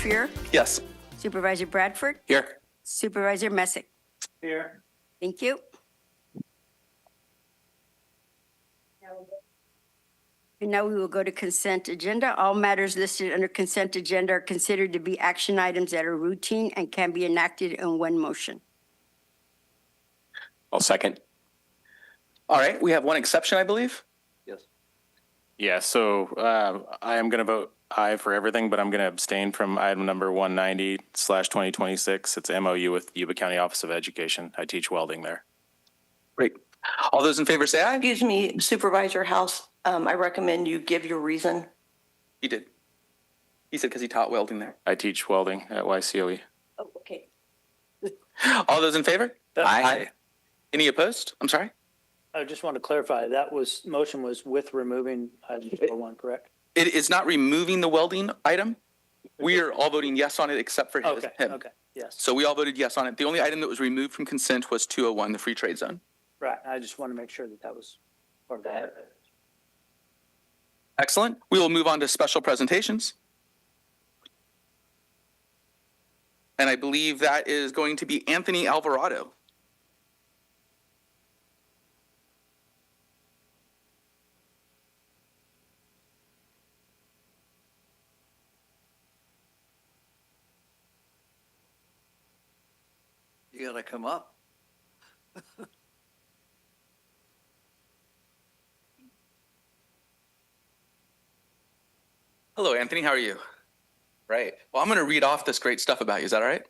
Fear, Yes. Supervisor Bradford, Here. Supervisor Messick. Here. Thank you. And now we will go to consent agenda. All matters listed under consent agenda are considered to be action items that are routine and can be enacted in one motion. I'll second. All right, we have one exception, I believe. Yes. Yeah, so I am going to vote aye for everything, but I'm going to abstain from item number 190/2026. It's MOU with Yuba County Office of Education. I teach welding there. Great. All those in favor say aye. Excuse me, Supervisor House, I recommend you give your reason. He did. He said because he taught welding there. I teach welding at YCOE. Oh, okay. All those in favor? Aye. Any opposed? I'm sorry? I just want to clarify, that motion was with removing item 1, correct? It is not removing the welding item. We are all voting yes on it except for him. Okay, yes. So we all voted yes on it. The only item that was removed from consent was 201, the free trade zone. Right, I just want to make sure that that was part of that. Excellent. We will move on to special presentations. And I believe that is going to be Anthony Alvarado. You gotta come up. Hello, Anthony. How are you? Right. Well, I'm going to read off this great stuff about you. Is that all right?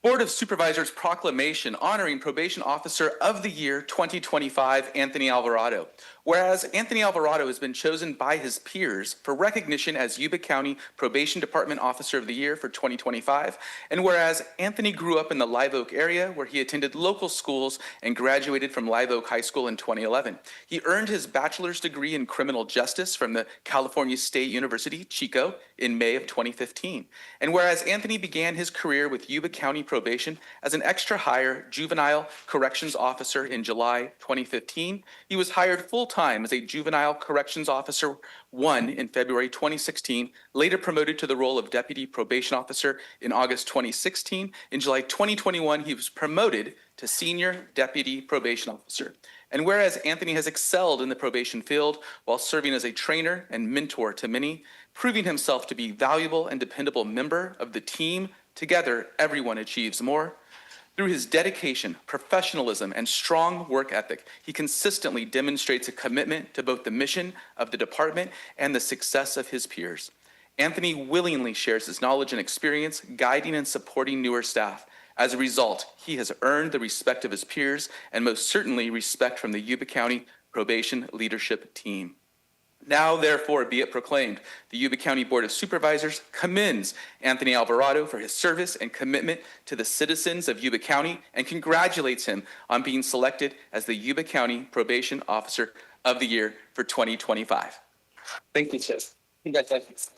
Board of Supervisors proclamation honoring Probation Officer of the Year 2025, Anthony Alvarado. Whereas Anthony Alvarado has been chosen by his peers for recognition as Yuba County Probation Department Officer of the Year for 2025, and whereas Anthony grew up in the Live Oak area where he attended local schools and graduated from Live Oak High School in 2011. He earned his bachelor's degree in criminal justice from the California State University, Chico, in May of 2015. And whereas Anthony began his career with Yuba County Probation as an extra hire juvenile corrections officer in July 2015, he was hired full-time as a juvenile corrections officer 1 in February 2016, later promoted to the role of deputy probation officer in August 2016. In July 2021, he was promoted to senior deputy probation officer. And whereas Anthony has excelled in the probation field while serving as a trainer and mentor to many, proving himself to be a valuable and dependable member of the team, together everyone achieves more. Through his dedication, professionalism, and strong work ethic, he consistently demonstrates a commitment to both the mission of the department and the success of his peers. Anthony willingly shares his knowledge and experience, guiding and supporting newer staff. As a result, he has earned the respect of his peers and most certainly respect from the Yuba County Probation Leadership Team. Now, therefore, be it proclaimed, the Yuba County Board of Supervisors commends Anthony Alvarado for his service and commitment to the citizens of Yuba County and congratulates him on being selected as the Yuba County Probation Officer of the Year for 2025. Thank you, Chief. Congratulations.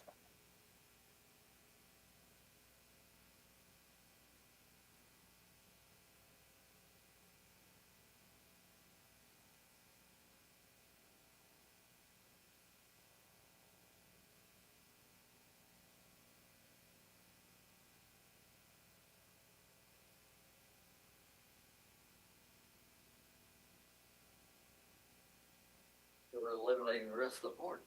We're eliminating the rest of the board.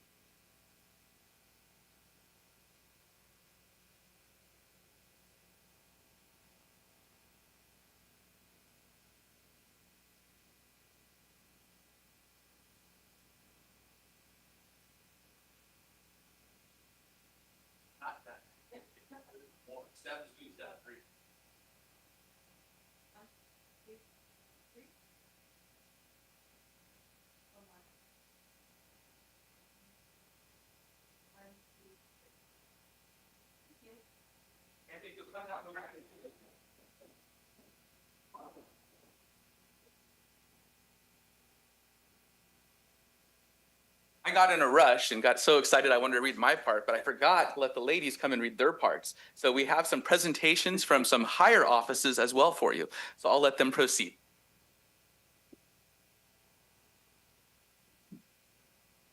I got in a rush and got so excited I wanted to read my part, but I forgot to let the ladies come and read their parts. So we have some presentations from some higher offices as well for you. So I'll let them proceed.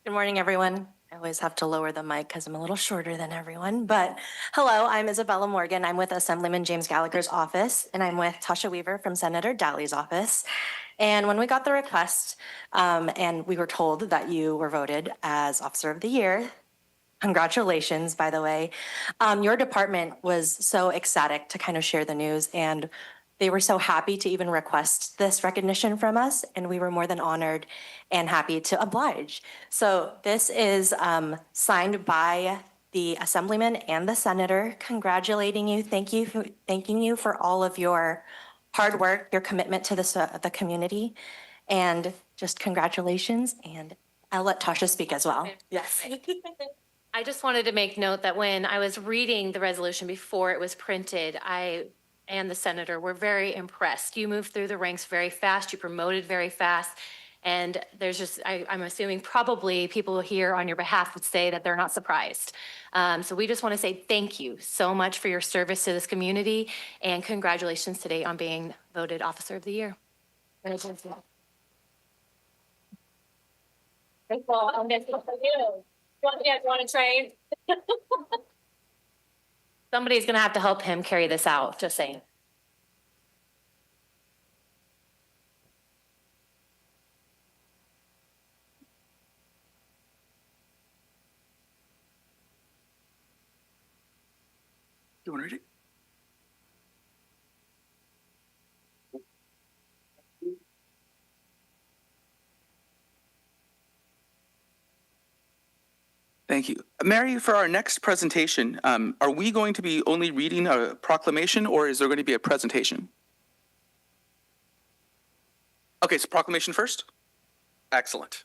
Good morning, everyone. I always have to lower the mic because I'm a little shorter than everyone. But hello, I'm Isabella Morgan. I'm with Assemblyman James Gallagher's office, and I'm with Tasha Weaver from Senator Daly's office. And when we got the request and we were told that you were voted as Officer of the Year, congratulations, by the way. Your department was so ecstatic to kind of share the news, and they were so happy to even request this recognition from us, and we were more than honored and happy to oblige. So this is signed by the Assemblyman and the Senator, congratulating you, thanking you for all of your hard work, your commitment to the community, and just congratulations. And I'll let Tasha speak as well. Yes. I just wanted to make note that when I was reading the resolution before it was printed, I and the senator were very impressed. You moved through the ranks very fast, you promoted very fast, and there's just, I'm assuming probably people here on your behalf would say that they're not surprised. So we just want to say thank you so much for your service to this community, and congratulations today on being voted Officer of the Year. Thank you. Want to train? Somebody's going to have to help him carry this out, just saying. You want to read it? Thank you. Mary, for our next presentation, are we going to be only reading a proclamation, or is there going to be a presentation? Okay, so proclamation first? Excellent.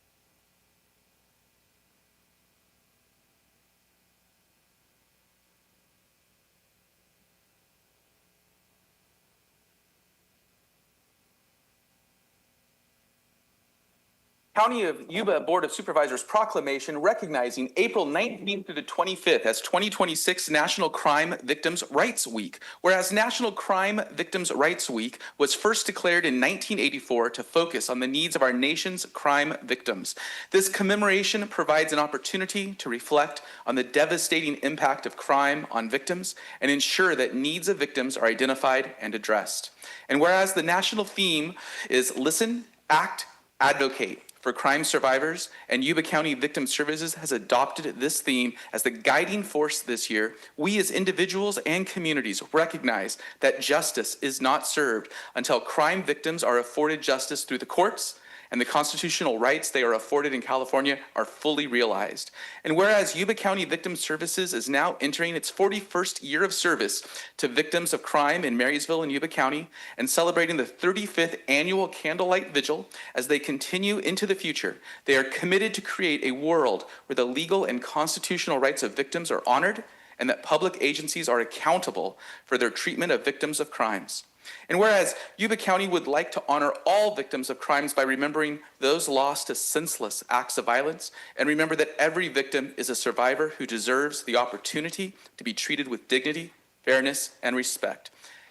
County of Yuba Board of Supervisors proclamation recognizing April 19th through the 25th as 2026 National Crime Victims' Rights Week. Whereas National Crime Victims' Rights Week was first declared in 1984 to focus on the needs of our nation's crime victims. This commemoration provides an opportunity to reflect on the devastating impact of crime on victims and ensure that needs of victims are identified and addressed. And whereas the national theme is Listen, Act, Advocate for crime survivors, and Yuba County Victim Services has adopted this theme as the guiding force this year, we as individuals and communities recognize that justice is not served until crime victims are afforded justice through the courts and the constitutional rights they are afforded in California are fully realized. And whereas Yuba County Victim Services is now entering its 41st year of service to victims of crime in Marysville and Yuba County and celebrating the 35th annual Candlelight Vigil, as they continue into the future, they are committed to create a world where the legal and constitutional rights of victims are honored and that public agencies are accountable for their treatment of victims of crimes. And whereas Yuba County would like to honor all victims of crimes by remembering those lost to senseless acts of violence, and remember that every victim is a survivor who deserves the opportunity to be treated with dignity, fairness, and respect.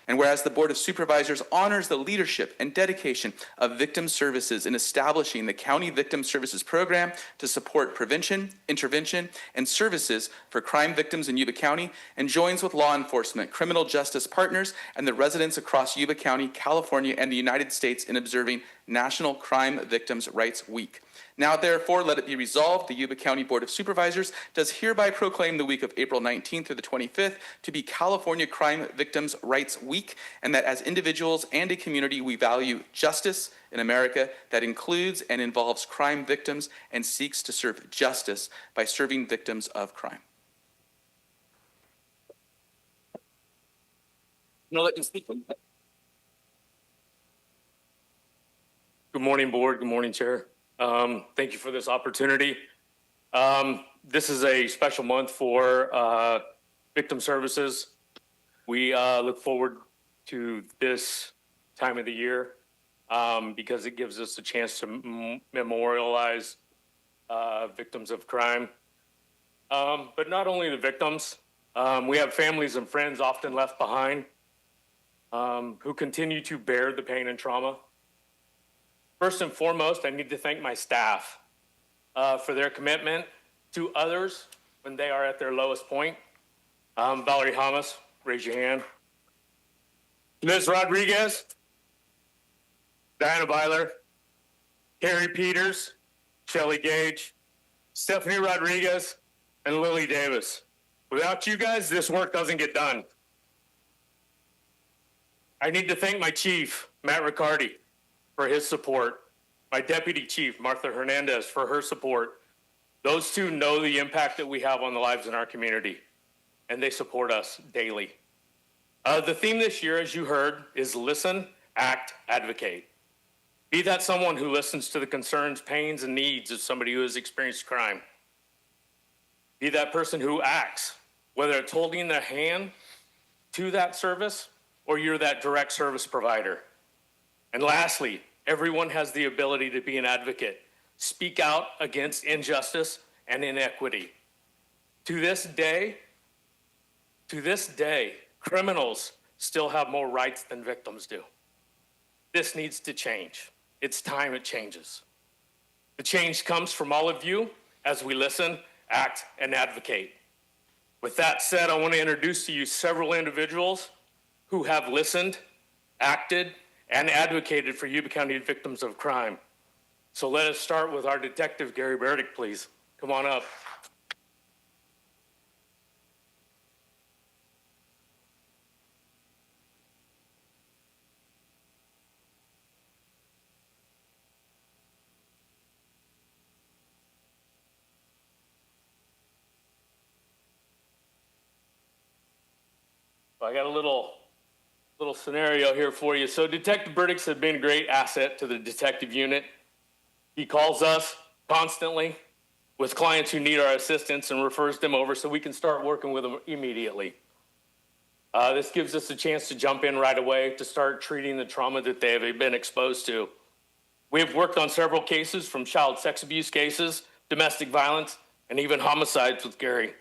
And whereas the Board of Supervisors honors the leadership and dedication of victim services in establishing the County Victim Services Program to support prevention, intervention, and services for crime victims in Yuba County, and joins with law enforcement, criminal justice partners, and the residents across Yuba County, California, and the United States in observing National Crime Victims' Rights Week. Now, therefore, let it be resolved, the Yuba County Board of Supervisors does hereby proclaim the week of April 19th through the 25th to be California Crime Victims' Rights Week, and that as individuals and a community, we value justice in America that includes and involves crime victims and seeks to serve justice by serving victims of crime. No, let me speak. Good morning, board. Good morning, Chair. Thank you for this opportunity. This is a special month for victim services. We look forward to this time of the year because it gives us a chance to memorialize victims of crime. But not only the victims, we have families and friends often left behind who continue to bear the pain and trauma. First and foremost, I need to thank my staff for their commitment to others when they are at their lowest point. Valerie Hamas, raise your hand. Liz Rodriguez, Diana Byler, Carrie Peters, Shelley Gage, Stephanie Rodriguez, and Lily Davis. Without you guys, this work doesn't get done. I need to thank my chief, Matt Riccardi, for his support, my deputy chief, Martha Hernandez, for her support. Those two know the impact that we have on the lives in our community, and they support us daily. The theme this year, as you heard, is listen, act, advocate. Be that someone who listens to the concerns, pains, and needs of somebody who has experienced crime. Be that person who acts, whether it's holding their hand to that service or you're that direct service provider. And lastly, everyone has the ability to be an advocate. Speak out against injustice and inequity. To this day, criminals still have more rights than victims do. This needs to change. It's time it changes. The change comes from all of you as we listen, act, and advocate. With that said, I want to introduce to you several individuals who have listened, acted, and advocated for Yuba County victims of crime. So let us start with our detective, Gary Burdick, please. Come on up. I got a little scenario here for you. So Detective Burdick has been a great asset to the detective unit. He calls us constantly with clients who need our assistance and refers them over so we can start working with them immediately. This gives us a chance to jump in right away to start treating the trauma that they have been exposed to. We have worked on several cases, from child sex abuse cases, domestic violence, and even homicides with Gary.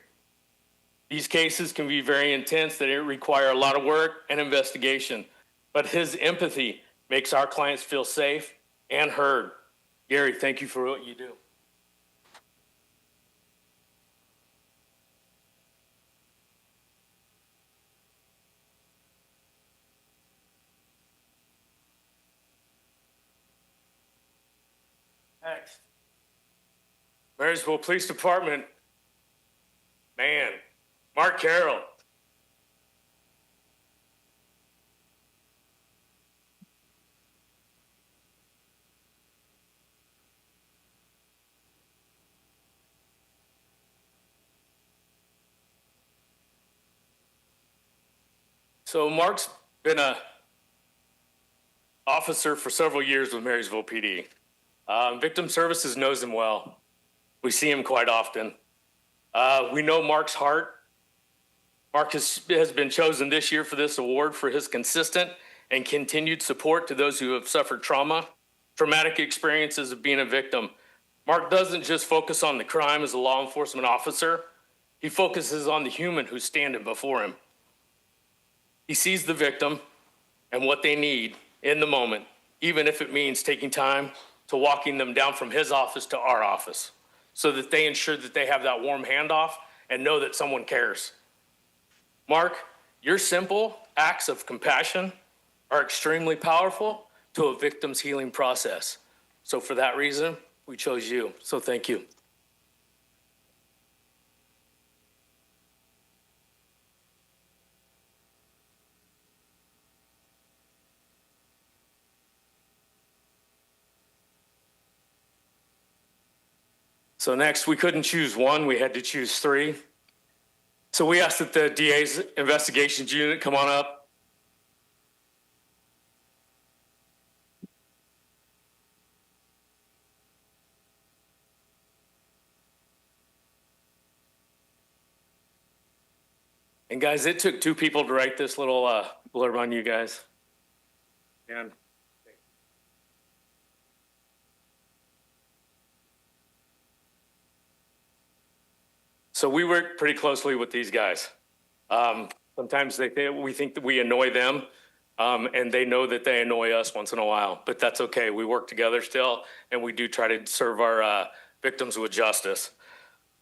These cases can be very intense, that it require a lot of work and investigation, but his empathy makes our clients feel safe and heard. Gary, thank you for what you do. Next, Marysville Police Department, man, Mark Carroll. So Mark's been a officer for several years with Marysville PD. Victim Services knows him well. We see him quite often. We know Mark's heart. Mark has been chosen this year for this award for his consistent and continued support to those who have suffered traumatic experiences of being a victim. Mark doesn't just focus on the crime as a law enforcement officer. He focuses on the human who's standing before him. He sees the victim and what they need in the moment, even if it means taking time to walking them down from his office to our office, so that they ensure that they have that warm handoff and know that someone cares. Mark, your simple acts of compassion are extremely powerful to a victim's healing process. So for that reason, we chose you. So thank you. So next, we couldn't choose one, we had to choose three. So we asked that the DA's investigations unit come on up. And guys, it took two people to write this little blurb on you guys. And so we work pretty closely with these guys. Sometimes we think that we annoy them, and they know that they annoy us once in a while, but that's okay. We work together still, and we do try to serve our victims with justice.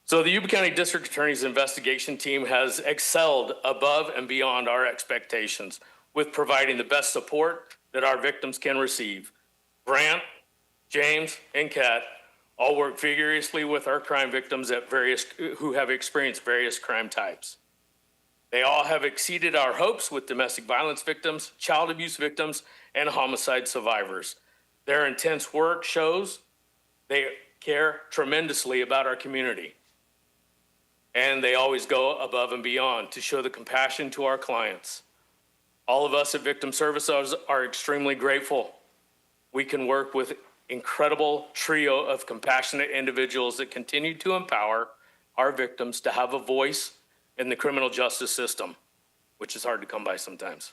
So the Yuba County District Attorney's investigation team has excelled above and beyond our expectations with providing the best support that our victims can receive. Grant, James, and Kat all work vigorously with our crime victims who have experienced various crime types. They all have exceeded our hopes with domestic violence victims, child abuse victims, and homicide survivors. Their intense work shows they care tremendously about our community. And they always go above and beyond to show the compassion to our clients. All of us at Victim Services are extremely grateful. We can work with incredible trio of compassionate individuals that continue to empower our victims to have a voice in the criminal justice system, which is hard to come by sometimes.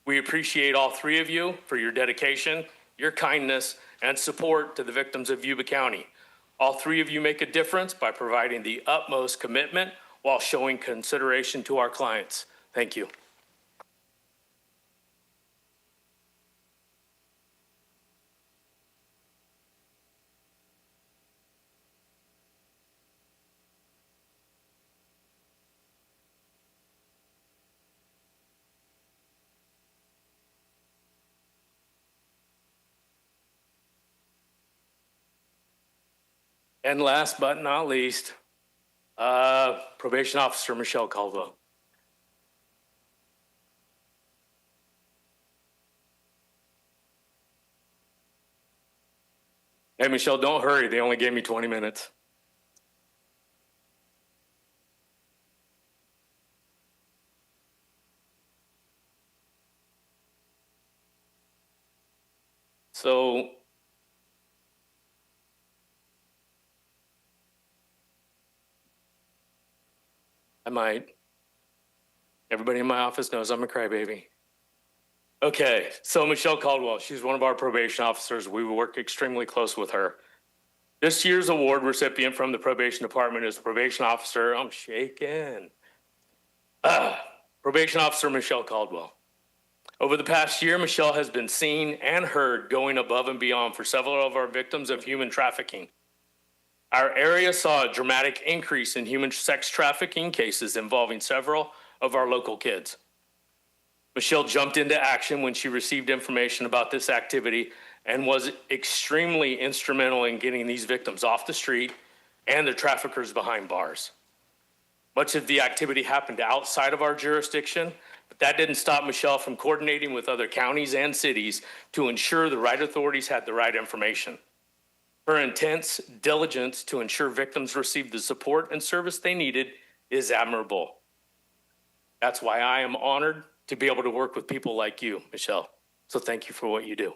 We appreciate all three of you for your dedication, your kindness, and support to the victims of Yuba County. All three of you make a difference by providing the utmost commitment while showing consideration to our clients. Thank you. And last but not least, Probation Officer Michelle Caldwell. Hey, Michelle, don't hurry. They only gave me 20 minutes. So, I might. Everybody in my office knows I'm a crybaby. Okay, so Michelle Caldwell, she's one of our probation officers. We work extremely close with her. This year's award recipient from the probation department is probation officer, I'm shaking. Probation officer Michelle Caldwell. Over the past year, Michelle has been seen and heard going above and beyond for several of our victims of human trafficking. Our area saw a dramatic increase in human sex trafficking cases involving several of our local kids. Michelle jumped into action when she received information about this activity and was extremely instrumental in getting these victims off the street and the traffickers behind bars. Much of the activity happened outside of our jurisdiction, but that didn't stop Michelle from coordinating with other counties and cities to ensure the right authorities had the right information. Her intense diligence to ensure victims received the support and service they needed is admirable. That's why I am honored to be able to work with people like you, Michelle. So thank you for what you do.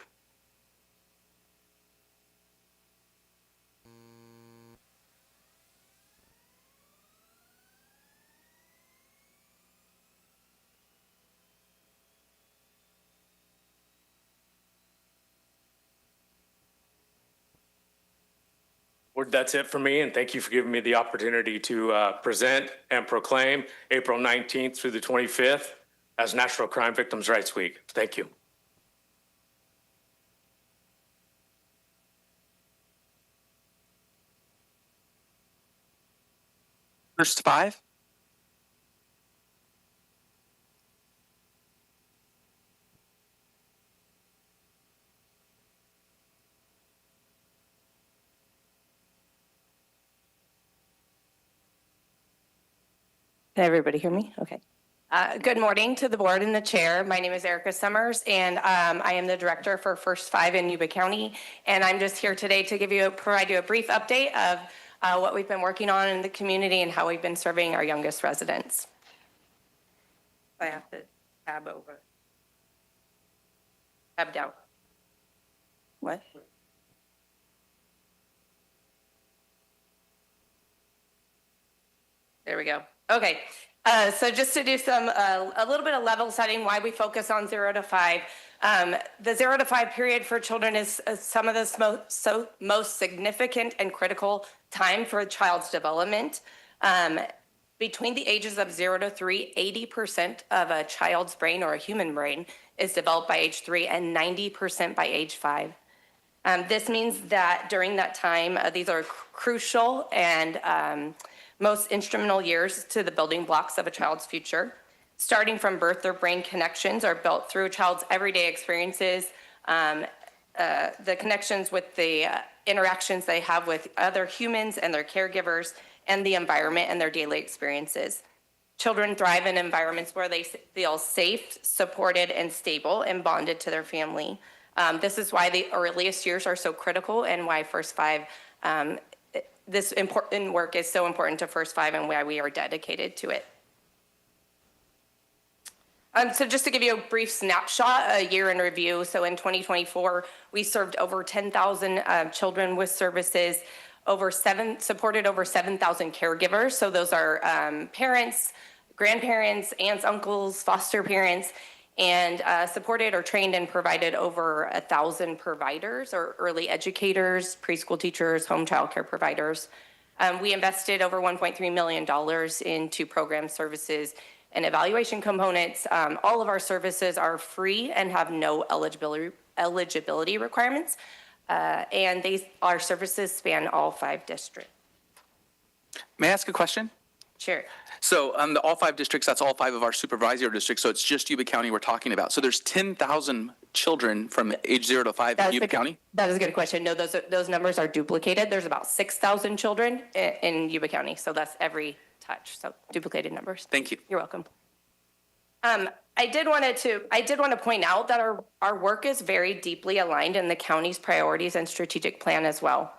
That's it for me, and thank you for giving me the opportunity to present and proclaim April 19th through the 25th as National Crime Victims' Rights Week. Thank you. First 5. Can everybody hear me? Okay. Good morning to the board and the chair. My name is Erica Summers, and I am the director for First 5 in Yuba County. And I'm just here today to provide you a brief update of what we've been working on in the community and how we've been serving our youngest residents. I have to tab over. Tab down. What? There we go. Okay. So just to do a little bit of level setting, why we focus on 0 to 5. The 0 to 5 period for children is some of the most significant and critical time for a child's development. Between the ages of 0 to 3, 80% of a child's brain or a human brain is developed by age 3 and 90% by age 5. This means that during that time, these are crucial and most instrumental years to the building blocks of a child's future. Starting from birth, their brain connections are built through a child's everyday experiences, the connections with the interactions they have with other humans and their caregivers, and the environment and their daily experiences. Children thrive in environments where they feel safe, supported, and stable, and bonded to their family. This is why the earliest years are so critical, and why First Five, this important work is so important to First Five, and why we are dedicated to it. So just to give you a brief snapshot, a year in review. So in 2024, we served over 10,000 children with services, supported over 7,000 caregivers. So those are parents, grandparents, aunts, uncles, foster parents, and supported or trained and provided over 1,000 providers or early educators, preschool teachers, home child care providers. We invested over $1.3 million into program services and evaluation components. All of our services are free and have no eligibility requirements. And our services span all 5 districts. May I ask a question? Sure. So the all 5 districts, that's all 5 of our supervisor districts. So it's just Yuba County we're talking about. So there's 10,000 children from age 0 to 5 in Yuba County? That is a good question. No, those numbers are duplicated. There's about 6,000 children in Yuba County. So that's every touch. So duplicated numbers. Thank you. You're welcome. I did want to point out that our work is very deeply aligned in the county's priorities and strategic plan as well.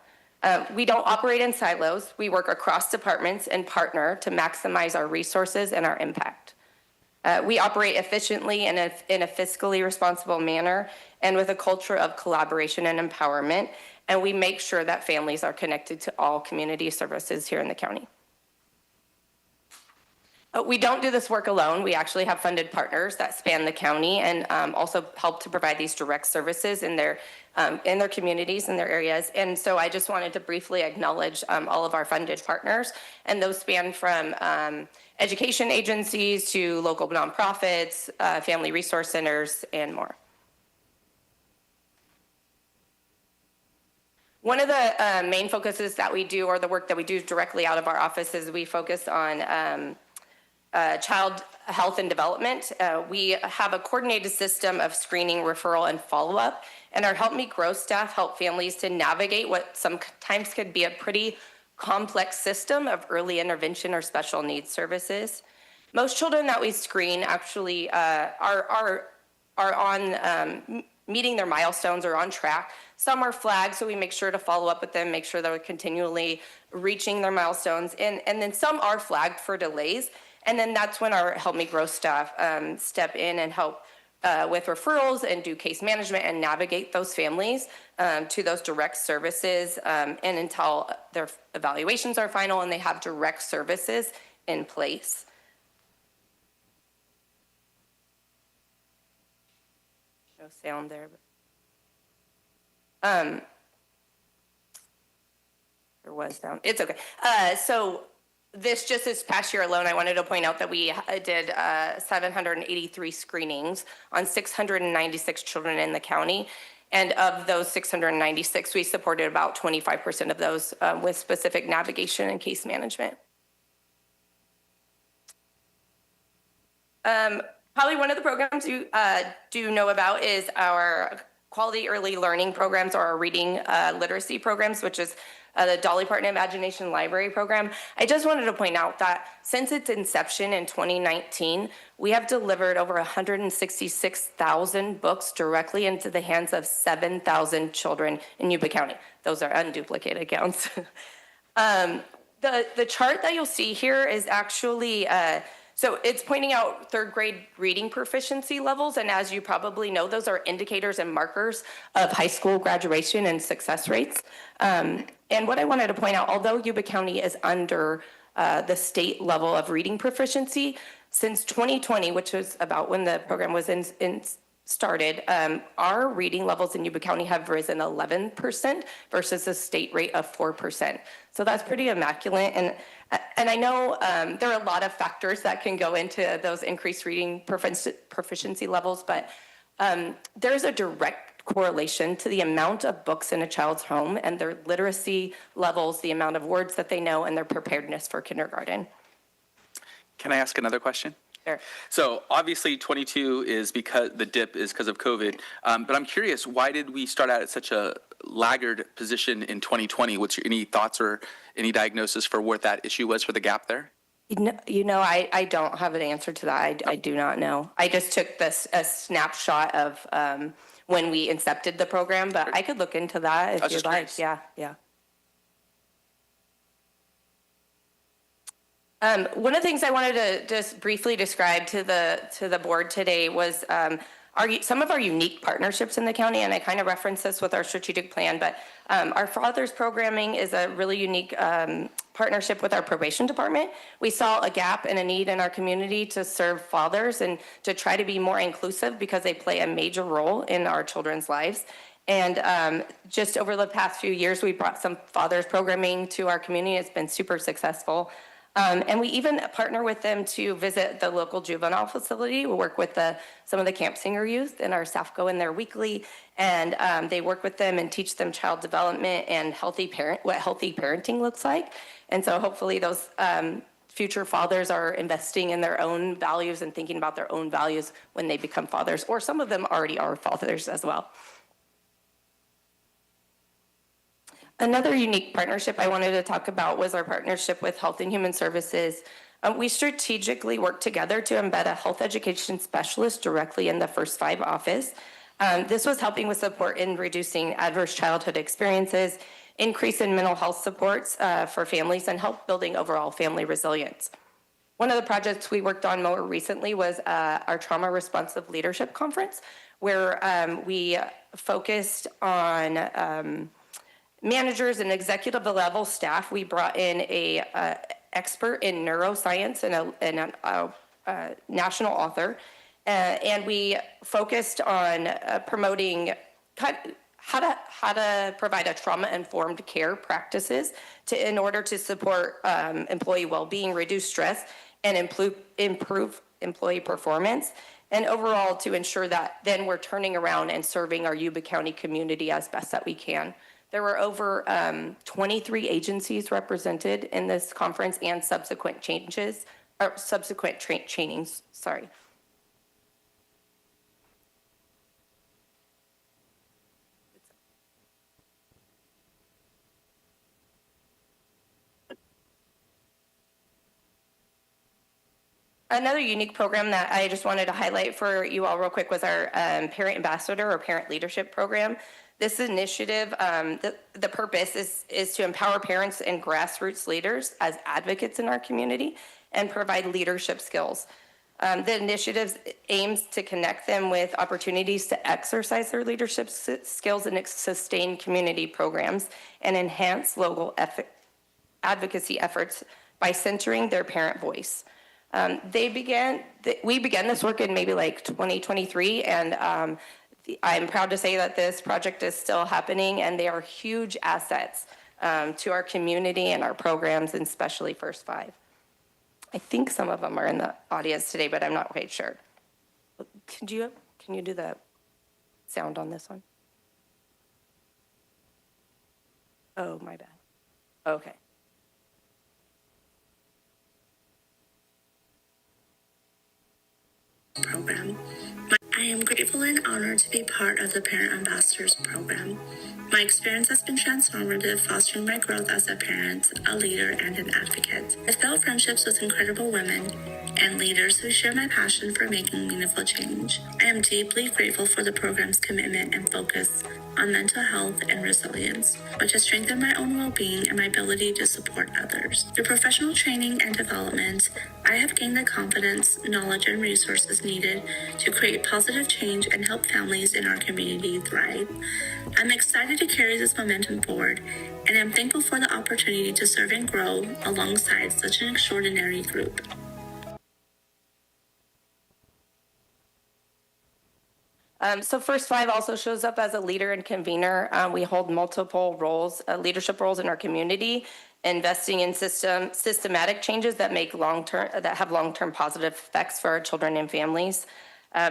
We don't operate in silos. We work across departments and partner to maximize our resources and our impact. We operate efficiently in a fiscally responsible manner and with a culture of collaboration and empowerment, and we make sure that families are connected to all community services here in the county. We don't do this work alone. We actually have funded partners that span the county and also help to provide these direct services in their communities, in their areas. And so I just wanted to briefly acknowledge all of our funded partners, and those span from education agencies to local nonprofits, family resource centers, and more. One of the main focuses that we do, or the work that we do directly out of our office, is we focus on child health and development. We have a coordinated system of screening, referral, and follow-up, and our Help Me Grow staff help families to navigate what sometimes could be a pretty complex system of early intervention or special needs services. Most children that we screen actually are on meeting their milestones or on track. Some are flagged, so we make sure to follow up with them, make sure they're continually reaching their milestones, and then some are flagged for delays. And then that's when our Help Me Grow staff step in and help with referrals and do case management and navigate those families to those direct services and until their evaluations are final and they have direct services in place. No sound there. There was sound. It's okay. So this past year alone, I wanted to point out that we did 783 screenings on 696 children in the county. And of those 696, we supported about 25% of those with specific navigation and case management. Probably one of the programs you do know about is our quality early learning programs, or our reading literacy programs, which is the Dolly Parton Imagination Library program. I just wanted to point out that since its inception in 2019, we have delivered over 166,000 books directly into the hands of 7,000 children in Yuba County. Those are unduplicated counts. The chart that you'll see here is actually, so it's pointing out 3rd grade reading proficiency levels, and as you probably know, those are indicators and markers of high school graduation and success rates. And what I wanted to point out, although Yuba County is under the state level of reading proficiency, since 2020, which was about when the program was started, our reading levels in Yuba County have risen 11% versus a state rate of 4%. So that's pretty immaculate. And I know there are a lot of factors that can go into those increased reading proficiency levels, but there's a direct correlation to the amount of books in a child's home and their literacy levels, the amount of words that they know, and their preparedness for kindergarten. Can I ask another question? Sure. So obviously 22 is because the dip is because of COVID, but I'm curious, why did we start out at such a laggard position in 2020? What's your, any thoughts or any diagnosis for what that issue was for the gap there? I don't have an answer to that. I do not know. I just took a snapshot of when we incepted the program, but I could look into that if you'd like. Curious. Yeah. One of the things I wanted to just briefly describe to the board today was some of our unique partnerships in the county, and I kind of referenced this with our strategic plan, but our Fathers programming is a really unique partnership with our probation department. We saw a gap and a need in our community to serve fathers and to try to be more inclusive because they play a major role in our children's lives. And just over the past few years, we brought some Fathers programming to our community. It's been super successful. And we even partner with them to visit the local juvenile facility. We work with some of the Camp Singer youth, and our staff go in there weekly, and they work with them and teach them child development and what healthy parenting looks like. And so hopefully those future fathers are investing in their own values and thinking about their own values when they become fathers, or some of them already are fathers as well. Another unique partnership I wanted to talk about was our partnership with Health and Human Services. We strategically work together to embed a health education specialist directly in the First Five office. This was helping with support in reducing adverse childhood experiences, increase in mental health supports for families, and help building overall family resilience. One of the projects we worked on more recently was our Trauma Responsive Leadership Conference, where we focused on managers and executive level staff. We brought in a expert in neuroscience and a national author, and we focused on promoting how to provide a trauma-informed care practices in order to support employee well-being, reduce stress, and improve employee performance, and overall to ensure that then we're turning around and serving our Yuba County community as best that we can. There were over 23 agencies represented in this conference and subsequent trainings, sorry. Another unique program that I just wanted to highlight for you all real quick was our Parent Ambassador or Parent Leadership Program. This initiative, the purpose is to empower parents and grassroots leaders as advocates in our community and provide leadership skills. The initiative aims to connect them with opportunities to exercise their leadership skills and sustain community programs and enhance local advocacy efforts by centering their parent voice. We began this work in maybe like 2023, and I'm proud to say that this project is still happening, and they are huge assets to our community and our programs, and especially First Five. I think some of them are in the audience today, but I'm not quite sure. Can you do the sound on this one? Oh, my bad. Okay. Program. I am grateful and honored to be part of the Parent Ambassadors program. My experience has been transformative, fostering my growth as a parent, a leader, and an advocate. I've built friendships with incredible women and leaders who share my passion for making meaningful change. I am deeply grateful for the program's commitment and focus on mental health and resilience, which has strengthened my own well-being and my ability to support others. Through professional training and development, I have gained the confidence, knowledge, and resources needed to create positive change and help families in our community thrive. I'm excited to carry this momentum forward, and I'm thankful for the opportunity to serve and grow alongside such an extraordinary group. So First Five also shows up as a leader and convener. We hold multiple roles, leadership roles in our community, investing in systematic changes that have long-term positive effects for our children and families.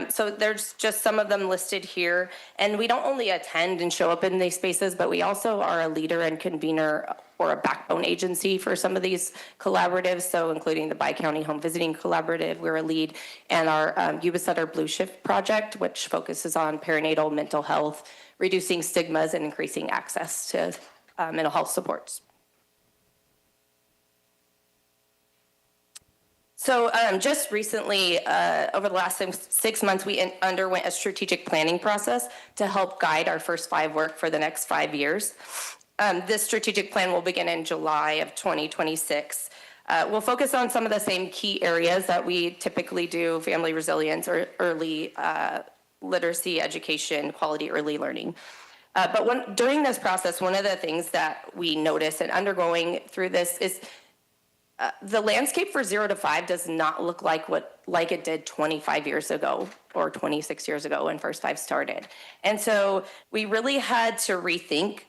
So there's just some of them listed here. And we don't only attend and show up in these spaces, but we also are a leader and convener or a backbone agency for some of these collaboratives. So including the Bi-County Home Visiting Collaborative, we're a lead, and our Yuba-Sutter Blue Shift project, which focuses on perinatal mental health, reducing stigmas and increasing access to mental health supports. So just recently, over the last 6 months, we underwent a strategic planning process to help guide our first 5 work for the next 5 years. This strategic plan will begin in July of 2026. We'll focus on some of the same key areas that we typically do: family resilience, or early literacy, education, quality early learning. But during this process, one of the things that we notice and undergoing through this is the landscape for 0 to 5 does not look like it did 25 years ago or 26 years ago when First 5 started. And so we really had to rethink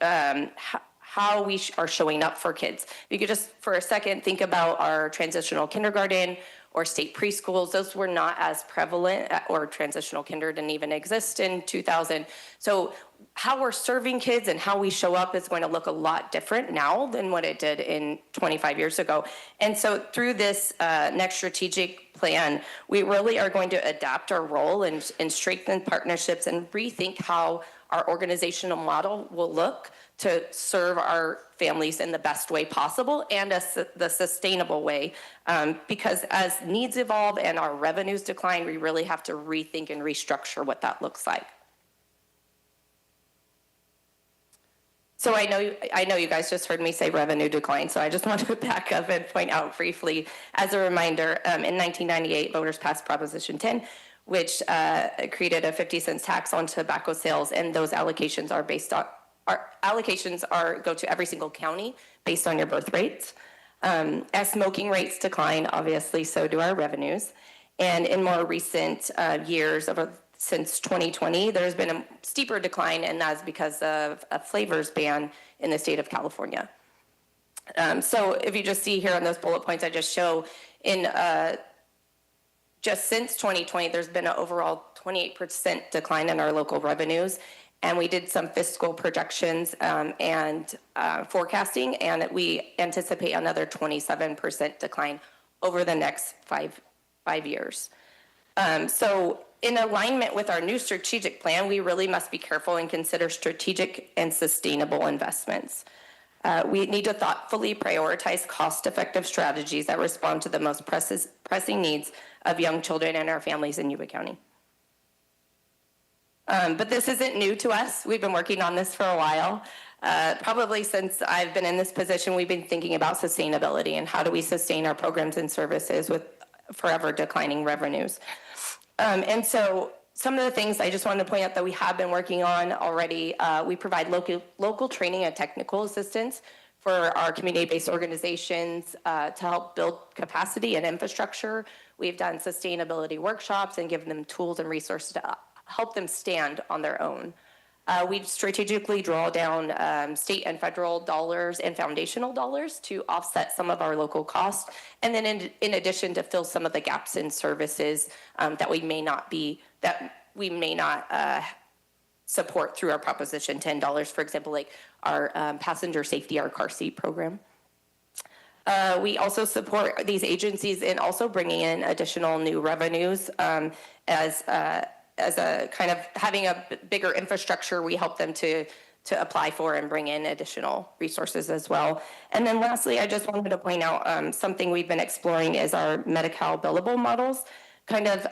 how we are showing up for kids. You could just for a second think about our transitional kindergarten or state preschools. Those were not as prevalent, or transitional kinder didn't even exist in 2000. So how we're serving kids and how we show up is going to look a lot different now than what it did in 25 years ago. And so through this next strategic plan, we really are going to adapt our role and strengthen partnerships and rethink how our organizational model will look to serve our families in the best way possible and the sustainable way. Because as needs evolve and our revenues decline, we really have to rethink and restructure what that looks like. So I know you guys just heard me say revenue decline, so I just want to back up and point out briefly as a reminder, in 1998, voters passed Proposition 10, which created a 50-cent tax on tobacco sales, and those allocations are based on, go to every single county based on your birth rates. As smoking rates decline, obviously, so do our revenues. And in more recent years, since 2020, there's been a steeper decline, and that's because of a flavors ban in the state of California. So if you just see here on those bullet points I just show, in just since 2020, there's been an overall 28% decline in our local revenues. And we did some fiscal projections and forecasting, and we anticipate another 27% decline over the next five years. So in alignment with our new strategic plan, we really must be careful and consider strategic and sustainable investments. We need to thoughtfully prioritize cost-effective strategies that respond to the most pressing needs of young children and our families in Yuba County. But this isn't new to us. We've been working on this for a while. Probably since I've been in this position, we've been thinking about sustainability and how do we sustain our programs and services with forever declining revenues. And so some of the things I just wanted to point out that we have been working on already, we provide local training and technical assistance for our community-based organizations to help build capacity and infrastructure. We've done sustainability workshops and given them tools and resources to help them stand on their own. We strategically draw down state and federal dollars and foundational dollars to offset some of our local costs, and then in addition to fill some of the gaps in services that we may not support through our Proposition 10 dollars, for example, like our passenger safety, our car seat program. We also support these agencies in also bringing in additional new revenues as a kind of having a bigger infrastructure. We help them to apply for and bring in additional resources as well. And then lastly, I just wanted to point out something we've been exploring is our Medi-Cal billable models, kind of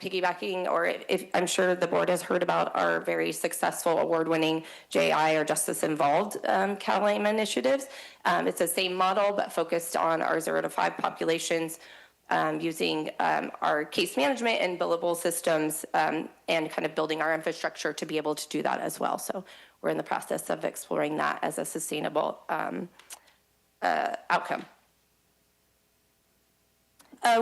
piggybacking, or if I'm sure the board has heard about our very successful award-winning JI or Justice Involved CalAIM initiatives. It's the same model, but focused on our 0 to 5 populations, using our case management and billable systems and kind of building our infrastructure to be able to do that as well. So we're in the process of exploring that as a sustainable outcome.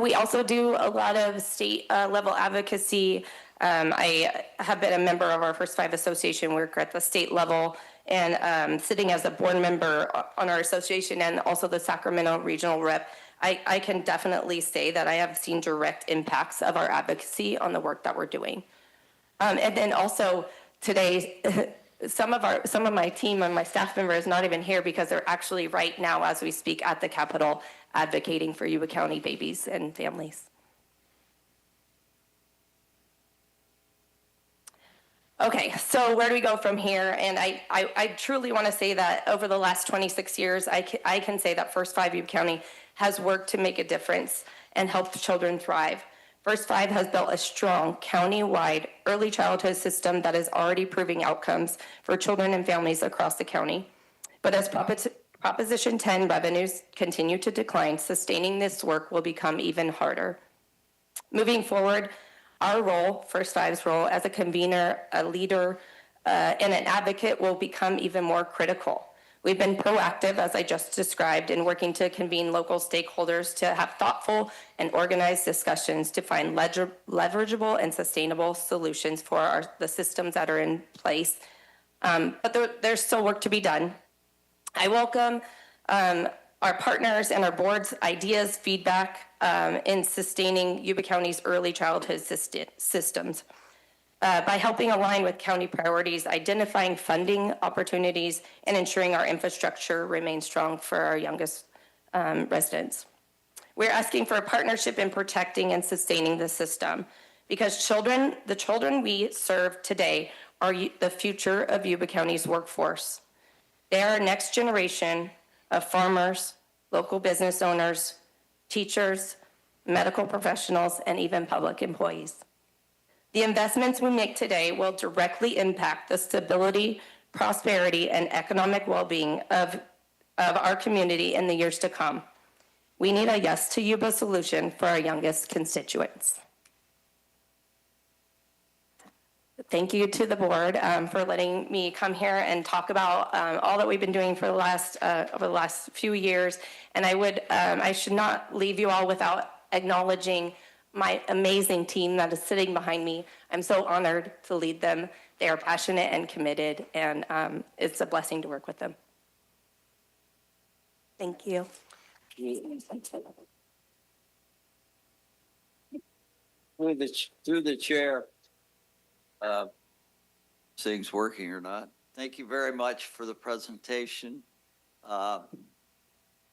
We also do a lot of state level advocacy. I have been a member of our First 5 Association, work at the state level, and sitting as a board member on our association and also the Sacramento Regional Rep. I can definitely say that I have seen direct impacts of our advocacy on the work that we're doing. And then also today, some of my team and my staff members not even here because they're actually right now as we speak at the Capitol advocating for Yuba County babies and families. Okay, so where do we go from here? And I truly want to say that over the last 26 years, I can say that First 5 Yuba County has worked to make a difference and help children thrive. First 5 has built a strong county-wide early childhood system that is already proving outcomes for children and families across the county. But as Proposition 10 revenues continue to decline, sustaining this work will become even harder. Moving forward, our role, First 5's role as a convener, a leader, and an advocate will become even more critical. We've been proactive, as I just described, in working to convene local stakeholders to have thoughtful and organized discussions to find leverageable and sustainable solutions for the systems that are in place. But there's still work to be done. I welcome our partners and our board's ideas, feedback in sustaining Yuba County's early childhood systems by helping align with county priorities, identifying funding opportunities, and ensuring our infrastructure remains strong for our youngest residents. We're asking for a partnership in protecting and sustaining the system because the children we serve today are the future of Yuba County's workforce. They are our next generation of farmers, local business owners, teachers, medical professionals, and even public employees. The investments we make today will directly impact the stability, prosperity, and economic well-being of our community in the years to come. We need a yes to Yuba solution for our youngest constituents. Thank you to the board for letting me come here and talk about all that we've been doing for the last over the last few years. And I should not leave you all without acknowledging my amazing team that is sitting behind me. I'm so honored to lead them. They are passionate and committed, and it's a blessing to work with them. Thank you. Through the chair, things working or not. Thank you very much for the presentation.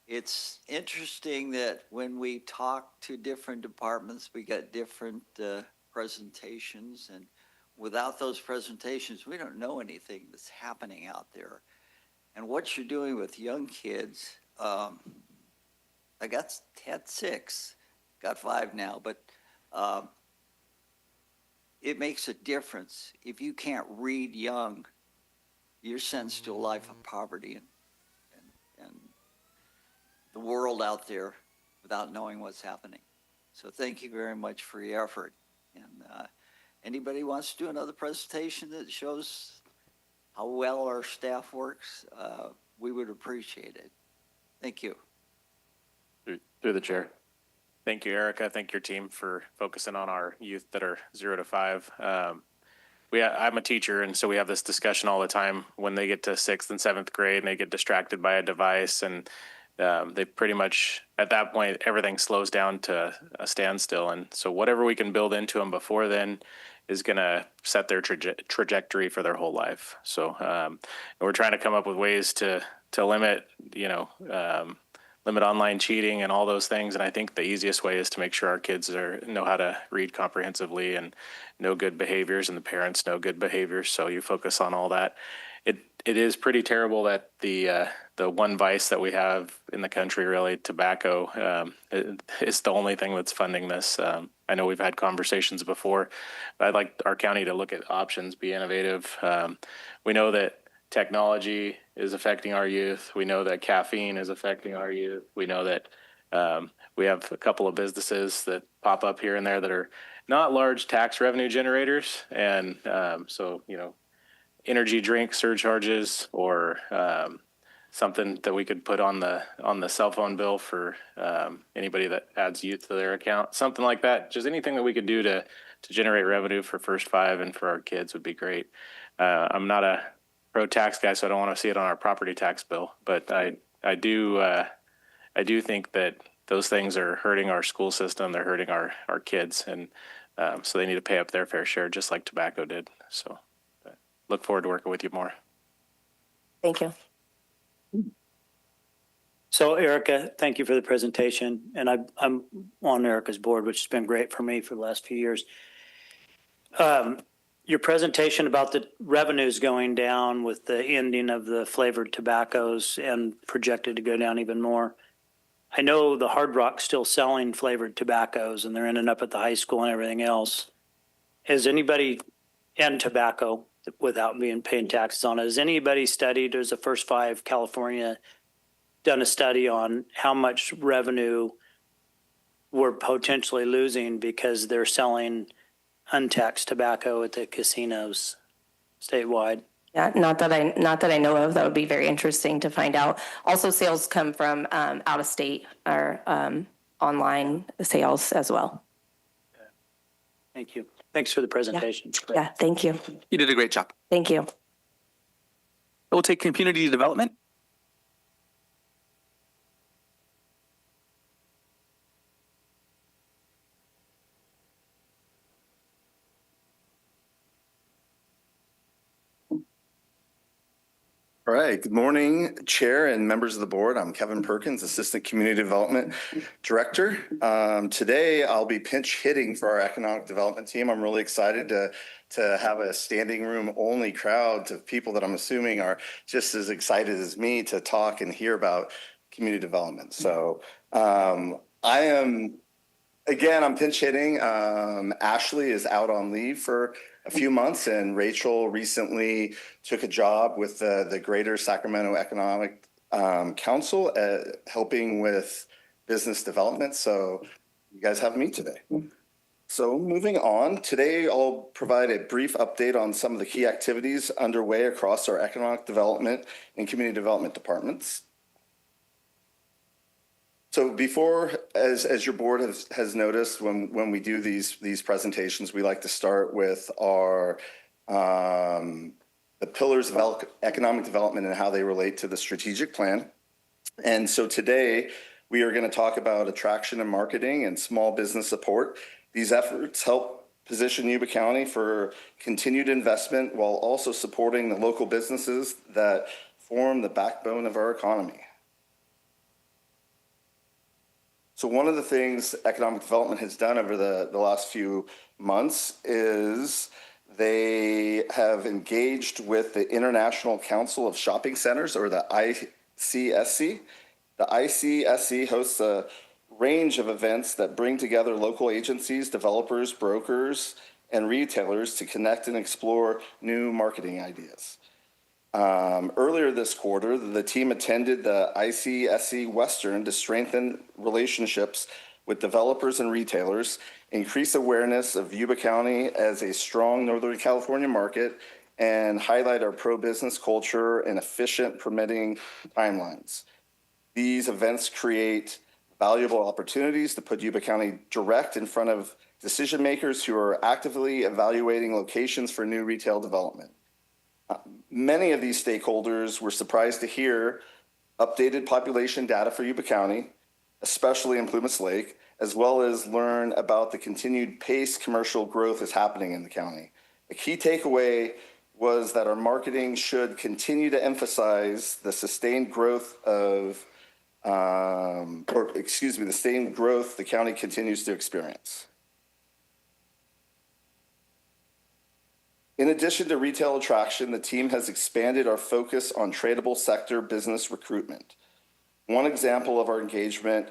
It's interesting that when we talk to different departments, we get different presentations, and without those presentations, we don't know anything that's happening out there. And what you're doing with young kids, I had 6, got 5 now, but it makes a difference. If you can't read young, you're sentenced to a life of poverty and the world out there without knowing what's happening. So thank you very much for your effort. And anybody wants to do another presentation that shows how well our staff works, we would appreciate it. Thank you. Through the chair. Thank you, Erica. Thank your team for focusing on our youth that are 0 to 5. I'm a teacher, and so we have this discussion all the time when they get to 6th and 7th grade and they get distracted by a device, and they pretty much, at that point, everything slows down to a standstill. And so whatever we can build into them before then is going to set their trajectory for their whole life. So we're trying to come up with ways to limit, limit online cheating and all those things. And I think the easiest way is to make sure our kids know how to read comprehensively and know good behaviors, and the parents know good behaviors. So you focus on all that. It is pretty terrible that the one vice that we have in the country, really, tobacco, is the only thing that's funding this. I know we've had conversations before, but I'd like our county to look at options, be innovative. We know that technology is affecting our youth. We know that caffeine is affecting our youth. We know that we have a couple of businesses that pop up here and there that are not large tax revenue generators. And so, energy drink surcharges or something that we could put on the cell phone bill for anybody that adds youth to their account, something like that. Just anything that we could do to generate revenue for First 5 and for our kids would be great. I'm not a pro tax guy, so I don't want to see it on our property tax bill, but I do think that those things are hurting our school system. They're hurting our kids. And so they need to pay up their fair share, just like tobacco did. So look forward to working with you more. Thank you. So Erica, thank you for the presentation. And I'm on Erica's board, which has been great for me for the last few years. Your presentation about the revenues going down with the ending of the flavored tobaccos and projected to go down even more. I know the Hard Rock's still selling flavored tobaccos and they're ending up at the high school and everything else. Has anybody, and tobacco without paying taxes on it, has anybody studied, there's the First Five California, done a study on how much revenue we're potentially losing because they're selling untaxed tobacco at the casinos statewide? Yeah, not that I know of. That would be very interesting to find out. Also, sales come from out of state or online sales as well. Thank you. Thanks for the presentation. Yeah, thank you. You did a great job. Thank you. We'll take community development. All right. Good morning, Chair and members of the board. I'm Kevin Perkins, Assistant Community Development Director. Today, I'll be pinch hitting for our economic development team. I'm really excited to have a standing room only crowd of people that I'm assuming are just as excited as me to talk and hear about community development. So I'm pinch hitting. Ashley is out on leave for a few months, and Rachel recently took a job with the Greater Sacramento Economic Council, helping with business development. So you guys have me today. So moving on, today I'll provide a brief update on some of the key activities underway across our economic development and community development departments. So before, as your board has noticed, when we do these presentations, we like to start with our the pillars of economic development and how they relate to the strategic plan. And so today we are going to talk about attraction and marketing and small business support. These efforts help position Yuba County for continued investment while also supporting the local businesses that form the backbone of our economy. So one of the things economic development has done over the last few months is they have engaged with the International Council of Shopping Centers, or the ICSC. The ICSC hosts a range of events that bring together local agencies, developers, brokers, and retailers to connect and explore new marketing ideas. Earlier this quarter, the team attended the ICSC Western to strengthen relationships with developers and retailers, increase awareness of Yuba County as a strong Northern California market, and highlight our pro-business culture and efficient permitting timelines. These events create valuable opportunities to put Yuba County direct in front of decision makers who are actively evaluating locations for new retail development. Many of these stakeholders were surprised to hear updated population data for Yuba County, especially in Plumas Lake, as well as learn about the continued pace commercial growth is happening in the county. A key takeaway was that our marketing should continue to emphasize the sustained growth the sustained growth the county continues to experience. In addition to retail attraction, the team has expanded our focus on tradable sector business recruitment. One example of our engagement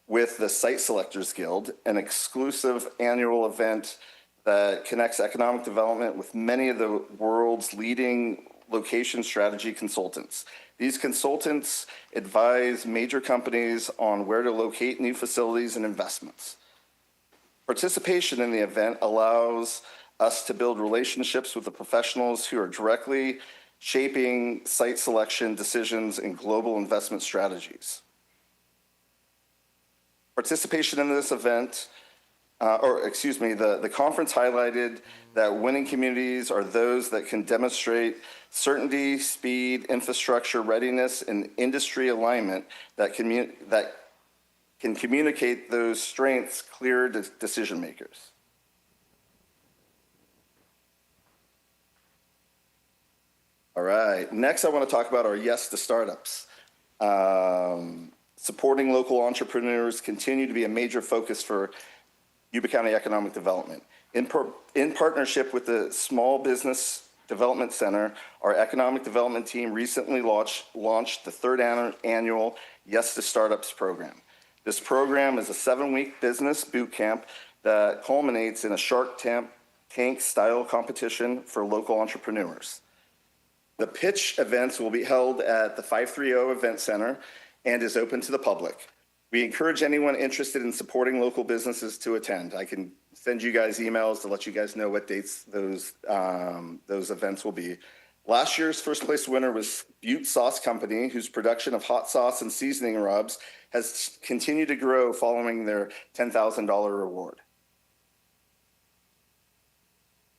with the Site Selectors Guild, an exclusive annual event that connects economic development with many of the world's leading location strategy consultants. These consultants advise major companies on where to locate new facilities and investments. Participation in the event allows us to build relationships with the professionals who are directly shaping site selection decisions and global investment strategies. Participation in this event, the conference highlighted that winning communities are those that can demonstrate certainty, speed, infrastructure readiness, and industry alignment that can communicate those strengths clear to decision makers. All right, next I want to talk about our Yes to Startups. Supporting local entrepreneurs continue to be a major focus for Yuba County Economic Development. In partnership with the Small Business Development Center, our economic development team recently launched the third annual Yes to Startups program. This program is a 7-week business boot camp that culminates in a Shark Tank style competition for local entrepreneurs. The pitch events will be held at the 530 Event Center and is open to the public. We encourage anyone interested in supporting local businesses to attend. I can send you guys emails to let you guys know what dates those events will be. Last year's first place winner was Butte Sauce Company, whose production of hot sauce and seasoning rubs has continued to grow following their $10,000 reward.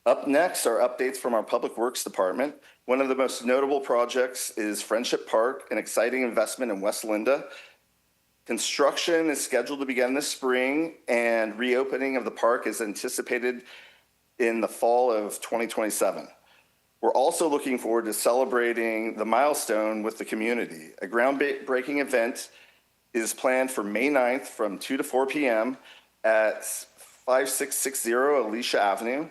Up next are updates from our Public Works Department. One of the most notable projects is Friendship Park, an exciting investment in West Linda. Construction is scheduled to begin this spring, and reopening of the park is anticipated in the fall of 2027. We're also looking forward to celebrating the milestone with the community. A groundbreaking event is planned for May 9th from 2 to 4 p.m. at 5660 Alicia Avenue.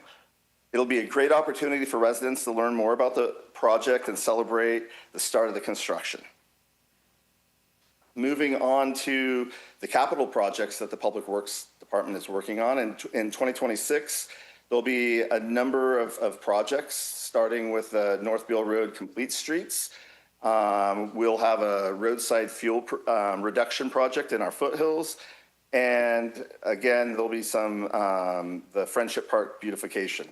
It'll be a great opportunity for residents to learn more about the project and celebrate the start of the construction. Moving on to the capital projects that the Public Works Department is working on. In 2026, there'll be a number of projects, starting with the North Beale Road Complete Streets. We'll have a roadside fuel reduction project in our foothills. And again, there'll be some the Friendship Park beautification.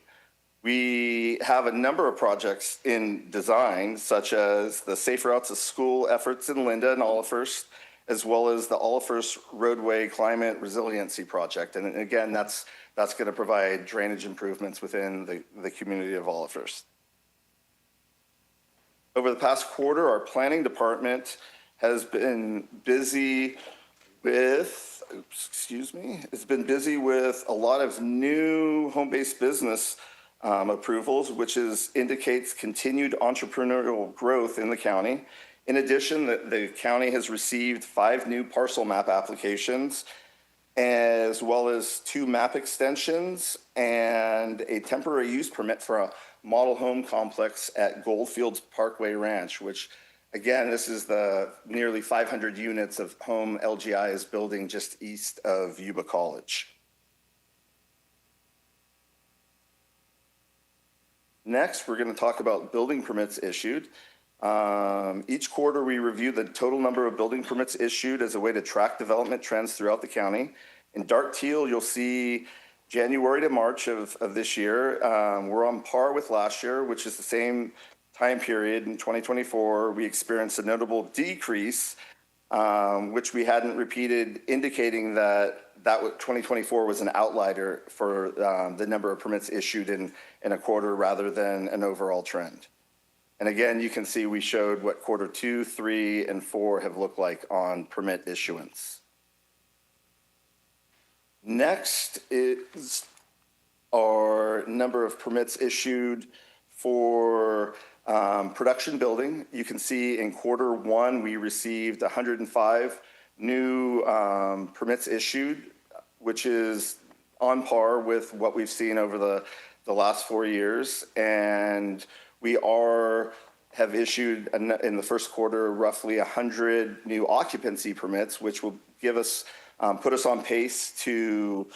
We have a number of projects in design, such as the Safe Routes to School efforts in Linda and Olivehurst, as well as the Olivehurst Roadway Climate Resiliency Project. And again, that's going to provide drainage improvements within the community of Olivehurst. Over the past quarter, our planning department has been busy with, it's been busy with a lot of new home-based business approvals, which indicates continued entrepreneurial growth in the county. In addition, the county has received 5 new parcel map applications, as well as 2 map extensions and a temporary use permit for a model home complex at Goldfields Parkway Ranch, which, again, this is the nearly 500 units of home LGI is building just east of Yuba College. Next, we're going to talk about building permits issued. Each quarter, we review the total number of building permits issued as a way to track development trends throughout the county. In dark teal, you'll see January to March of this year. We're on par with last year, which is the same time period. In 2024, we experienced a notable decrease, which we hadn't repeated, indicating that 2024 was an outlier for the number of permits issued in a quarter rather than an overall trend. And again, you can see we showed what quarter 2, 3, and 4 have looked like on permit issuance. Next is our number of permits issued for production building. You can see in quarter 1, we received 105 new permits issued, which is on par with what we've seen over the last 4 years. And we have issued in the first quarter roughly 100 new occupancy permits, which will give us put us on pace to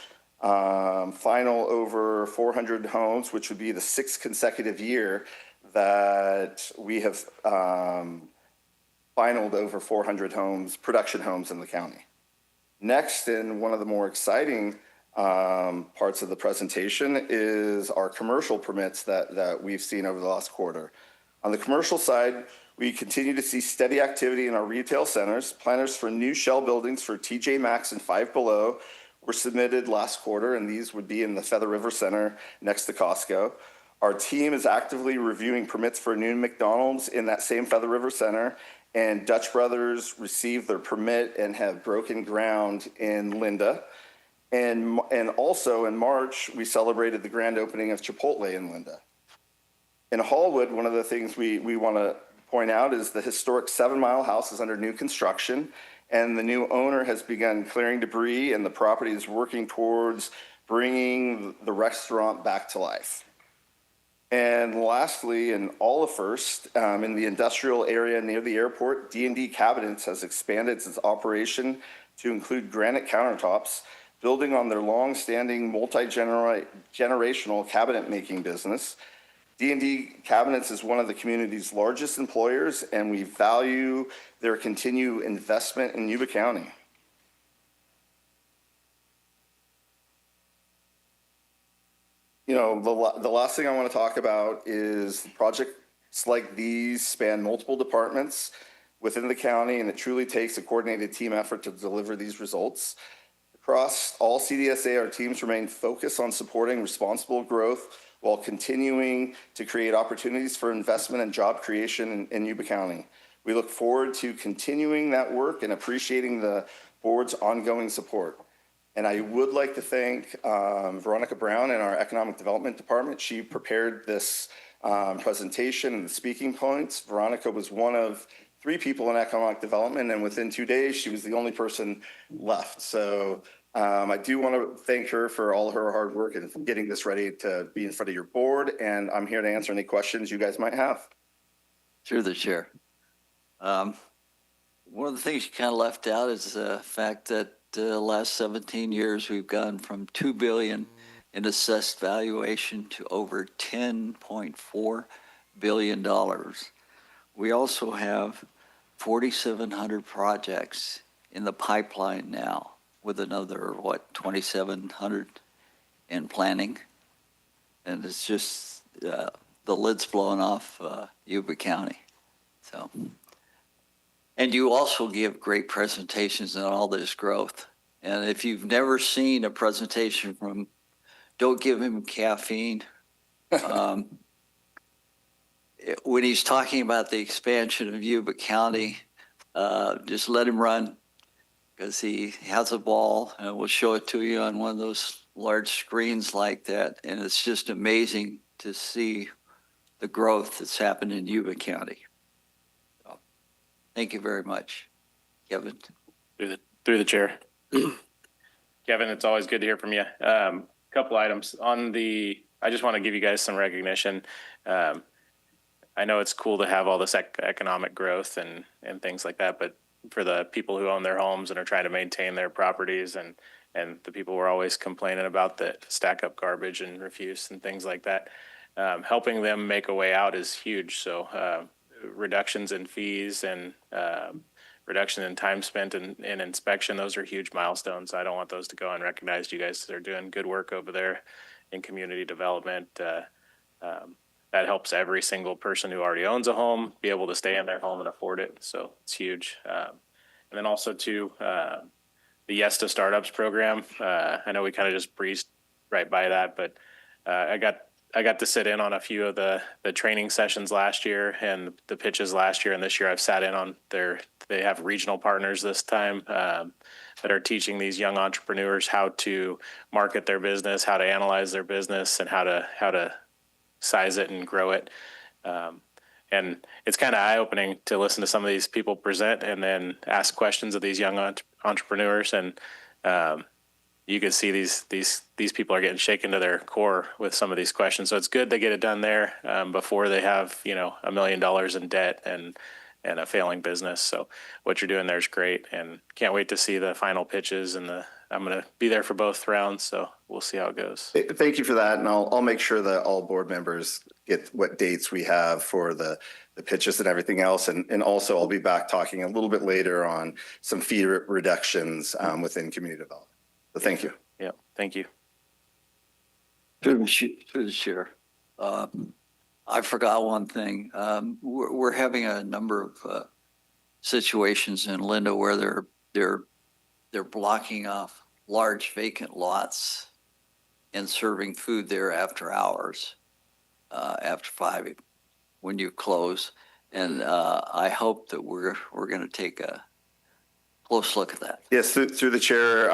final over 400 homes, which would be the 6th consecutive year that we have finaled over 400 homes, production homes in the county. Next, and one of the more exciting parts of the presentation is our commercial permits that we've seen over the last quarter. On the commercial side, we continue to see steady activity in our retail centers. Planners for new shell buildings for TJ Maxx and Five Below were submitted last quarter, and these would be in the Feather River Center next to Costco. Our team is actively reviewing permits for a new McDonald's in that same Feather River Center and Dutch Brothers received their permit and have broken ground in Linda. And also in March, we celebrated the grand opening of Chipotle in Linda. In Hallwood, one of the things we want to point out is the historic 7 Mile House is under new construction, and the new owner has begun clearing debris, and the property is working towards bringing the restaurant back to life. And lastly, in Olive First, in the industrial area near the airport, D&D Cabinets has expanded its operation to include granite countertops, building on their long-standing multi-generational cabinet making business. D&D Cabinets is one of the community's largest employers, and we value their continued investment in Yuba County. You know, the last thing I want to talk about is projects like these span multiple departments within the county, and it truly takes a coordinated team effort to deliver these results. Across all CDSA, our teams remain focused on supporting responsible growth while continuing to create opportunities for investment and job creation in Yuba County. We look forward to continuing that work and appreciating the board's ongoing support. And I would like to thank Veronica Brown in our Economic Development Department. She prepared this presentation and the speaking points. Veronica was one of 3 people in economic development, and within 2 days, she was the only person left. So I do want to thank her for all her hard work and getting this ready to be in front of your board, and I'm here to answer any questions you guys might have. Through the chair. One of the things you kind of left out is the fact that the last 17 years we've gone from $2 billion in assessed valuation to over $10.4 billion. We also have 4,700 projects in the pipeline now, with another, 2,700 in planning. And it's just, the lid's blowing off Yuba County. So, and you also give great presentations on all this growth. And if you've never seen a presentation from Don't Give Him Caffeine, when he's talking about the expansion of Yuba County, just let him run, because he has a ball, and we'll show it to you on one of those large screens like that. And it's just amazing to see the growth that's happened in Yuba County. So, thank you very much, Kevin. Through the chair. Kevin, it's always good to hear from you. Couple items on I just want to give you guys some recognition. I know it's cool to have all this economic growth and things like that, but for the people who own their homes and are trying to maintain their properties, and the people who are always complaining about the stack up garbage and refuse and things like that, helping them make a way out is huge. So reductions in fees and reduction in time spent in inspection, those are huge milestones. I don't want those to go unrecognized. You guys are doing good work over there in community development. That helps every single person who already owns a home be able to stay in their home and afford it. So it's huge. And then also too, the Yes to Startups program. I know we kind of just breezed right by that, but I got to sit in on a few of the training sessions last year and the pitches last year, and this year I've sat in on they have regional partners this time that are teaching these young entrepreneurs how to market their business, how to analyze their business, and how to size it and grow it. And it's kind of eye-opening to listen to some of these people present and then ask questions of these young entrepreneurs. And you can see these people are getting shaken to their core with some of these questions. So it's good they get it done there before they have, $1 million in debt and a failing business. So what you're doing there is great, and can't wait to see the final pitches. And I'm going to be there for both rounds, so we'll see how it goes. Thank you for that, and I'll make sure that all board members get what dates we have for the pitches and everything else, and also I'll be back talking a little bit later on some fee reductions within community development. So thank you. Yeah, thank you. Through the chair. I forgot one thing. We're having a number of situations in Linda where they're blocking off large vacant lots and serving food there after hours, after 5 when you close. And I hope that we're going to take a close look at that. Yes, through the chair,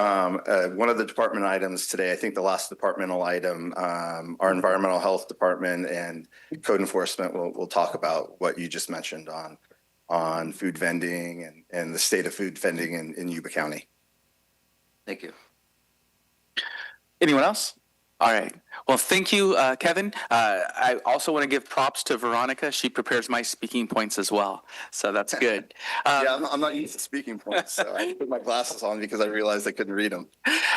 one of the department items today, I think the last departmental item, our environmental health department and code enforcement will talk about what you just mentioned on food vending and the state of food vending in Yuba County. Thank you. Anyone else? All right. Well, thank you, Kevin. I also want to give props to Veronica. She prepares my speaking points as well. So that's good. Yeah, I'm not used to speaking points, so I put my glasses on because I realized I couldn't read them.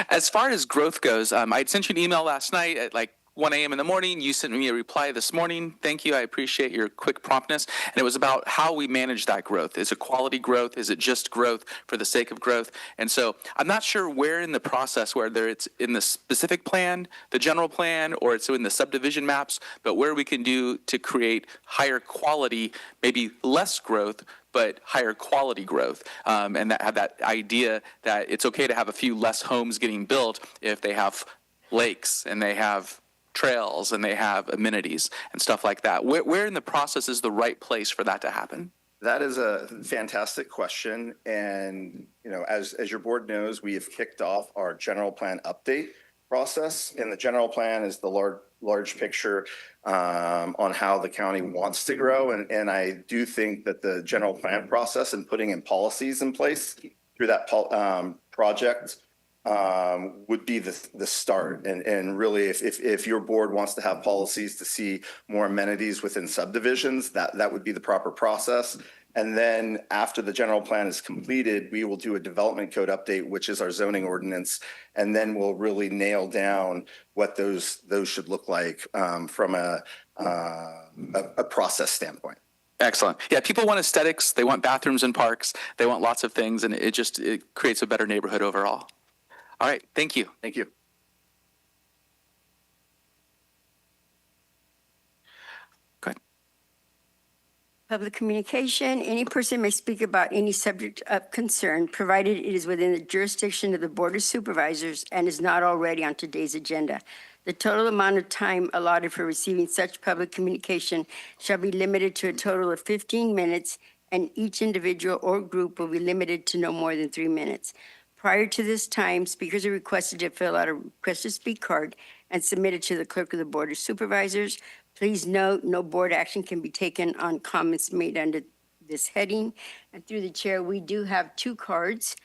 As far as growth goes, I sent you an email last night at like 1 a.m. in the morning. You sent me a reply this morning. Thank you. I appreciate your quick promptness. And it was about how we manage that growth. Is it quality growth? Is it just growth for the sake of growth? And so I'm not sure where in the process, whether it's in the specific plan, the general plan, or it's in the subdivision maps, but where we can do to create higher quality, maybe less growth, but higher quality growth. And that have that idea that it's okay to have a few less homes getting built if they have lakes and they have trails and they have amenities and stuff like that. Where in the process is the right place for that to happen? That is a fantastic question. And, you know, as your board knows, we have kicked off our general plan update process. And the general plan is the large picture on how the county wants to grow. And I do think that the general plan process and putting in policies in place through that project would be the start. And really, if your board wants to have policies to see more amenities within subdivisions, that would be the proper process. And then after the general plan is completed, we will do a development code update, which is our zoning ordinance. And then we'll really nail down what those should look like from a process standpoint. Excellent. Yeah, people want aesthetics. They want bathrooms and parks. They want lots of things. And it creates a better neighborhood overall. All right. Thank you. Thank you. Go ahead. Public communication, any person may speak about any subject of concern, provided it is within the jurisdiction of the Board of Supervisors and is not already on today's agenda. The total amount of time allotted for receiving such public communication shall be limited to a total of 15 minutes, and each individual or group will be limited to no more than 3 minutes. Prior to this time, speakers are requested to fill out a request to speak card and submit it to the clerk of the Board of Supervisors. Please note, no board action can be taken on comments made under this heading. And through the chair, we do have 2 cards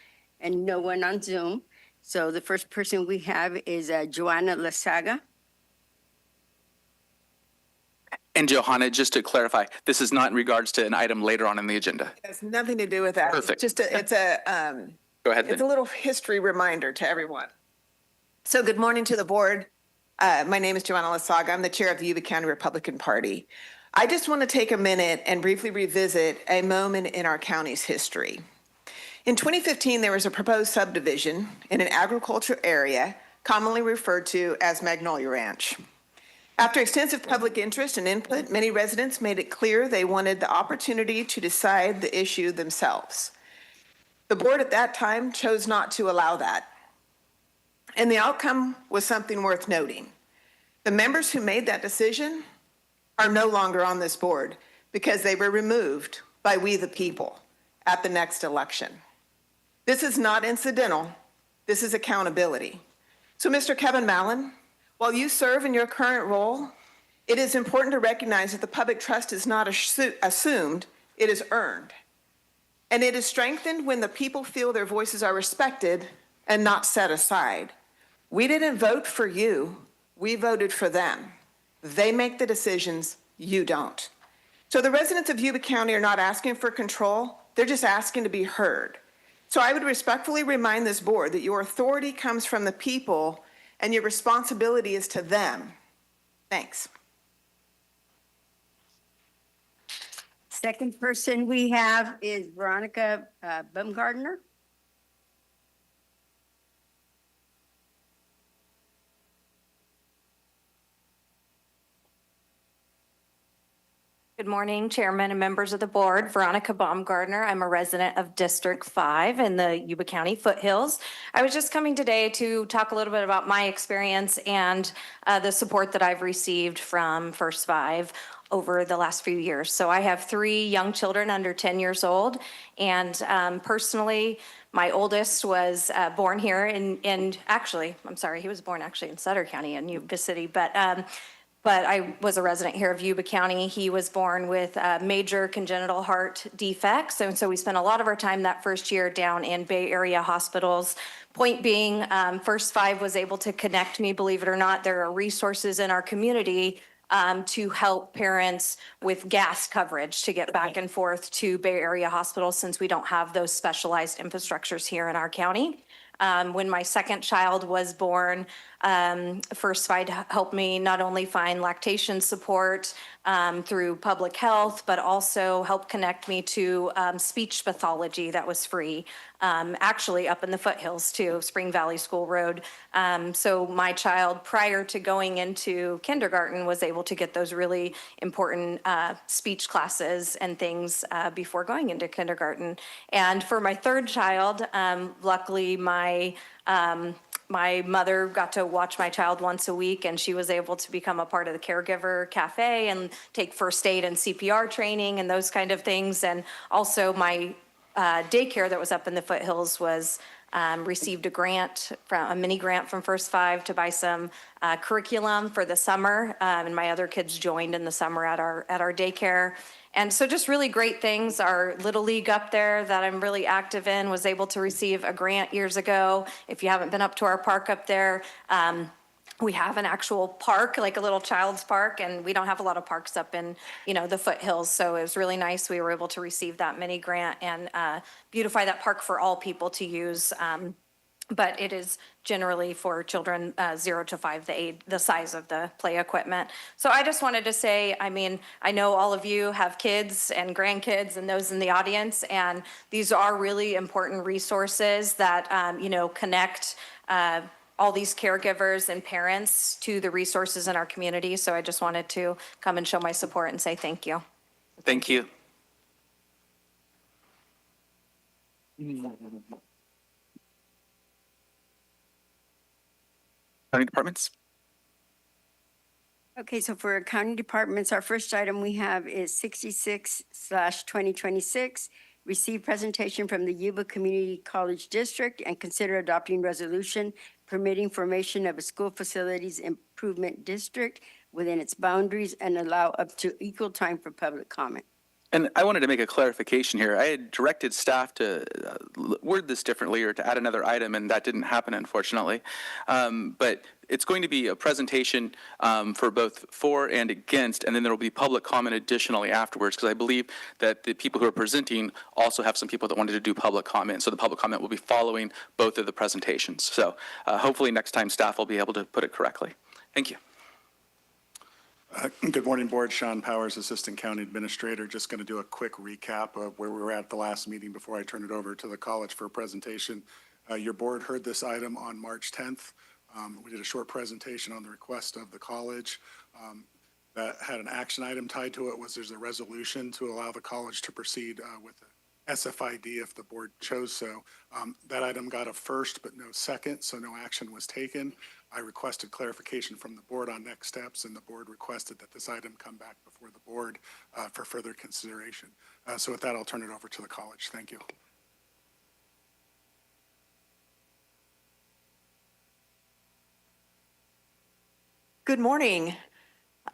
and no one on Zoom. So the first person we have is Joanna Lasaga. And Johanna, just to clarify, this is not in regards to an item later on in the agenda. It has nothing to do with that. Perfect. Go ahead. It's a little history reminder to everyone. So good morning to the board. My name is Joanna Lasaga. I'm the chair of the Yuba County Republican Party. I just want to take a minute and briefly revisit a moment in our county's history. In 2015, there was a proposed subdivision in an agricultural area commonly referred to as Magnolia Ranch. After extensive public interest and input, many residents made it clear they wanted the opportunity to decide the issue themselves. The board at that time chose not to allow that. And the outcome was something worth noting. The members who made that decision are no longer on this board because they were removed by we the people at the next election. This is not incidental. This is accountability. So, Mr. Kevin Mallon, while you serve in your current role, it is important to recognize that the public trust is not assumed, it is earned. And it is strengthened when the people feel their voices are respected and not set aside. We didn't vote for you, we voted for them. They make the decisions, you don't. So the residents of Yuba County are not asking for control, they're just asking to be heard. So I would respectfully remind this board that your authority comes from the people and your responsibility is to them. Thanks. Second person we have is Veronica Baumgartner. Good morning, Chairman and members of the board. Veronica Baumgartner. I'm a resident of District 5 in the Yuba County foothills. I was just coming today to talk a little bit about my experience and the support that I've received from First 5 over the last few years. So I have 3 young children under 10 years old. And personally, my oldest was born here in actually, I'm sorry, he was born actually in Sutter County in Yuba City, but I was a resident here of Yuba County. He was born with major congenital heart defects. And so we spent a lot of our time that first year down in Bay Area hospitals. Point being, First Five was able to connect me, believe it or not. There are resources in our community to help parents with gas coverage to get back and forth to Bay Area hospitals, since we don't have those specialized infrastructures here in our county. When my second child was born, First Five helped me not only find lactation support through public health, but also helped connect me to speech pathology that was free, actually up in the foothills too, Spring Valley School Road. So my child, prior to going into kindergarten, was able to get those really important speech classes and things before going into kindergarten. And for my third child, luckily my mother got to watch my child once a week, and she was able to become a part of the caregiver cafe and take first aid and CPR training and those kind of things. And also my daycare that was up in the foothills was received a mini grant from First Five to buy some curriculum for the summer, and my other kids joined in the summer at our daycare. And so just really great things. Our Little League up there that I'm really active in was able to receive a grant years ago. If you haven't been up to our park up there, we have an actual park, like a little child's park, and we don't have a lot of parks up in, the foothills. So it was really nice. We were able to receive that mini grant and beautify that park for all people to use. But it is generally for children 0 to 5, the size of the play equipment. So I just wanted to say, I know all of you have kids and grandkids and those in the audience, and these are really important resources that, connect all these caregivers and parents to the resources in our community. So I just wanted to come and show my support and say thank you. Thank you. County departments? Okay, so for county departments, our first item we have is 66/2026. Receive presentation from the Yuba Community College District and consider adopting resolution permitting formation of a school facilities improvement district within its boundaries and allow up to equal time for public comment. And I wanted to make a clarification here. I had directed staff to word this differently or to add another item, and that didn't happen, unfortunately. But it's going to be a presentation for both for and against, and then there will be public comment additionally afterwards, because I believe that the people who are presenting also have some people that wanted to do public comment. So the public comment will be following both of the presentations. So hopefully next time staff will be able to put it correctly. Thank you. Good morning, Board. Sean Powers, Assistant County Administrator. Just going to do a quick recap of where we were at the last meeting before I turn it over to the college for a presentation. Your board heard this item on March 10th. We did a short presentation on the request of the college. That had an action item tied to it. There's a resolution to allow the college to proceed with the SFID if the board chose so. That item got a first but no second, so no action was taken. I requested clarification from the board on next steps, and the board requested that this item come back before the board for further consideration. So with that, I'll turn it over to the college. Thank you. Good morning.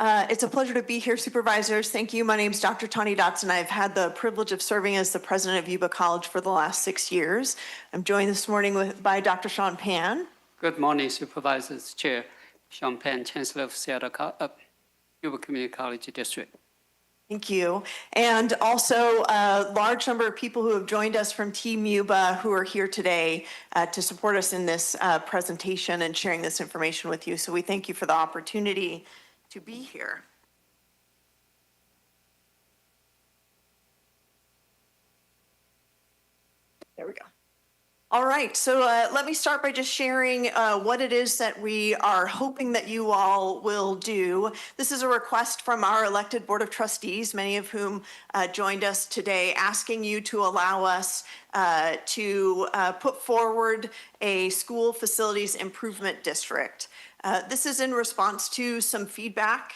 It's a pleasure to be here, supervisors. Thank you. My name is Dr. Tani Dotson. I've had the privilege of serving as the president of Yuba College for the last 6 years. I'm joined this morning by Dr. Sean Pan. Good morning, Supervisors. Chair Sean Pan, Chancellor of Yuba Community College District. Thank you. And also a large number of people who have joined us from Team Yuba who are here today to support us in this presentation and sharing this information with you. So we thank you for the opportunity to be here. There we go. All right, so let me start by just sharing what it is that we are hoping that you all will do. This is a request from our elected Board of Trustees, many of whom joined us today, asking you to allow us to put forward a school facilities improvement district. This is in response to some feedback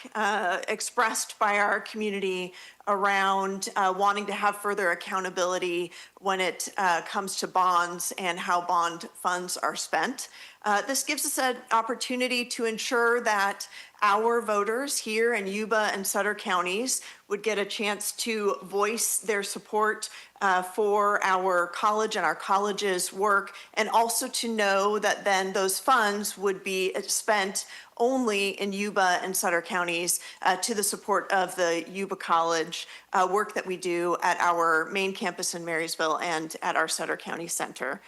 expressed by our community around wanting to have further accountability when it comes to bonds and how bond funds are spent. This gives us an opportunity to ensure that our voters here in Yuba and Sutter counties would get a chance to voice their support for our college and our college's work, and also to know that then those funds would be spent only in Yuba and Sutter counties to the support of the Yuba College work that we do at our main campus in Marysville and at our Sutter County Center.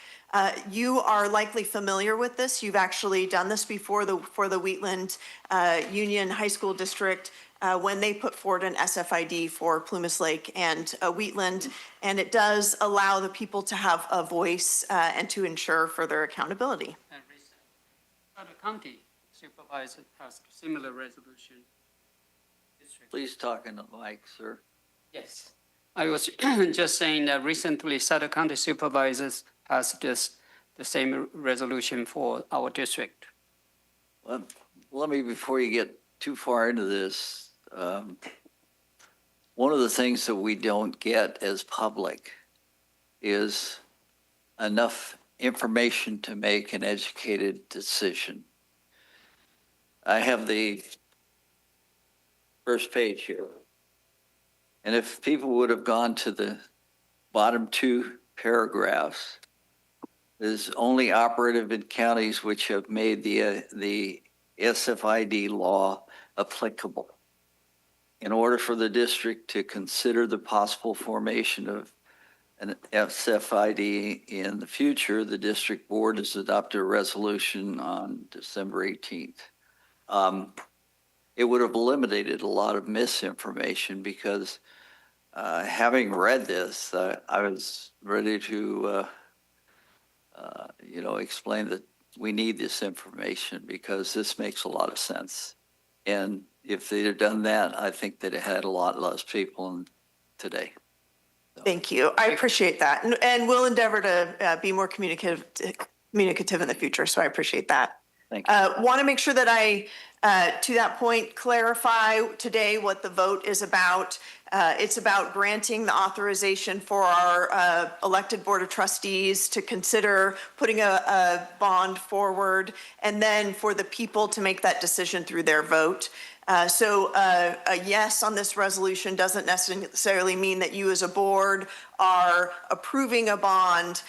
You are likely familiar with this. You've actually done this before for the Wheatland Union High School District when they put forward an SFID for Plumas Lake and Wheatland, and it does allow the people to have a voice and to ensure further accountability. Sutter County Supervisor passed similar resolution. Please talk in the mic, sir. Yes. I was just saying that recently Sutter County Supervisors passed the same resolution for our district. Well, let me, before you get too far into this, one of the things that we don't get as public is enough information to make an educated decision. I have the first page here. And if people would have gone to the bottom two paragraphs, is only operative in counties which have made the SFID law applicable. In order for the district to consider the possible formation of an SFID in the future, the district board has adopted a resolution on December 18th. It would have eliminated a lot of misinformation because having read this, I was ready to explain that we need this information because this makes a lot of sense. And if they'd have done that, I think that it had a lot less people today. So. Thank you. I appreciate that. And we'll endeavor to be more communicative in the future. So I appreciate that. Thank you. Want to make sure that I, to that point, clarify today what the vote is about. It's about granting the authorization for our elected Board of Trustees to consider putting a bond forward, and then for the people to make that decision through their vote. So a yes on this resolution doesn't necessarily mean that you as a board are approving a bond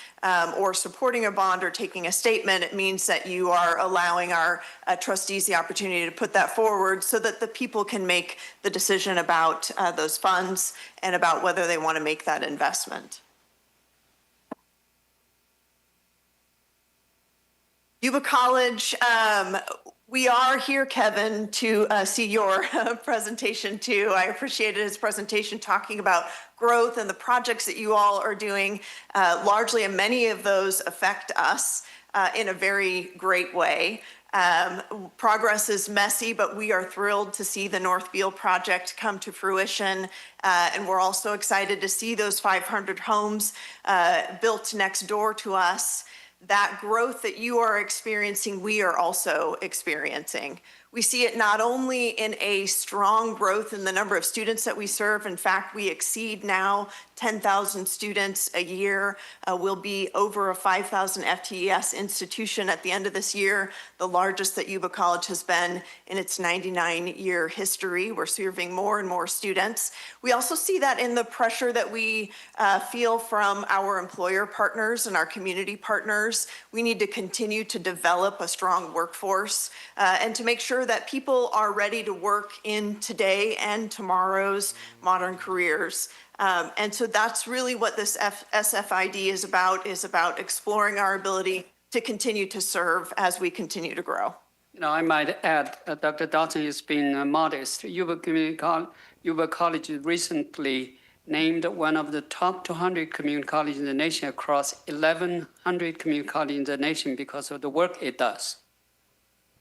or supporting a bond or taking a statement. It means that you are allowing our trustees the opportunity to put that forward so that the people can make the decision about those funds and about whether they want to make that investment. Yuba College, we are here, Kevin, to see your presentation too. I appreciated his presentation talking about growth and the projects that you all are doing largely, and many of those affect us in a very great way. Progress is messy, but we are thrilled to see the Northfield project come to fruition. And we're also excited to see those 500 homes built next door to us. That growth that you are experiencing, we are also experiencing. We see it not only in a strong growth in the number of students that we serve. In fact, we exceed now 10,000 students a year. We'll be over a 5,000 FTES institution at the end of this year, the largest that Yuba College has been in its 99-year history. We're serving more and more students. We also see that in the pressure that we feel from our employer partners and our community partners. We need to continue to develop a strong workforce and to make sure that people are ready to work in today and tomorrow's modern careers. And so that's really what this SFID is about exploring our ability to continue to serve as we continue to grow. You know, I might add, Dr. Dawson is being modest. Yuba College recently named one of the top 200 community colleges in the nation across 1,100 community colleges in the nation because of the work it does.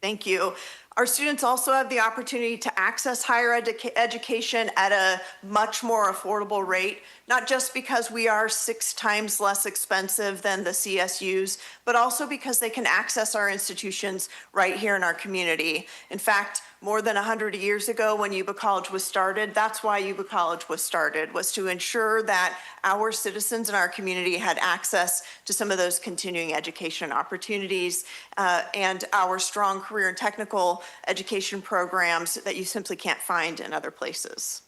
Thank you. Our students also have the opportunity to access higher education at a much more affordable rate, not just because we are 6 times less expensive than the CSUs, but also because they can access our institutions right here in our community. In fact, more than 100 years ago when Yuba College was started, that's why Yuba College was started, was to ensure that our citizens in our community had access to some of those continuing education opportunities and our strong career and technical education programs that you simply can't find in other places.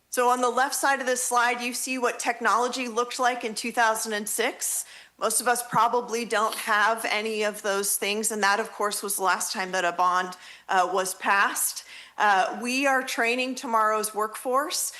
So on the left side of this slide, you see what technology looked like in 2006. Most of us probably don't have any of those things, and that, of course, was the last time that a bond was passed. We are training tomorrow's workforce.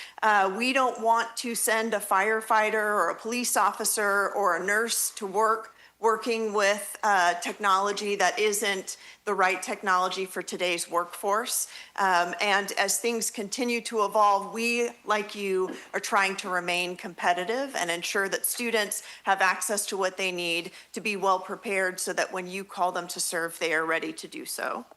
We don't want to send a firefighter or a police officer or a nurse to work working with technology that isn't the right technology for today's workforce. And as things continue to evolve, we, like you, are trying to remain competitive and ensure that students have access to what they need to be well prepared so that when you call them to serve, they are ready to do so.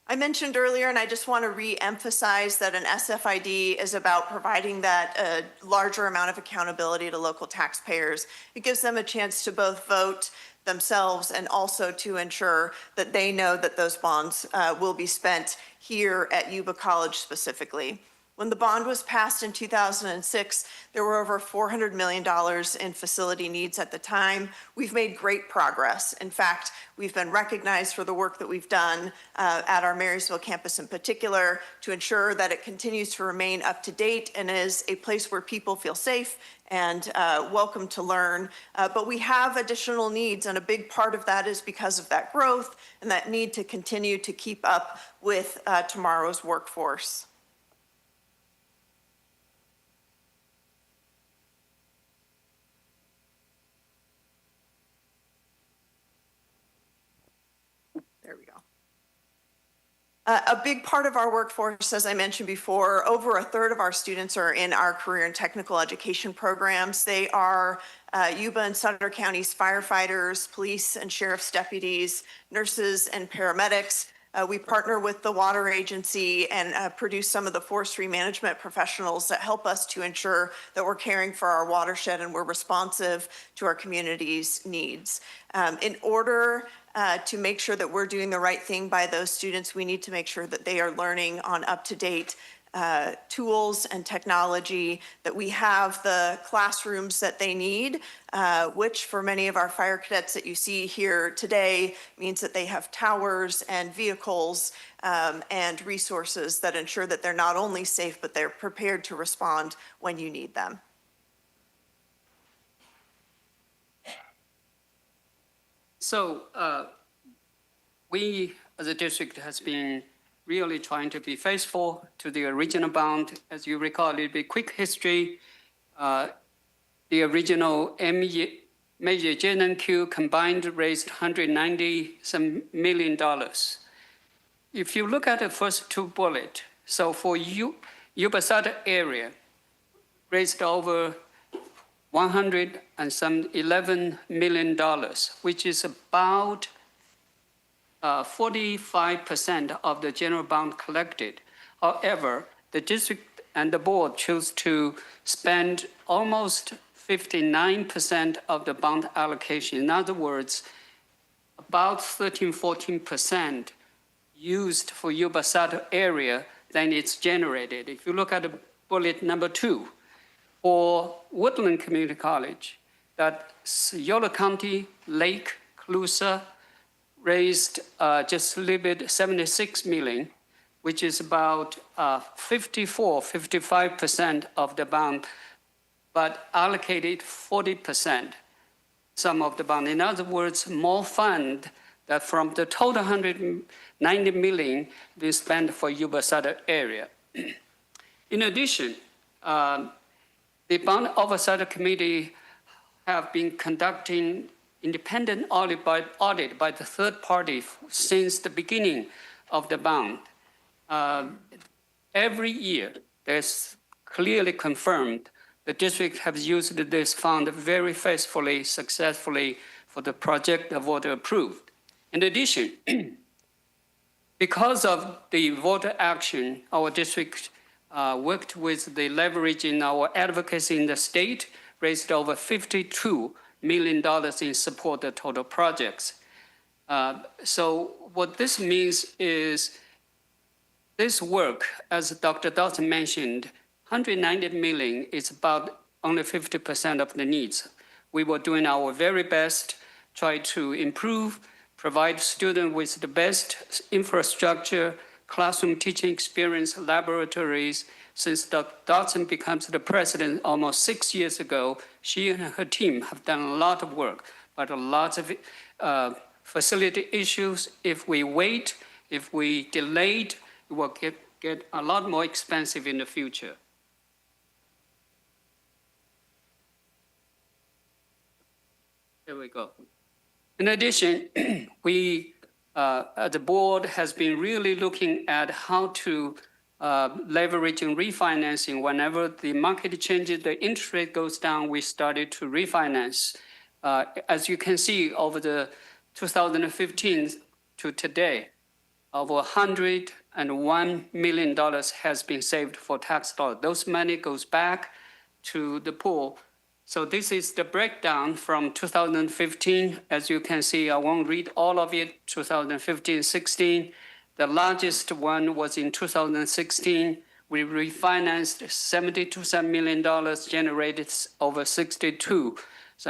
I mentioned earlier, and I just want to re-emphasize that an SFID is about providing that larger amount of accountability to local taxpayers. It gives them a chance to both vote themselves and also to ensure that they know that those bonds will be spent here at Yuba College specifically. When the bond was passed in 2006, there were over $400 million in facility needs at the time. We've made great progress. In fact, we've been recognized for the work that we've done at our Marysville campus in particular to ensure that it continues to remain up to date and is a place where people feel safe and welcome to learn. But we have additional needs, and a big part of that is because of that growth and that need to continue to keep up with tomorrow's workforce. There we go. A big part of our workforce, as I mentioned before, over a third of our students are in our career and technical education programs. They are Yuba and Sutter County's firefighters, police and sheriff's deputies, nurses and paramedics. We partner with the water agency and produce some of the forestry management professionals that help us to ensure that we're caring for our watershed and we're responsive to our community's needs. In order to make sure that we're doing the right thing by those students, we need to make sure that they are learning on up-to-date tools and technology, that we have the classrooms that they need, which for many of our fire cadets that you see here today means that they have towers and vehicles and resources that ensure that they're not only safe, but they're prepared to respond when you need them. So we, as a district, has been really trying to be faithful to the original bond. As you recall, a little bit quick history. The original major J&Q combined raised $190 million. If you look at the first two bullets, so for Yuba-Sutter area, raised over $111 million, which is about 45% of the general bond collected. However, the district and the board chose to spend almost 59% of the bond allocation. In other words, about 14% used for Yuba-Sutter area, then it's generated. If you look at the bullet number 2, for Woodland Community College, that's Yolo County, Lake, Colusa, raised just a little bit, 76 million, which is about 55% of the bond, but allocated 40% some of the bond. In other words, more fund that from the total 190 million we spent for Yuba-Sutter area. In addition, the Bond Oversight Committee have been conducting independent audit by the third party since the beginning of the bond. Every year, there's clearly confirmed the district has used this fund very faithfully, successfully for the project the voter approved. In addition, because of the voter action, our district worked with the leverage in our advocacy in the state, raised over $52 million in support of total projects. So what this means is this work, as Dr. Dawson mentioned, $190 million is about only 50% of the needs. We were doing our very best, try to improve, provide students with the best infrastructure, classroom teaching experience, laboratories. Since Dr. Dawson becomes the president almost 6 years ago, she and her team have done a lot of work, but a lot of facility issues. If we wait, if we delayed, it will get a lot more expensive in the future. Here we go. In addition, we, the board has been really looking at how to leverage and refinancing. Whenever the market changes, the interest rate goes down, we started to refinance. As you can see, over the 2015 to today, over $101 million has been saved for tax dollars. Those money goes back to the pool. So this is the breakdown from 2015. As you can see, I won't read all of it, 2015-16. The largest one was in 2016. We refinanced $72 million, generated over $62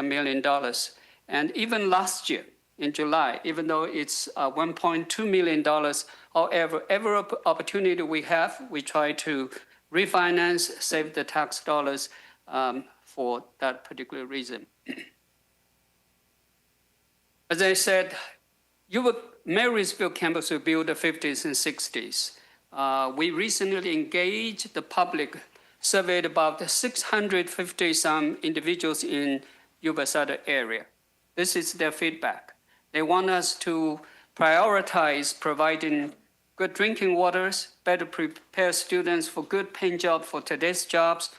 million. And even last year, in July, even though it's $1.2 million, however, every opportunity we have, we try to refinance, save the tax dollars for that particular reason. As I said, Marysville campus was built in the 50s and 60s. We recently engaged the public, surveyed about 650-some individuals in Yuba-Sutter area. This is their feedback. They want us to prioritize providing good drinking waters, better prepare students for good paying jobs for today's jobs,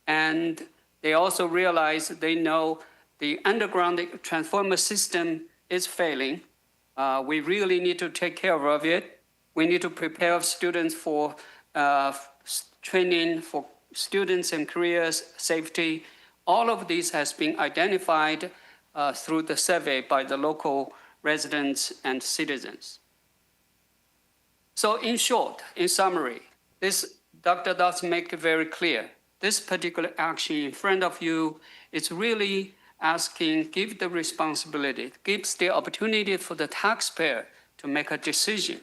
and they also realize they know the underground transformer system is failing. We really need to take care of it. We need to prepare students for training for students and careers, safety. All of these has been identified through the survey by the local residents and citizens. So in short, in summary, this Dr. Dawson make it very clear. This particular action in front of you is really asking, give the responsibility, gives the opportunity for the taxpayer to make a decision,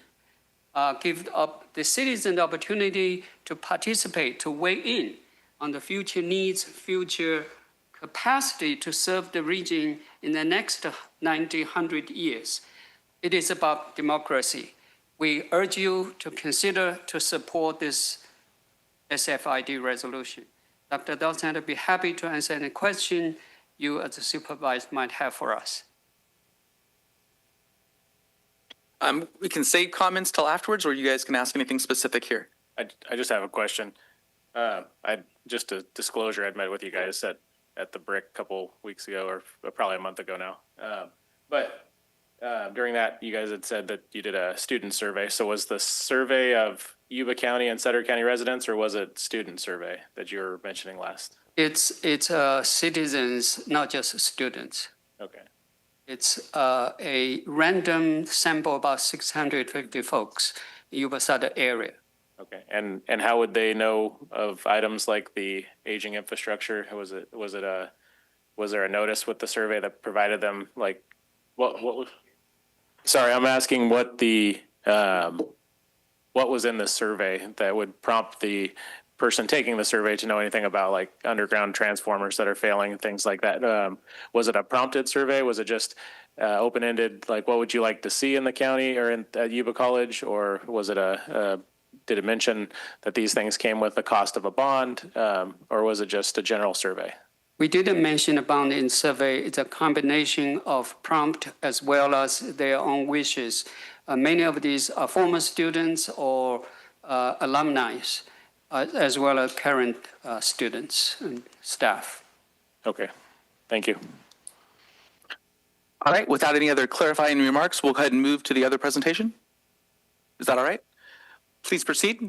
give up the citizen the opportunity to participate, to weigh in on the future needs, future capacity to serve the region in the next 90, 100 years. It is about democracy. We urge you to consider to support this SFID resolution. Dr. Dawson, I'd be happy to answer any question you as a supervisor might have for us. We can save comments till afterwards, or you guys can ask anything specific here. I just have a question. Just a disclosure, I'd met with you guys at the BRIC a couple weeks ago, or probably a month ago now. But during that, you guys had said that you did a student survey. So was the survey of Yuba County and Sutter County residents, or was it student survey that you were mentioning last? It's citizens, not just students. Okay. It's a random sample, about 650 folks in Yuba-Sutter area. Okay, and how would they know of items like the aging infrastructure? Was there a notice with the survey that provided them, like, what was? Sorry, I'm asking what was in the survey that would prompt the person taking the survey to know anything about, like, underground transformers that are failing and things like that. Was it a prompted survey? Was it just open-ended, like, what would you like to see in the county or at Yuba College? Or was it did it mention that these things came with the cost of a bond, or was it just a general survey? We didn't mention a bond in survey. It's a combination of prompt as well as their own wishes. Many of these are former students or alumni, as well as current students and staff. Okay, thank you. All right, without any other clarifying remarks, we'll go ahead and move to the other presentation. Is that all right? Please proceed.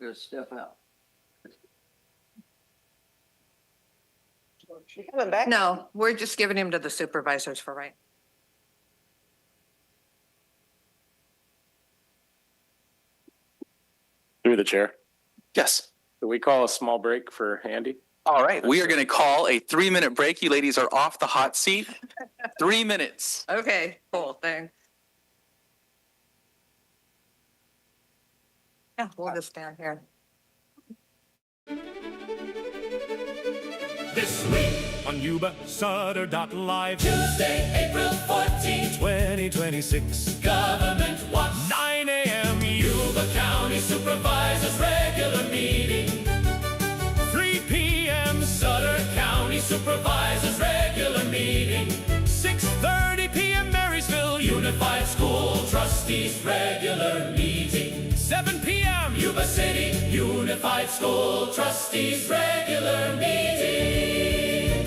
We're gonna step out. Coming back? No, we're just giving him to the supervisors for right. Through the chair. Yes. Do we call a small break for Andy? All right, we are going to call a 3-minute break. You ladies are off the hot seat. 3 minutes. Okay, cool, thanks. Yeah, we'll just stand here. This week on Yuba-Sutter.LIVE. Tuesday, April 14th, 2026. Government Watch. 9 a.m. Yuba County Supervisors regular meeting. 3 p.m. Sutter County Supervisors regular meeting. 6:30 p.m. Marysville. Unified School Trustees regular meeting. 7 p.m. Yuba City Unified School Trustees regular meeting.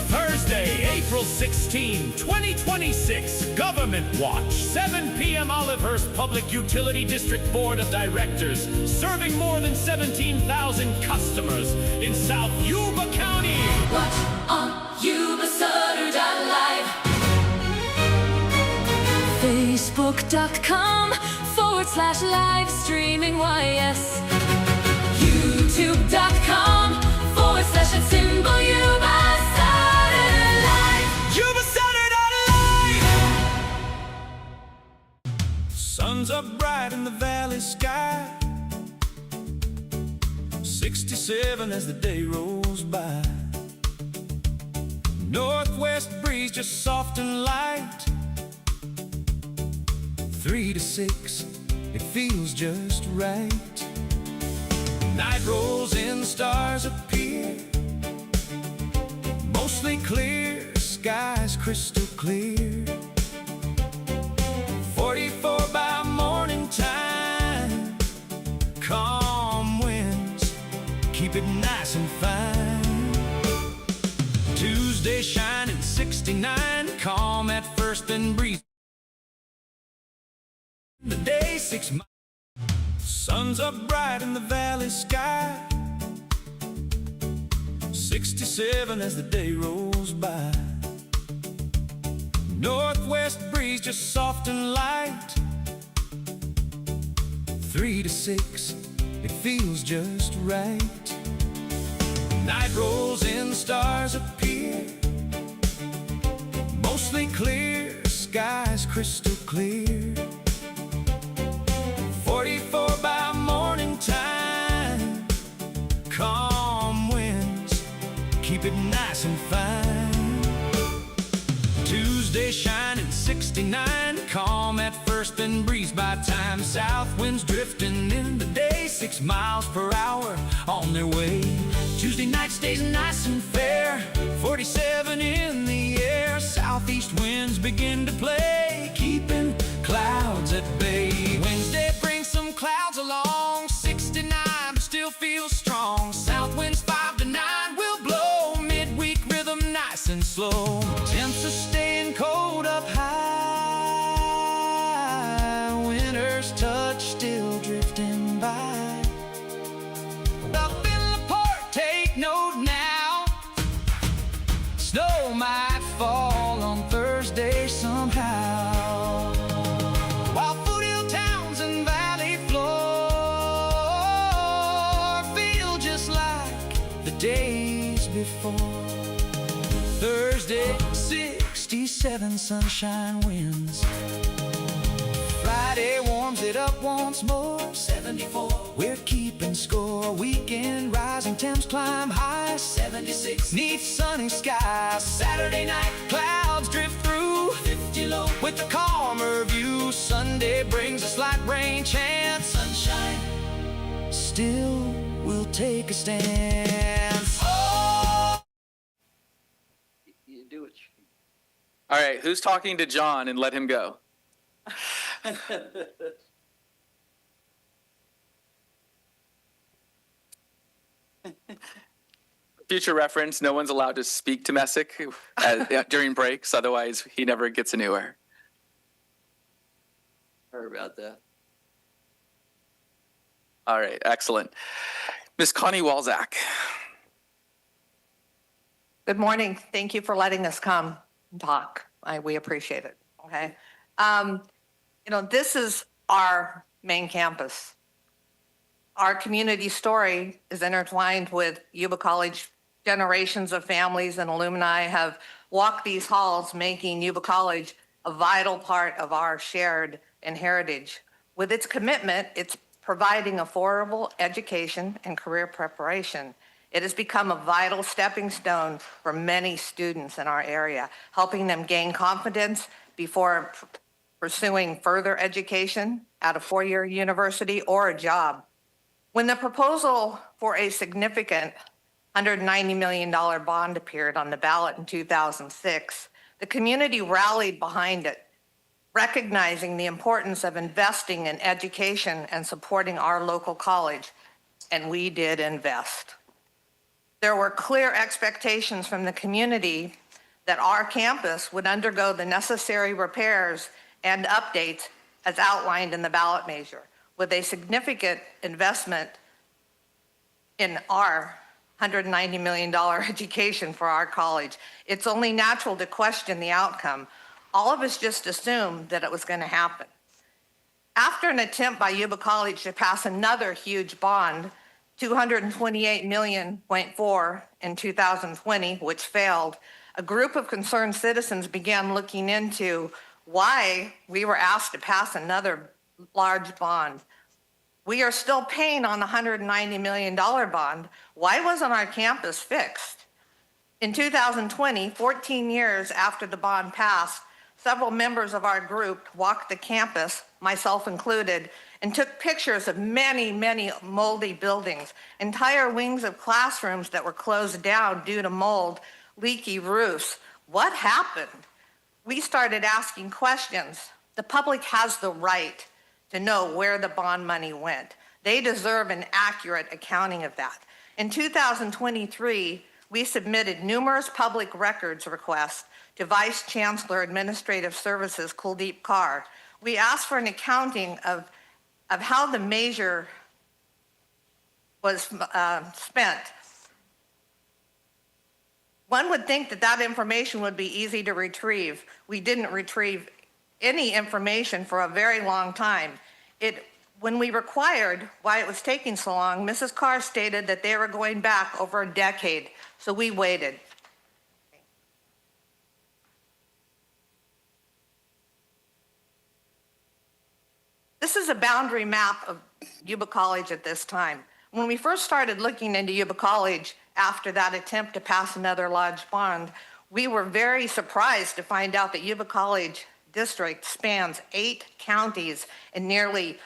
Thursday, April 16, 2026. Government Watch. 7 p.m. Olivehurst Public Utility District Board of Directors. Serving more than 17,000 customers in South Yuba County. Watch on Yuba-Sutter.LIVE. Facebook.com/live streaming YS. YouTube.com/symbol Yuba-Sutter.LIVE. Yuba-Sutter.LIVE. Suns are bright in the valley sky. 67 as the day rolls by. Northwest breeze just soft and light. 3 to 6, it feels just right. Night rolls in, stars appear. Mostly clear, skies crystal clear. 44 by morning time. Calm winds, keep it nice and fine. Tuesday shining 69. Calm at first and breeze. The day 6 miles. Suns are bright in the valley sky. 67 as the day rolls by. Northwest breeze just soft and light. 3 to 6, it feels just right. Night rolls in, stars appear. Mostly clear, skies crystal clear. 44 by morning time. Calm winds, keep it nice and fine. Tuesday shining 69. Calm at first and breeze by time. South winds drifting in the day. 6 miles per hour on their way. Tuesday night stays nice and fair. 47 in the air. Southeast winds begin to play, keeping clouds at bay. Wednesday brings some clouds along. 69 but still feels strong. South winds 5 to 9 will blow. Midweek rhythm nice and slow. Temps are staying cold up high. Winter's touch still drifting by. Up in Laporte, take note now. Snow might fall on Thursday somehow. While foothill towns and valley floor feel just like the days before. Thursday, 67 sunshine winds. Friday warms it up once more. 74, we're keeping score. Weekend rising temps climb high. 76, neath sunny skies. Saturday night clouds drift through. 50 low with a calmer view. Sunday brings a slight rain chance. Sunshine still will take a stance. You do it. All right, who's talking to John and let him go? Future reference, no one's allowed to speak to Messick during breaks, otherwise he never gets anywhere. Heard about that. All right, excellent. Ms. Connie Walzak. Good morning. Thank you for letting us come and talk. We appreciate it. Okay. This is our main campus. Our community story is intertwined with Yuba College. Generations of families and alumni have walked these halls, making Yuba College a vital part of our shared heritage. With its commitment, it's providing affordable education and career preparation. It has become a vital stepping stone for many students in our area, helping them gain confidence before pursuing further education at a four-year university or a job. When the proposal for a significant $190 million bond appeared on the ballot in 2006, the community rallied behind it, recognizing the importance of investing in education and supporting our local college, and we did invest. There were clear expectations from the community that our campus would undergo the necessary repairs and updates as outlined in the ballot measure, with a significant investment in our $190 million education for our college. It's only natural to question the outcome. All of us just assumed that it was going to happen. After an attempt by Yuba College to pass another huge bond, $228.4 million in 2020, which failed, a group of concerned citizens began looking into why we were asked to pass another large bond. We are still paying on the $190 million bond. Why wasn't our campus fixed? In 2020, 14 years after the bond passed, several members of our group walked the campus, myself included, and took pictures of many, many moldy buildings, entire wings of classrooms that were closed down due to mold, leaky roofs. What happened? We started asking questions. The public has the right to know where the bond money went. They deserve an accurate accounting of that. In 2023, we submitted numerous public records requests to Vice Chancellor Administrative Services Kuldeep Kaur. We asked for an accounting of how the measure was spent. One would think that that information would be easy to retrieve. We didn't retrieve any information for a very long time. When we required why it was taking so long, Mrs. Carr stated that they were going back over a decade, so we waited. This is a boundary map of Yuba College at this time. When we first started looking into Yuba College after that attempt to pass another large bond, we were very surprised to find out that Yuba College district spans 8 counties and nearly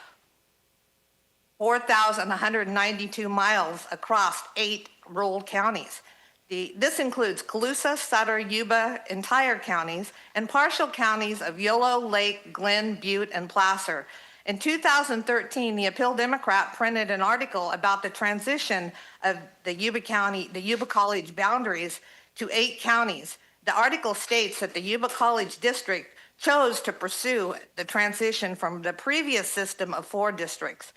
4,192 miles across 8 rural counties. This includes Colusa, Sutter, Yuba, entire counties, and partial counties of Yolo, Lake, Glen, Butte, and Placer. In 2013, the Appeal Democrat printed an article about the transition of the Yuba College boundaries to 8 counties. The article states that the Yuba College district chose to pursue the transition from the previous system of 4 districts.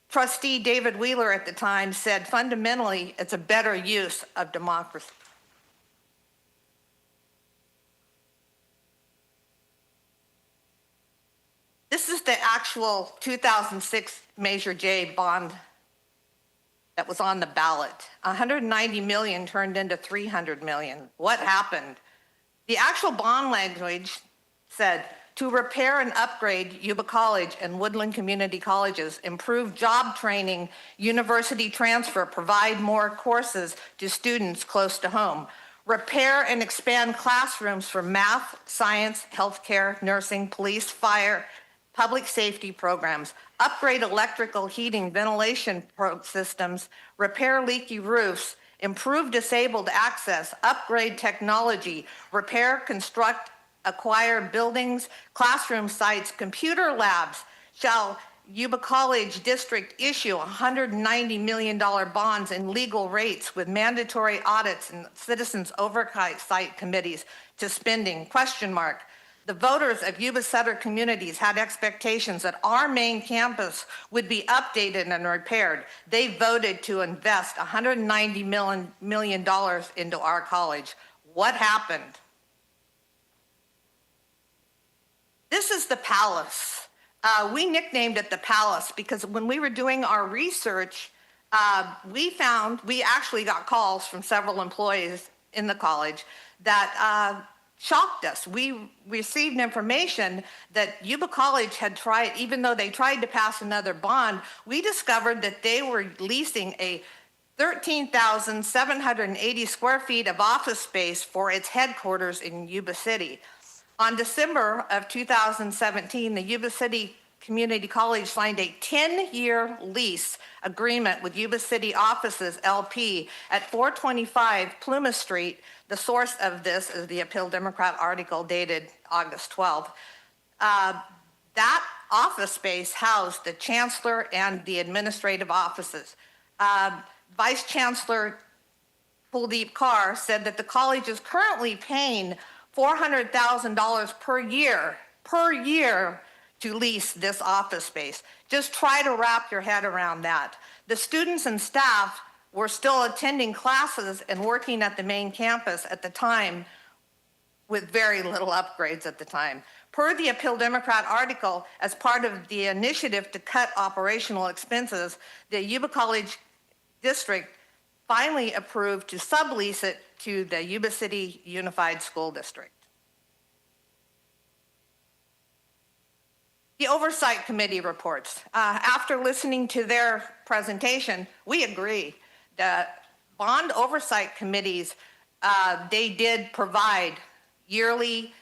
Trustee David Wheeler at the time said, fundamentally, it's a better use of democracy. This is the actual 2006 Measure J bond that was on the ballot. 190 million turned into 300 million. What happened? The actual bond language said, to repair and upgrade Yuba College and Woodland Community Colleges, improve job training, university transfer, provide more courses to students close to home, repair and expand classrooms for math, science, healthcare, nursing, police, fire, public safety programs, upgrade electrical heating, ventilation systems, repair leaky roofs, improve disabled access, upgrade technology, repair, construct, acquire buildings, classroom sites, computer labs, shall Yuba College District issue $190 million bonds and legal rates with mandatory audits and citizens oversight committees to spending, ? The voters of Yuba-Sutter communities had expectations that our main campus would be updated and repaired. They voted to invest $190 million into our college. What happened? This is the Palace. We nicknamed it the Palace because when we were doing our research, we actually got calls from several employees in the college that shocked us. We received information that Yuba College had tried, even though they tried to pass another bond, we discovered that they were leasing a 13,780 square feet of office space for its headquarters in Yuba City. On December of 2017, the Yuba City Community College signed a 10-year lease agreement with Yuba City Offices LP at 425 Plymouth Street. The source of this is the Appeal Democrat article dated August 12th. That office space housed the chancellor and the administrative offices. Vice Chancellor Kuldeep Kaur said that the college is currently paying $400,000 per year to lease this office space. Just try to wrap your head around that. The students and staff were still attending classes and working at the main campus at the time with very little upgrades at the time. Per the Appeal Democrat article, as part of the initiative to cut operational expenses, the Yuba College District finally approved to sublease it to the Yuba City Unified School District. The Oversight Committee reports. After listening to their presentation, we agree that bond oversight committees, they did provide yearly,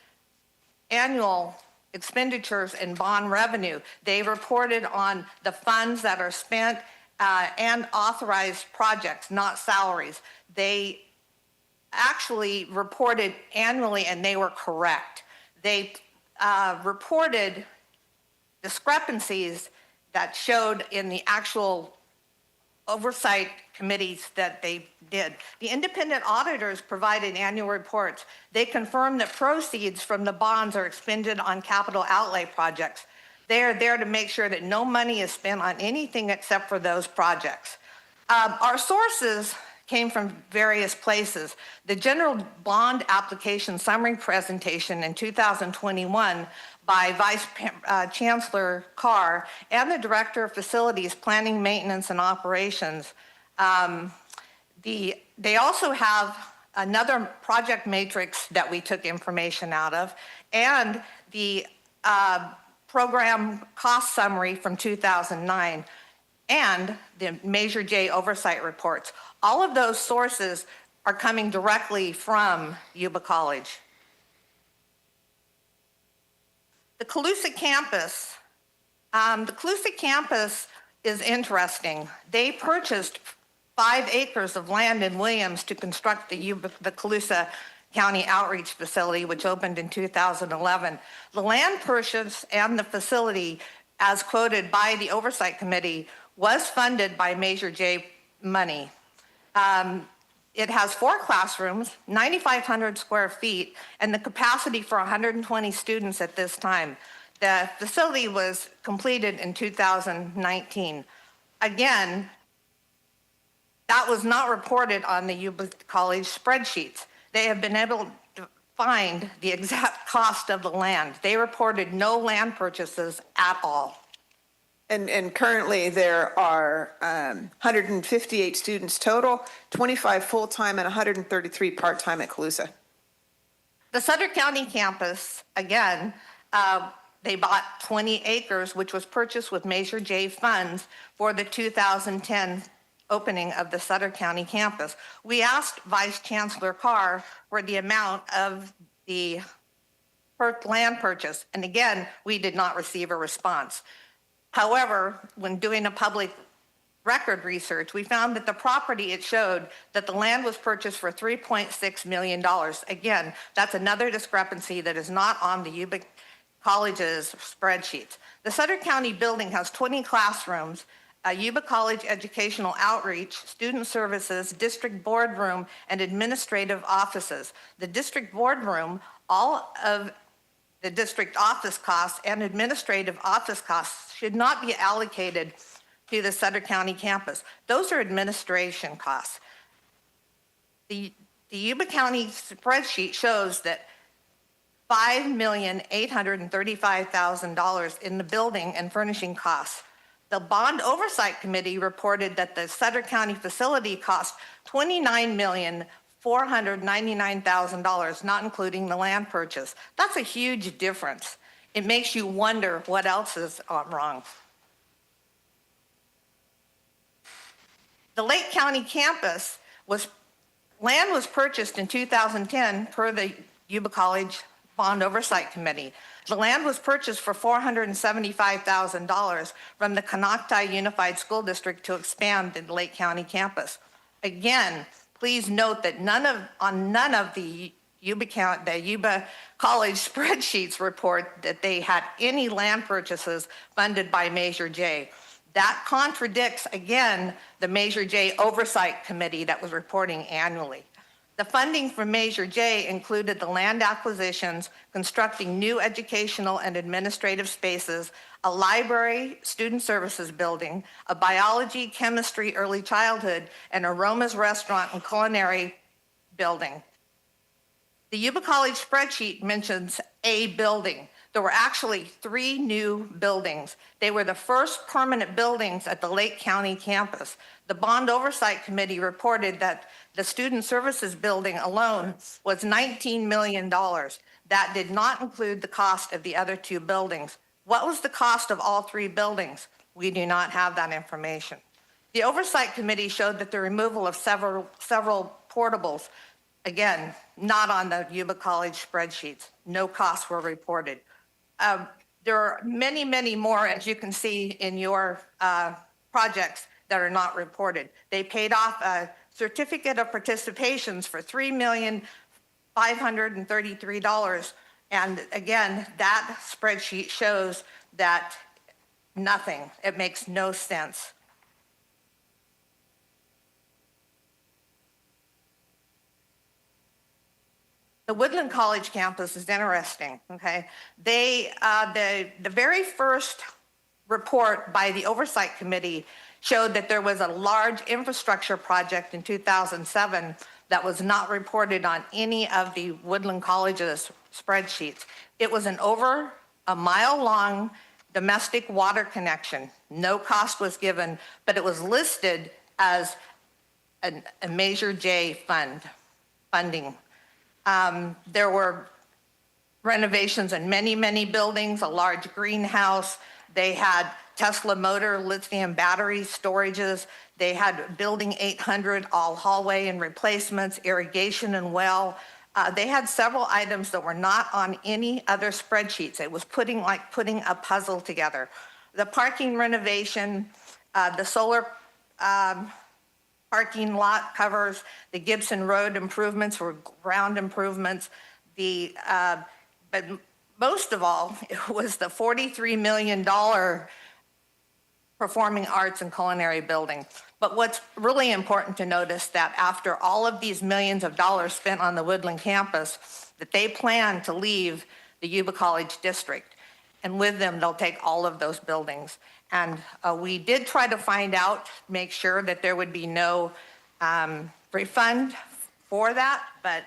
annual expenditures and bond revenue. They reported on the funds that are spent and authorized projects, not salaries. They actually reported annually and they were correct. They reported discrepancies that showed in the actual oversight committees that they did. The independent auditors provided annual reports. They confirmed that proceeds from the bonds are expended on capital outlay projects. They are there to make sure that no money is spent on anything except for those projects. Our sources came from various places. The general bond application summary presentation in 2021 by Vice Chancellor Carr and the Director of Facilities, Planning, Maintenance, and Operations. They also have another project matrix that we took information out of, and the program cost summary from 2009, and the Measure J oversight reports. All of those sources are coming directly from Yuba College. The Colusa campus is interesting. They purchased 5 acres of land in Williams to construct the Colusa County Outreach Facility, which opened in 2011. The land purchase and the facility, as quoted by the Oversight Committee, was funded by Measure J money. It has 4 classrooms, 9,500 square feet, and the capacity for 120 students at this time. The facility was completed in 2019. Again, that was not reported on the Yuba College spreadsheets. They have been able to find the exact cost of the land. They reported no land purchases at all. And currently there are 158 students total, 25 full-time and 133 part-time at Colusa. The Sutter County campus, again, they bought 20 acres, which was purchased with Measure J funds for the 2010 opening of the Sutter County campus. We asked Vice Chancellor Carr for the amount of the land purchase, and again, we did not receive a response. However, when doing a public record research, we found that the property, it showed that the land was purchased for $3.6 million. Again, that's another discrepancy that is not on the Yuba College's spreadsheets. The Sutter County building has 20 classrooms, a Yuba College educational outreach, student services, district boardroom, and administrative offices. The district boardroom, all of the district office costs and administrative office costs should not be allocated to the Sutter County campus. Those are administration costs. The Yuba County spreadsheet shows that $5,835,000 in the building and furnishing costs. The Bond Oversight Committee reported that the Sutter County facility cost $29,499,000, not including the land purchase. That's a huge difference. It makes you wonder what else is wrong. The Lake County campus land was purchased in 2010 per the Yuba College Bond Oversight Committee. The land was purchased for $475,000 from the Canocti Unified School District to expand the Lake County campus. Again, please note that none of the Yuba College spreadsheets report that they had any land purchases funded by Measure J. That contradicts, again, the Measure J Oversight Committee that was reporting annually. The funding from Measure J included the land acquisitions, constructing new educational and administrative spaces, a library, student services building, a biology, chemistry, early childhood, and Aromas restaurant and culinary building. The Yuba College spreadsheet mentions a building. There were actually 3 new buildings. They were the first permanent buildings at the Lake County campus. The Bond Oversight Committee reported that the Student Services building alone was $19 million. That did not include the cost of the other 2 buildings. What was the cost of all 3 buildings? We do not have that information. The Oversight Committee showed that the removal of several portables, again, not on the Yuba College spreadsheets. No costs were reported. There are many, many more, as you can see in your projects, that are not reported. They paid off a certificate of participations for $3,533. And again, that spreadsheet shows that nothing. It makes no sense. The Woodland College campus is interesting, okay? The very first report by the Oversight Committee showed that there was a large infrastructure project in 2007 that was not reported on any of the Woodland College's spreadsheets. It was an over a mile-long domestic water connection. No cost was given, but it was listed as a Measure J funding. There were renovations in many, many buildings, a large greenhouse. They had Tesla motor, lithium battery storages. They had building 800, all hallway and replacements, irrigation and well. They had several items that were not on any other spreadsheets. It was putting a puzzle together. The parking renovation, the solar parking lot covers, the Gibson Road improvements were ground improvements. But most of all, it was the $43 million performing arts and culinary building. But what's really important to notice that after all of these millions of dollars spent on the Woodland campus, that they plan to leave the Yuba College district. And with them, they'll take all of those buildings. And we did try to find out, make sure that there would be no refund for that, but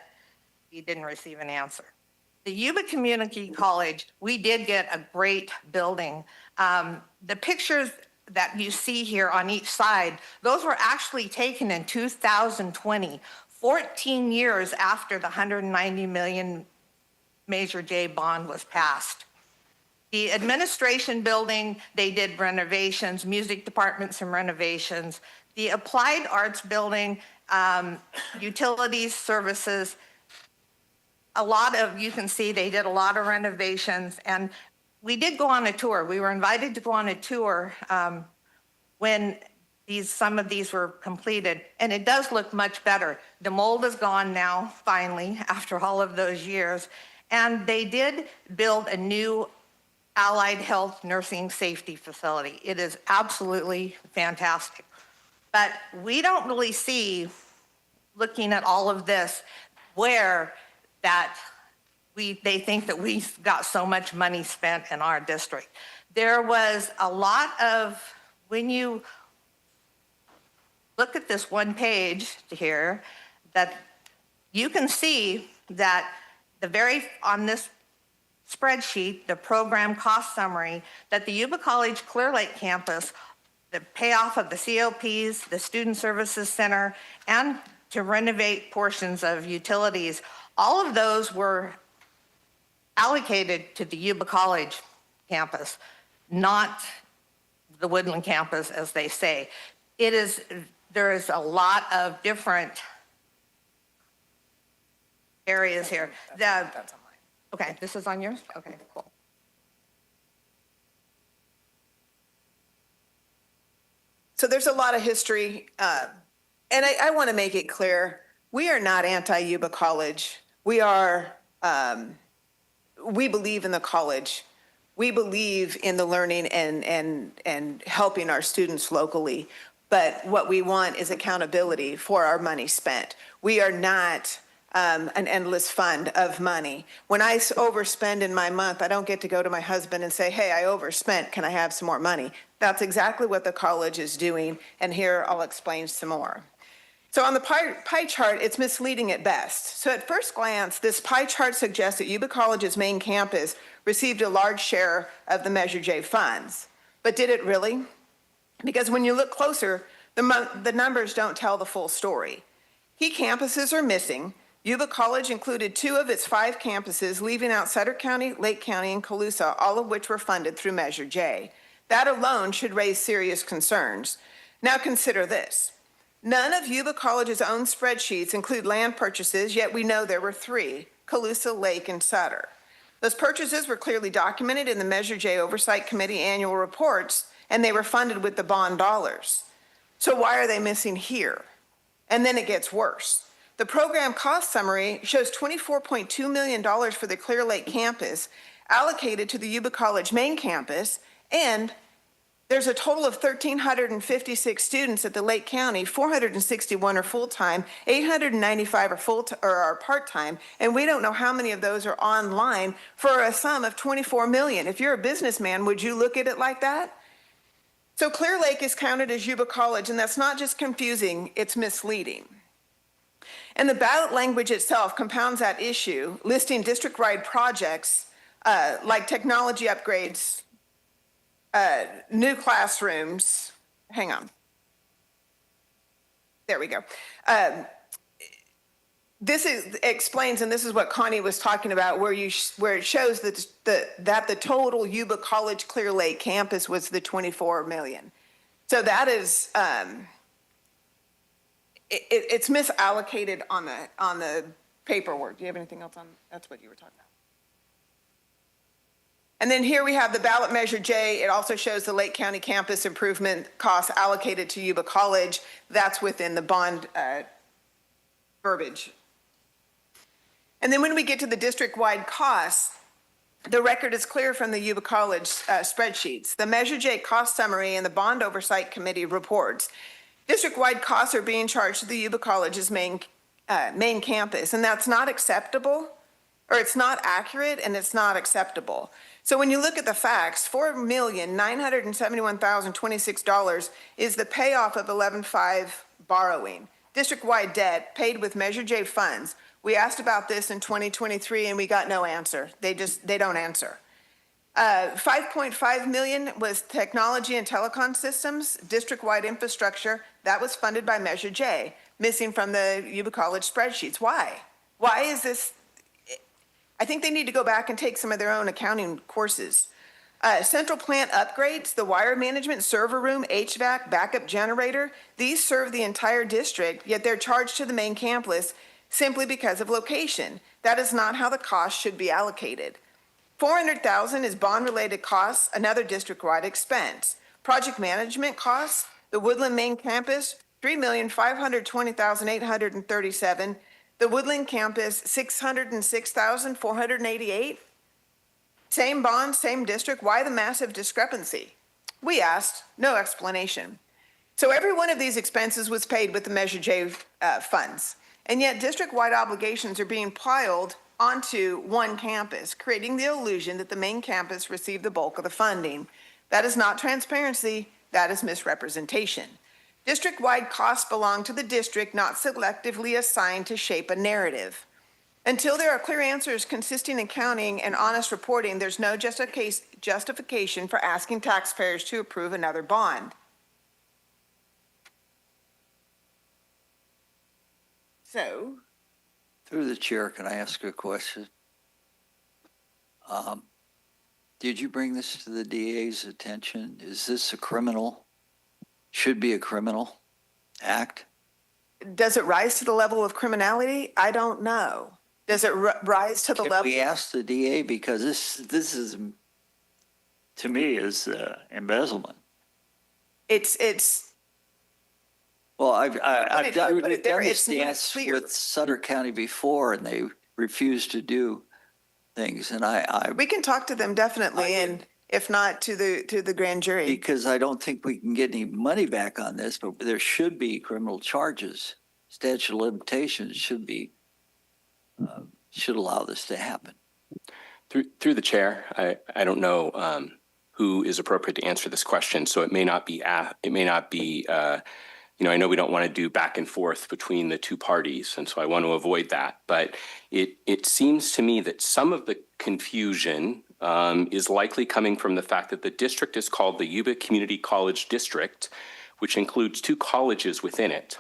we didn't receive an answer. The Yuba Community College, we did get a great building. The pictures that you see here on each side, those were actually taken in 2020, 14 years after the $190 million Measure J bond was passed. The administration building, they did renovations, music department, some renovations. The applied arts building, utilities, services, you can see they did a lot of renovations. And we did go on a tour. We were invited to go on a tour when some of these were completed, and it does look much better. The mold is gone now, finally, after all of those years. And they did build a new allied health nursing safety facility. It is absolutely fantastic. But we don't really see, looking at all of this, where that they think that we've got so much money spent in our district. There was a lot of, when you look at this one page here, that you can see that on this spreadsheet, the program cost summary, that the Yuba College Clear Lake campus, the payoff of the COPs, the Student Services Center, and to renovate portions of utilities, all of those were allocated to the Yuba College campus, not the Woodland campus, as they say. There is a lot of different areas here. That's on mine. Okay, this is on yours? Okay, cool. So there's a lot of history, and I want to make it clear, we are not anti-Yuba College. We believe in the college. We believe in the learning and helping our students locally. But what we want is accountability for our money spent. We are not an endless fund of money. When I overspend in my month, I don't get to go to my husband and say, hey, I overspent, can I have some more money? That's exactly what the college is doing, and here I'll explain some more. So on the pie chart, it's misleading at best. So at first glance, this pie chart suggests that Yuba College's main campus received a large share of the Measure J funds. But did it really? Because when you look closer, the numbers don't tell the full story. Key campuses are missing. Yuba College included 2 of its 5 campuses, leaving out Sutter County, Lake County, and Colusa, all of which were funded through Measure J. That alone should raise serious concerns. Now consider this. None of Yuba College's own spreadsheets include land purchases, yet we know there were 3, Colusa, Lake, and Sutter. Those purchases were clearly documented in the Measure J Oversight Committee annual reports, and they were funded with the bond dollars. So why are they missing here? And then it gets worse. The program cost summary shows $24.2 million for the Clear Lake campus allocated to the Yuba College main campus, and there's a total of 1,356 students at the Lake County. 461 are full-time, 895 are part-time, and we don't know how many of those are online for a sum of $24 million. If you're a businessman, would you look at it like that? So Clear Lake is counted as Yuba College, and that's not just confusing, it's misleading. And the ballot language itself compounds that issue, listing district-wide projects like technology upgrades, new classrooms. Hang on. There we go. This explains, and this is what Connie was talking about, where it shows that the total Yuba College Clear Lake campus was the $24 million. So that is it's misallocated on the paperwork. Do you have anything else on? That's what you were talking about. And then here we have the ballot Measure J. It also shows the Lake County campus improvement costs allocated to Yuba College. That's within the bond verbiage. And then when we get to the district-wide costs, the record is clear from the Yuba College spreadsheets. The Measure J cost summary and the Bond Oversight Committee reports. District-wide costs are being charged to the Yuba College's main campus, and that's not acceptable, or it's not accurate, and it's not acceptable. So when you look at the facts, $4,971,026 is the payoff of 11.5 borrowing. District-wide debt paid with Measure J funds. We asked about this in 2023 and we got no answer. They don't answer. 5.5 million was technology and telecom systems, district-wide infrastructure. That was funded by Measure J, missing from the Yuba College spreadsheets. Why? Why is this? I think they need to go back and take some of their own accounting courses. Central plant upgrades, the wire management, server room, HVAC, backup generator, these serve the entire district, yet they're charged to the main campus simply because of location. That is not how the cost should be allocated. $400,000 is bond-related costs, another district-wide expense. Project management costs, the Woodland Main Campus, $3,520,837. The Woodland Campus, $606,488. Same bond, same district. Why the massive discrepancy? We asked, no explanation. So every one of these expenses was paid with the Measure J funds, and yet district-wide obligations are being piled onto one campus, creating the illusion that the main campus received the bulk of the funding. That is not transparency, that is misrepresentation. District-wide costs belong to the district, not selectively assigned to shape a narrative. Until there are clear answers, consistent accounting, and honest reporting, there's no justification for asking taxpayers to approve another bond. So, through the chair, can I ask a question? Did you bring this to the DA's attention? Is this a criminal, should be a criminal act? does it rise to the level of criminality? I don't know. Does it rise to the level? We asked the DA because this is, to me, is embezzlement. It's. Well, I've done it's this dance with Sutter County before, and they refused to do things, and we can talk to them definitely, and if not to the grand jury, because I don't think we can get any money back on this, but there should be criminal charges. Statute of limitations should be should allow this to happen. Through the chair, I don't know who is appropriate to answer this question, so it may not be I know we don't want to do back and forth between the two parties, and so I want to avoid that. But it seems to me that some of the confusion is likely coming from the fact that the district is called the Yuba Community College District, which includes two colleges within it.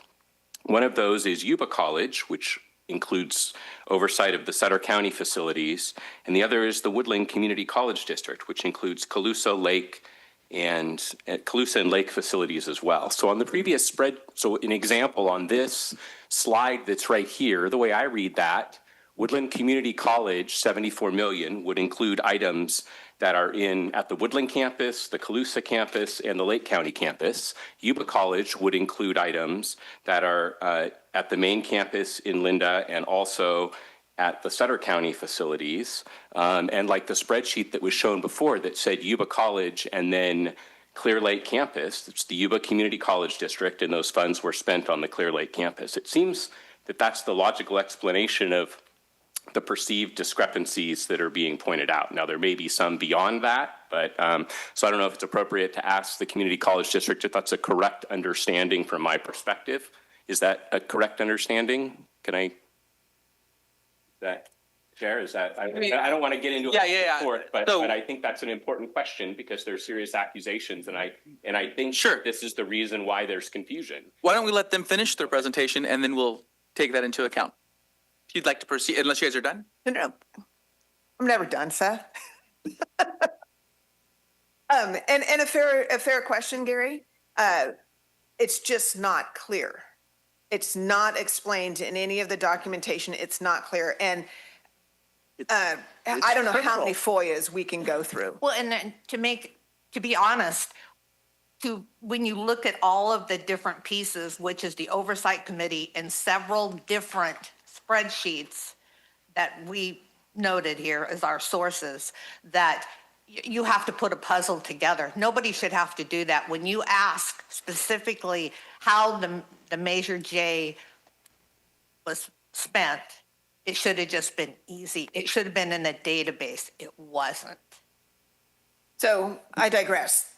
One of those is Yuba College, which includes oversight of the Sutter County facilities, and the other is the Woodland Community College District, which includes Calusa Lake and Lake facilities as well. So on the previous spread, so an example on this slide that's right here, the way I read that, Woodland Community College, 74 million, would include items that are at the Woodland campus, the Calusa campus, and the Lake County campus. Yuba College would include items that are at the main campus in Linda and also at the Sutter County facilities. And like the spreadsheet that was shown before that said Yuba College and then Clear Lake campus, it's the Yuba Community College District, and those funds were spent on the Clear Lake campus. It seems that that's the logical explanation of the perceived discrepancies that are being pointed out. Now, there may be some beyond that, but so I don't know if it's appropriate to ask the Community College District if that's a correct understanding from my perspective. Is that a correct understanding? Can I, Chair, is that, I don't want to get into it, but I think that's an important question because there's serious accusations, and I think this is the reason why there's confusion. Why don't we let them finish their presentation and then we'll take that into account? If you'd like to proceed, unless you guys are done? No, I'm never done, Seth. And a fair question, Gary. It's just not clear. It's not explained in any of the documentation. It's not clear. And I don't know how many FOIAs we can go through. Well, and then to be honest, when you look at all of the different pieces, which is the oversight committee and several different spreadsheets that we noted here as our sources, that you have to put a puzzle together. Nobody should have to do that. When you ask specifically how the Measure J was spent, it should have just been easy. It should have been in a database. It wasn't. So I digress.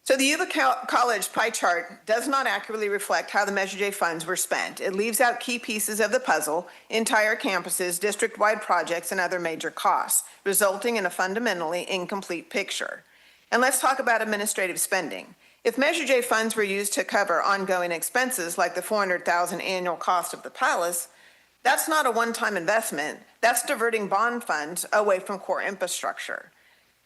So the Yuba College pie chart does not accurately reflect how the Measure J funds were spent. It leaves out key pieces of the puzzle, entire campuses, district-wide projects, and other major costs, resulting in a fundamentally incomplete picture. And let's talk about administrative spending. If Measure J funds were used to cover ongoing expenses like the $400,000 annual cost of the palace, that's not a one-time investment. That's diverting bond funds away from core infrastructure.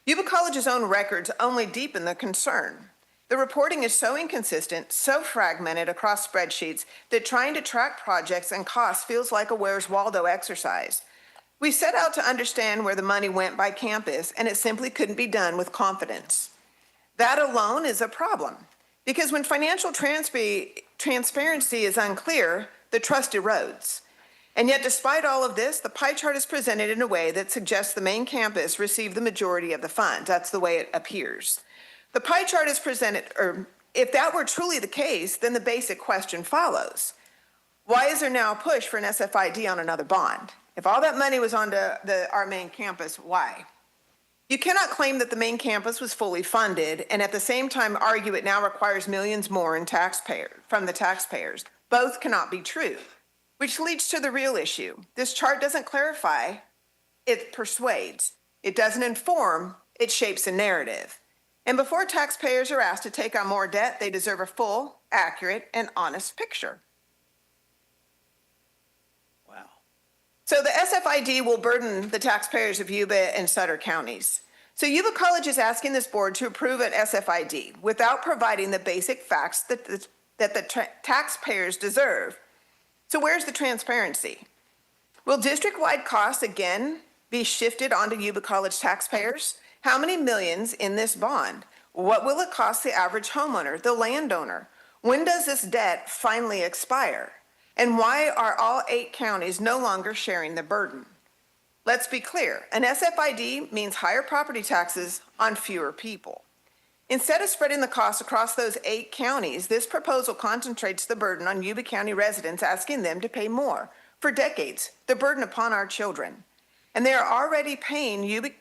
Yuba College's own records only deepen the concern. The reporting is so inconsistent, so fragmented across spreadsheets that trying to track projects and costs feels like a Where's Waldo exercise. We set out to understand where the money went by campus, and it simply couldn't be done with confidence. That alone is a problem, because when financial transparency is unclear, the trust erodes. And yet, despite all of this, the pie chart is presented in a way that suggests the main campus received the majority of the funds. That's the way it appears. The pie chart is presented, or if that were truly the case, then the basic question follows. Why is there now a push for an SFID on another bond? If all that money was onto our main campus, why? You cannot claim that the main campus was fully funded and at the same time argue it now requires millions more from the taxpayers. Both cannot be true, which leads to the real issue. This chart doesn't clarify, it persuades. It doesn't inform, it shapes a narrative. And before taxpayers are asked to take on more debt, they deserve a full, accurate, and honest picture. Wow. So the SFID will burden the taxpayers of Yuba and Sutter counties. So Yuba College is asking this board to approve an SFID without providing the basic facts that the taxpayers deserve. So where's the transparency? Will district-wide costs again be shifted onto Yuba College taxpayers? How many millions in this bond? What will it cost the average homeowner, the landowner? When does this debt finally expire? And why are all 8 counties no longer sharing the burden? Let's be clear, an SFID means higher property taxes on fewer people. Instead of spreading the costs across those 8 counties, this proposal concentrates the burden on Yuba County residents, asking them to pay more. For decades, the burden upon our children. And they are already paying. Yuba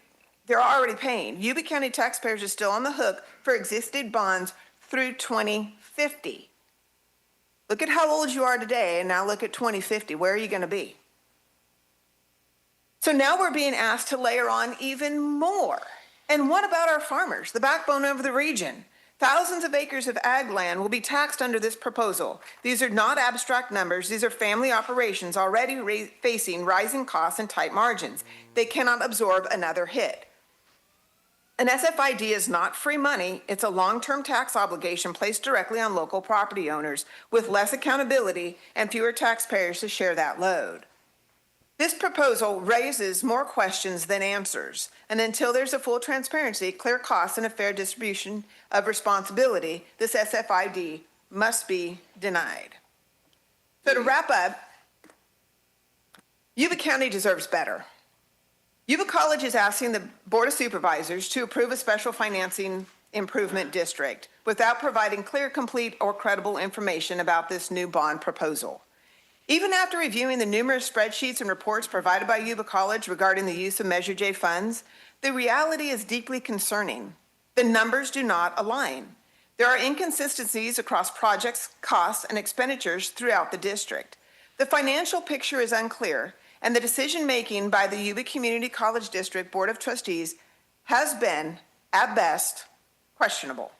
County taxpayers are still on the hook for existing bonds through 2050. Look at how old you are today, and now look at 2050. Where are you going to be? So now we're being asked to layer on even more. And what about our farmers, the backbone of the region? Thousands of acres of ag land will be taxed under this proposal. These are not abstract numbers. These are family operations already facing rising costs and tight margins. They cannot absorb another hit. An SFID is not free money. It's a long-term tax obligation placed directly on local property owners with less accountability and fewer taxpayers to share that load. This proposal raises more questions than answers, and until there's a full transparency, clear costs, and a fair distribution of responsibility, this SFID must be denied. So to wrap up, Yuba County deserves better. Yuba College is asking the Board of Supervisors to approve a special financing improvement district without providing clear, complete, or credible information about this new bond proposal. Even after reviewing the numerous spreadsheets and reports provided by Yuba College regarding the use of Measure J funds, the reality is deeply concerning. The numbers do not align. There are inconsistencies across projects, costs, and expenditures throughout the district. The financial picture is unclear, and the decision-making by the Yuba Community College District Board of Trustees has been, at best, questionable.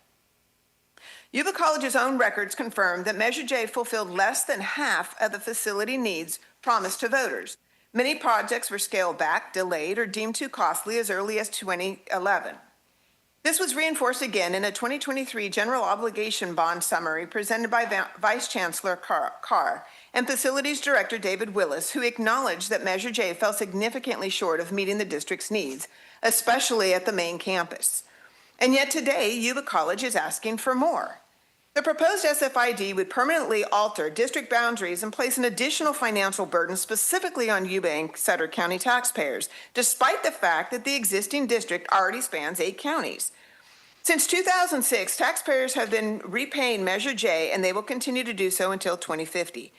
Yuba College's own records confirm that Measure J fulfilled less than half of the facility needs promised to voters. Many projects were scaled back, delayed, or deemed too costly as early as 2011. This was reinforced again in a 2023 General Obligation Bond Summary presented by Vice Chancellor Carr and Facilities Director David Willis, who acknowledged that Measure J fell significantly short of meeting the district's needs, especially at the main campus. And yet today, Yuba College is asking for more. The proposed SFID would permanently alter district boundaries and place an additional financial burden specifically on Yuba and Sutter County taxpayers, despite the fact that the existing district already spans 8 counties. Since 2006, taxpayers have been repaying Measure J, and they will continue to do so until 2050.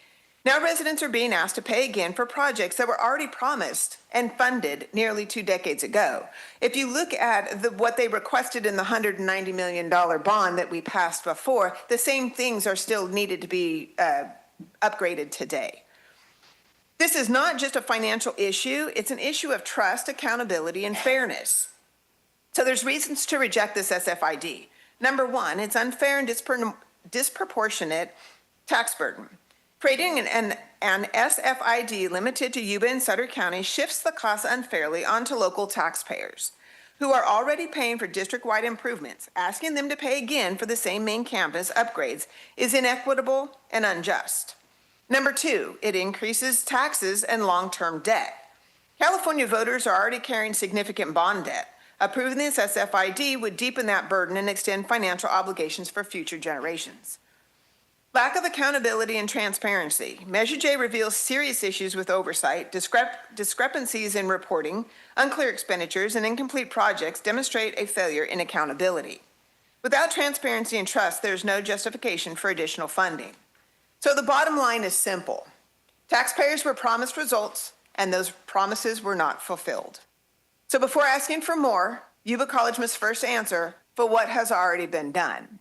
Now residents are being asked to pay again for projects that were already promised and funded nearly 2 decades ago. If you look at what they requested in the $190 million bond that we passed before, the same things are still needed to be upgraded today. This is not just a financial issue, it's an issue of trust, accountability, and fairness. So there's reasons to reject this SFID. Number one, it's unfair and disproportionate tax burden. Creating an SFID limited to Yuba and Sutter County shifts the costs unfairly onto local taxpayers who are already paying for district-wide improvements. Asking them to pay again for the same main campus upgrades is inequitable and unjust. Number two, it increases taxes and long-term debt. California voters are already carrying significant bond debt. Approving this SFID would deepen that burden and extend financial obligations for future generations. Lack of accountability and transparency. Measure J reveals serious issues with oversight, discrepancies in reporting, unclear expenditures, and incomplete projects demonstrate a failure in accountability. Without transparency and trust, there's no justification for additional funding. So the bottom line is simple. Taxpayers were promised results, and those promises were not fulfilled. So before asking for more, Yuba College must first answer for what has already been done.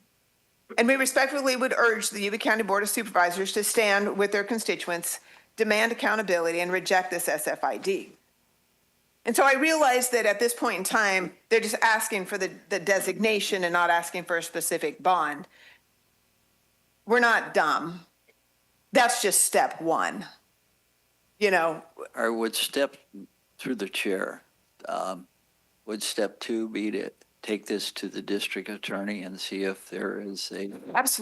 And we respectfully would urge the Yuba County Board of Supervisors to stand with their constituents, demand accountability, and reject this SFID. And so I realize that at this point in time, they're just asking for the designation and not asking for a specific bond. We're not dumb. That's just step one. You know. Or would step through the chair, would step two be to take this to the district attorney and see if there is a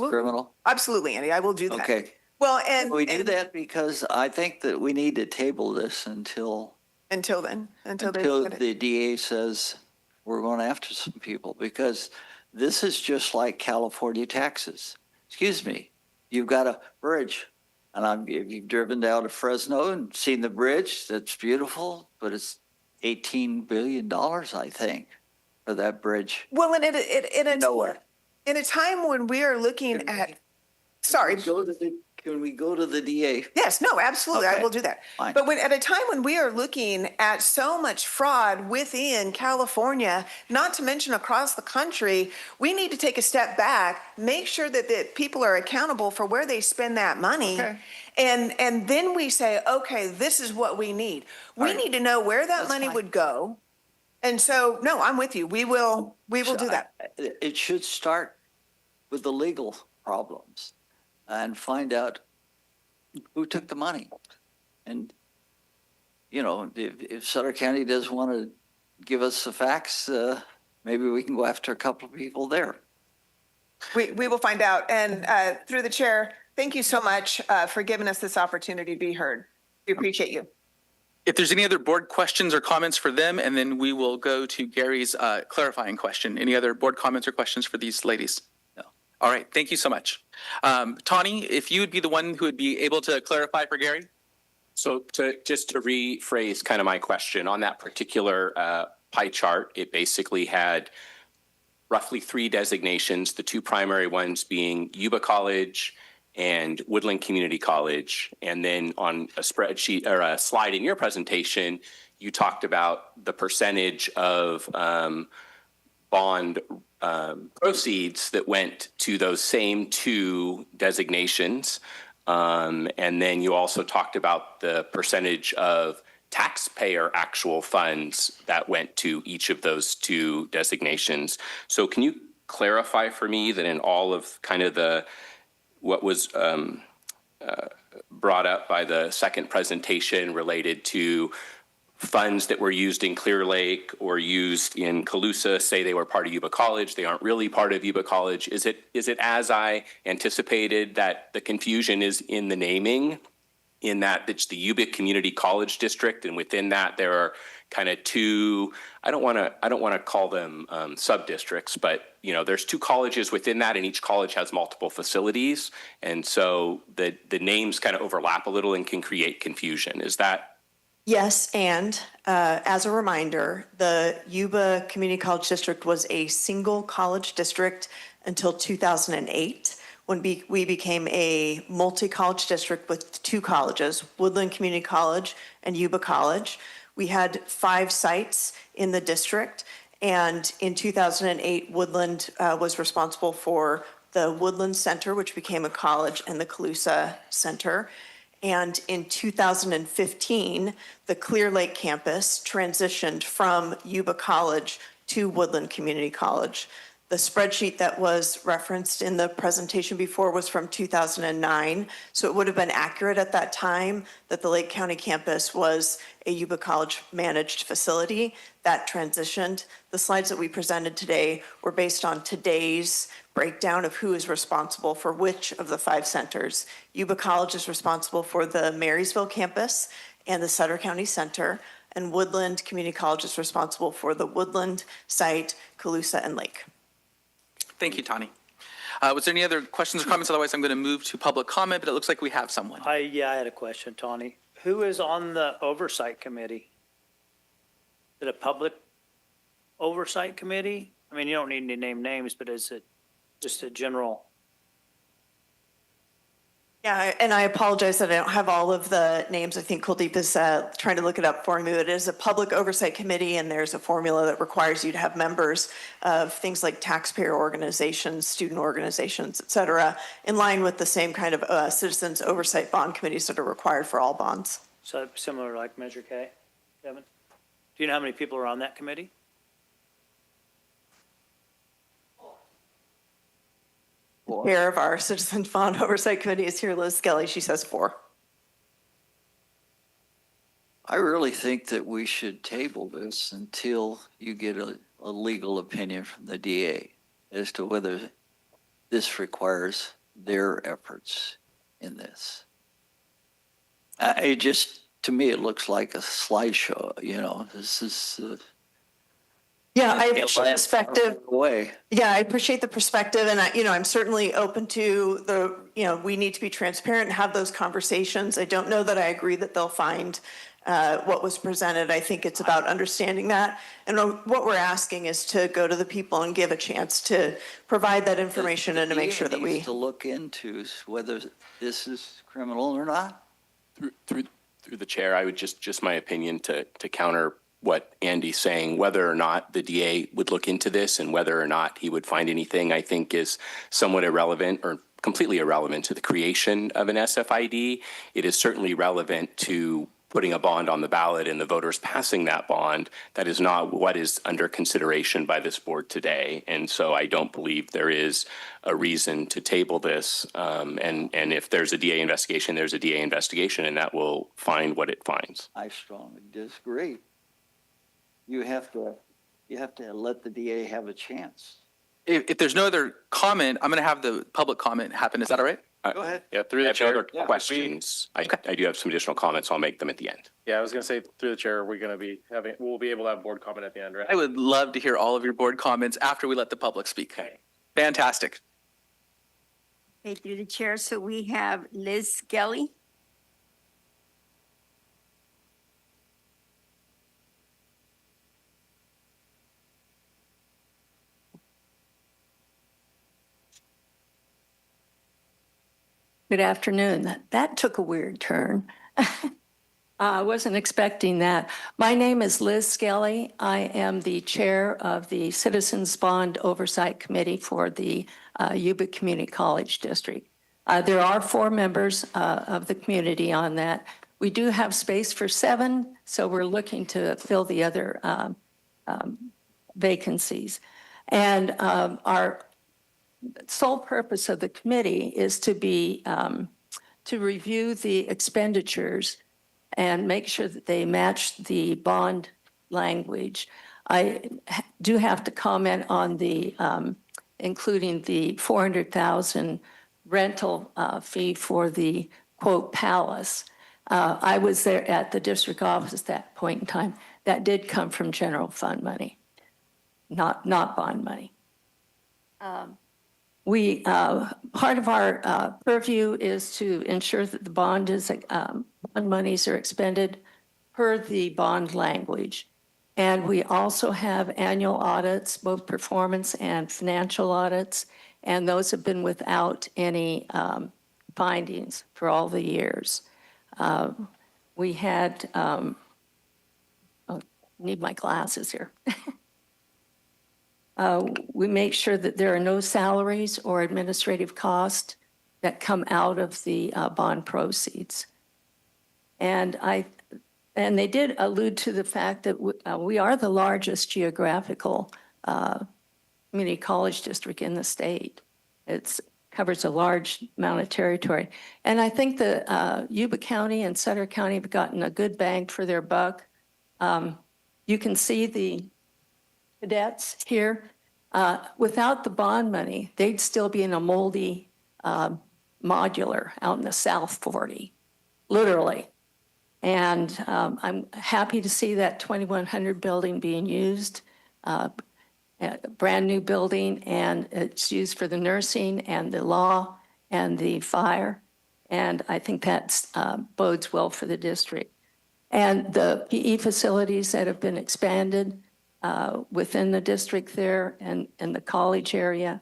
criminal? Absolutely, Andy, I will do that. Okay. Well, and we do that because I think that we need to table this until the DA says we're going after some people, because this is just like California taxes. Excuse me, you've got a bridge, and if you've driven down to Fresno and seen the bridge, that's beautiful, but it's $18 billion, I think, for that bridge. Well, and nowhere. In a time when we are looking at, Can we go to the DA? Yes, no, absolutely. Okay. I will do that. Fine. But at a time when we are looking at so much fraud within California, not to mention across the country, we need to take a step back, make sure that people are accountable for where they spend that money. Okay. And then we say, okay, this is what we need. We need to know where that money would go. And so, no, I'm with you. We will do that. It should start with the legal problems and find out who took the money. And, you know, if Sutter County doesn't want to give us the facts, maybe we can go after a couple of people there. We will find out. And through the chair, thank you so much for giving us this opportunity to be heard. We appreciate you. If there's any other board questions or comments for them, and then we will go to Gary's clarifying question. Any other board comments or questions for these ladies? No. All right, thank you so much. Tawny, if you would be the one who would be able to clarify for Gary? So just to rephrase kind of my question, on that particular pie chart, it basically had roughly 3 designations, the 2 primary ones being Yuba College and Woodland Community College. And then on a spreadsheet or a slide in your presentation, you talked about the percentage of bond proceeds that went to those same 2 designations. And then you also talked about the percentage of taxpayer actual funds that went to each of those 2 designations. So can you clarify for me that in all of kind of what was brought up by the second presentation related to funds that were used in Clear Lake or used in Colusa, say they were part of Yuba College, they aren't really part of Yuba College. Is it as I anticipated, that the confusion is in the naming, in that it's the Yuba Community College District, and within that there are kind of 2, I don't want to call them sub-districts, but you know, there's 2 colleges within that, and each college has multiple facilities, and so the names kind of overlap a little and can create confusion. Is that? Yes, and as a reminder, the Yuba Community College District was a single college district until 2008, when we became a multi-college district with 2 colleges, Woodland Community College and Yuba College. We had 5 sites in the district, and in 2008, Woodland was responsible for the Woodland Center, which became a college, and the Colusa Center. And in 2015, the Clear Lake campus transitioned from Yuba College to Woodland Community College. The spreadsheet that was referenced in the presentation before was from 2009, so it would have been accurate at that time that the Lake County campus was a Yuba College managed facility. That transitioned. The slides that we presented today were based on today's breakdown of who is responsible for which of the 5 centers. Yuba College is responsible for the Marysville campus and the Sutter County Center. and Woodland Community College is responsible for the Woodland site, Calusa, and Lake. Thank you, Tani. Was there any other questions or comments? Otherwise, I'm going to move to public comment, but it looks like we have someone. I had a question, Tawny. Who is on the oversight committee? Is it a public oversight committee? I mean, you don't need to name names, but is it just a general? Yeah, and I apologize that I don't have all of the names. I think Kuldeep is trying to look it up for me. It is a public oversight committee, and there's a formula that requires you to have members of things like taxpayer organizations, student organizations, et cetera, in line with the same kind of citizens oversight bond committees that are required for all bonds. So similar like Measure K, Kevin? Do you know how many people are on that committee? Chair of our Citizens Bond Oversight Committee is here, Liz Skelly. She says 4. I really think that we should table this until you get a legal opinion from the DA as to whether this requires their efforts in this. To me, it looks like a slideshow, this is. Yeah, I appreciate the perspective. Way. Yeah, I appreciate the perspective, and I'm certainly open to we need to be transparent and have those conversations. I don't know that I agree that they'll find what was presented. I think it's about understanding that, and what we're asking is to go to the people and give a chance to provide that information and to make sure that we to look into whether this is criminal or not. Through the chair, I would just my opinion to counter what Andy's saying, whether or not the DA would look into this and whether or not he would find anything, I think is somewhat irrelevant or completely irrelevant to the creation of an SFID. It is certainly relevant to putting a bond on the ballot and the voters passing that bond. That is not what is under consideration by this board today. And so I don't believe there is a reason to table this. And if there's a DA investigation, there's a DA investigation, and that will find what it finds. I strongly disagree. You have to let the DA have a chance. If there's no other comment, I'm going to have the public comment happen. Is that all right? Go ahead. Yeah, through the chair. Other questions. I do have some additional comments. I'll make them at the end. Yeah, I was going to say through the chair, we'll be able to have board comment at the end, right? I would love to hear all of your board comments after we let the public speak. Okay. Fantastic. Okay, through the chair, so we have Liz Skelly. Good afternoon. That took a weird turn. I wasn't expecting that. My name is Liz Skelly. I am the chair of the Citizens Bond Oversight Committee for the Yuba Community College District. There are 4 members of the community on that. We do have space for 7, so we're looking to fill the other vacancies. And our sole purpose of the committee is to review the expenditures and make sure that they match the bond language. I do have to comment on the including the $400,000 rental fee for the quote palace. I was there at the district office at that point in time. That did come from general fund money, not bond money. Part of our purview is to ensure that the bond monies are expended per the bond language. And we also have annual audits, both performance and financial audits, and those have been without any findings for all the years. We had, need my glasses here. We make sure that there are no salaries or administrative costs that come out of the bond proceeds. And they did allude to the fact that we are the largest geographical community college district in the state. It covers a large amount of territory. And I think the Yuba County and Sutter County have gotten a good bang for their buck. You can see the cadets here. Without the bond money, they'd still be in a moldy modular out in the South 40, literally. And I'm happy to see that 2100 building being used, a brand new building, and it's used for the nursing and the law and the fire. And I think that bodes well for the district. And the PE facilities that have been expanded within the district there and the college area.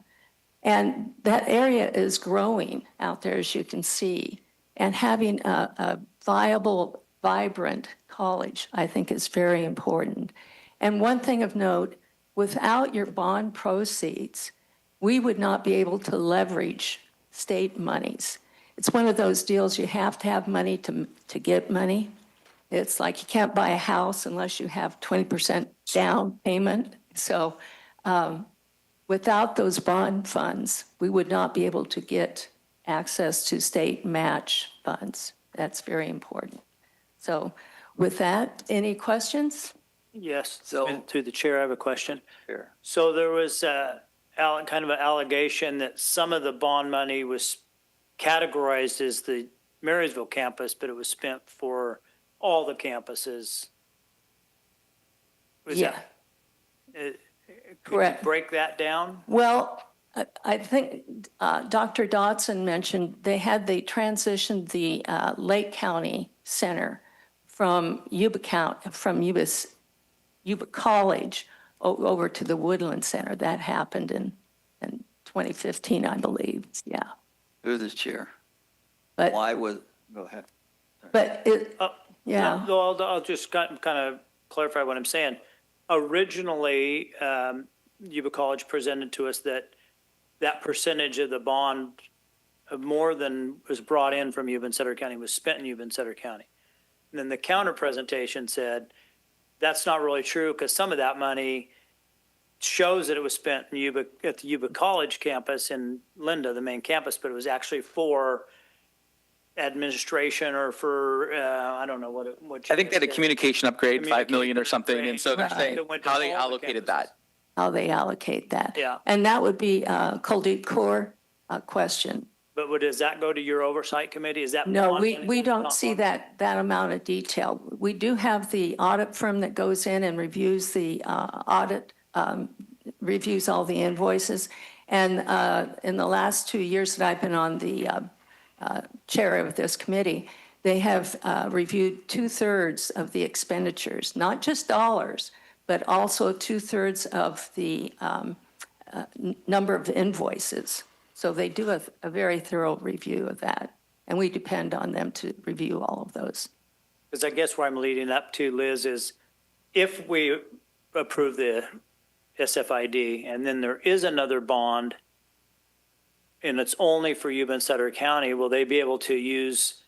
And that area is growing out there, as you can see. And having a viable, vibrant college, I think, is very important. And one thing of note, without your bond proceeds, we would not be able to leverage state monies. It's one of those deals you have to have money to get money. It's like you can't buy a house unless you have 20% down payment. So without those bond funds, we would not be able to get access to state match funds. That's very important. So with that, any questions? Yes, So- through the chair, I have a question. Sure. So there was kind of an allegation that some of the bond money was categorized as the Marysville campus, but it was spent for all the campuses. Was Yeah. Could Correct. you break that down? Well, I think Dr. Dotson mentioned they transitioned the Lake County Center from Yuba College over to the Woodland Center. That happened in 2015, I believe. Yeah. Through the chair. But Why was, go ahead. but it yeah. No, I'll just kind of clarify what I'm saying. Originally, Yuba College presented to us that percentage of the bond of more than was brought in from Yuba-Sutter County was spent in Yuba-Sutter County. And then the counter presentation said, that's not really true because some of that money shows that it was spent in at the Yuba College campus in Linda, the main campus, but it was actually for administration or for, I don't know what. I think they had a communication upgrade, 5 million or something, and so they're Right. saying That went to how they all the allocated campuses. that. How they allocate that. Yeah. And that would be a Kuldip Kaur question. But does that go to your oversight committee? Is that? No, bond we money? don't Not see bond. that amount of detail. We do have the audit firm that goes in and reviews the audit, reviews all the invoices. And in the last 2 years that I've been on the chair of this committee, they have reviewed 2/3 of the expenditures, not just dollars, but also 2/3 of the number of invoices. So they do a very thorough review of that, and we depend on them to review all of those. Because I guess where I'm leading up to, Liz, is if we approve the SFID and then there is another bond and it's only for Yuba-Sutter County, will they be able to use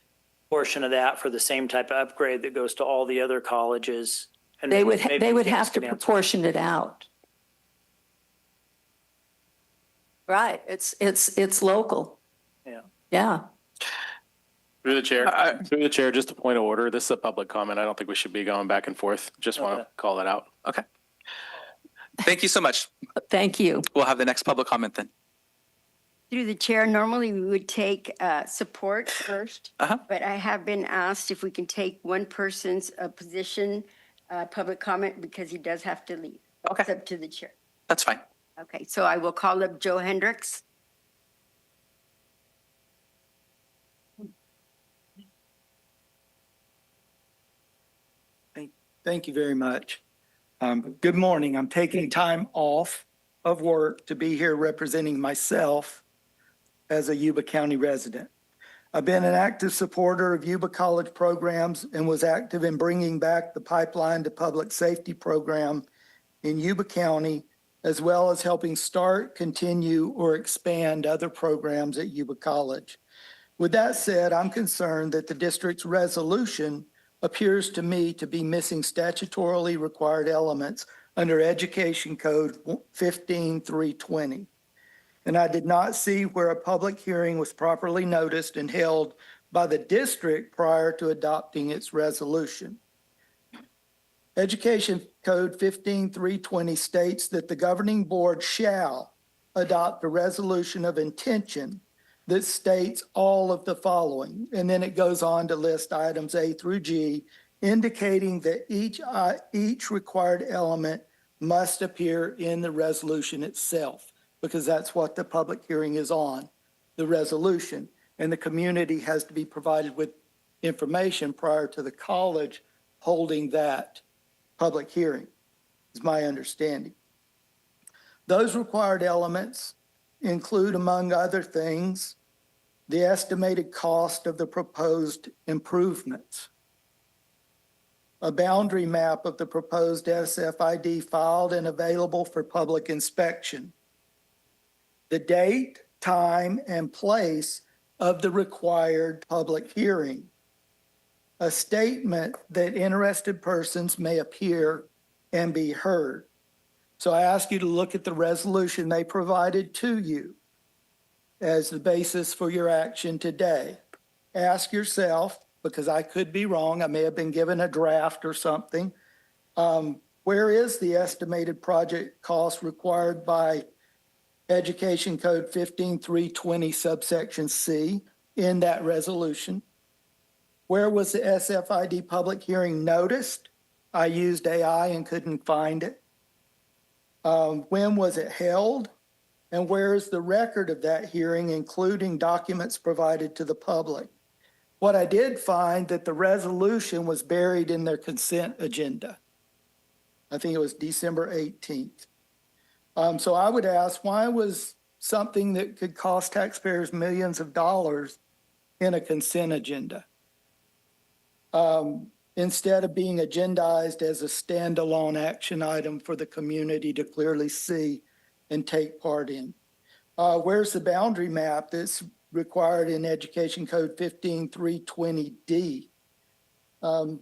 a portion of that for the same type of upgrade that goes to all the other colleges? And They maybe would Janice have to can answer. proportion it out. Right, it's local. Yeah. Yeah. Through the chair, just a point of order. This is a public comment. I don't think we should be going back and forth. Just want to call that out. Okay. Thank you so much. Thank you. We'll have the next public comment then. Through the chair, normally we would take support first, but I have been asked if we can take one person's position, public comment, because he does have to leave. Okay. It's up to the chair. That's fine. Okay, so I will call up Joe Hendricks. Thank you very much. Good morning. I'm taking time off of work to be here representing myself as a Yuba County resident. I've been an active supporter of Yuba College programs and was active in bringing back the Pipeline to Public Safety program in Yuba County, as well as helping start, continue, or expand other programs at Yuba College. With that said, I'm concerned that the district's resolution appears to me to be missing statutorily required elements under Education Code 15-320. And I did not see where a public hearing was properly noticed and held by the district prior to adopting its resolution. Education Code 15-320 states that the governing board shall adopt a resolution of intention that states all of the following. And then it goes on to list items A through G, indicating that each required element must appear in the resolution itself, because that's what the public hearing is on, the resolution. And the community has to be provided with information prior to the college holding that public hearing, is my understanding. Those required elements include, among other things, the estimated cost of the proposed improvements, a boundary map of the proposed SFID filed and available for public inspection, the date, time, and place of the required public hearing, a statement that interested persons may appear and be heard. So I ask you to look at the resolution they provided to you as the basis for your action today. Ask yourself, because I could be wrong, I may have been given a draft or something, where is the estimated project cost required by Education Code 15320 subsection C in that resolution? Where was the SFID public hearing noticed? I used AI and couldn't find it. When was it held? And where is the record of that hearing, including documents provided to the public? What I did find that the resolution was buried in their consent agenda. I think it was December 18th. So I would ask, why was something that could cost taxpayers millions of dollars in a consent agenda, instead of being agendized as a standalone action item for the community to clearly see and take part in? Where's the boundary map that's required in Education Code 15320D?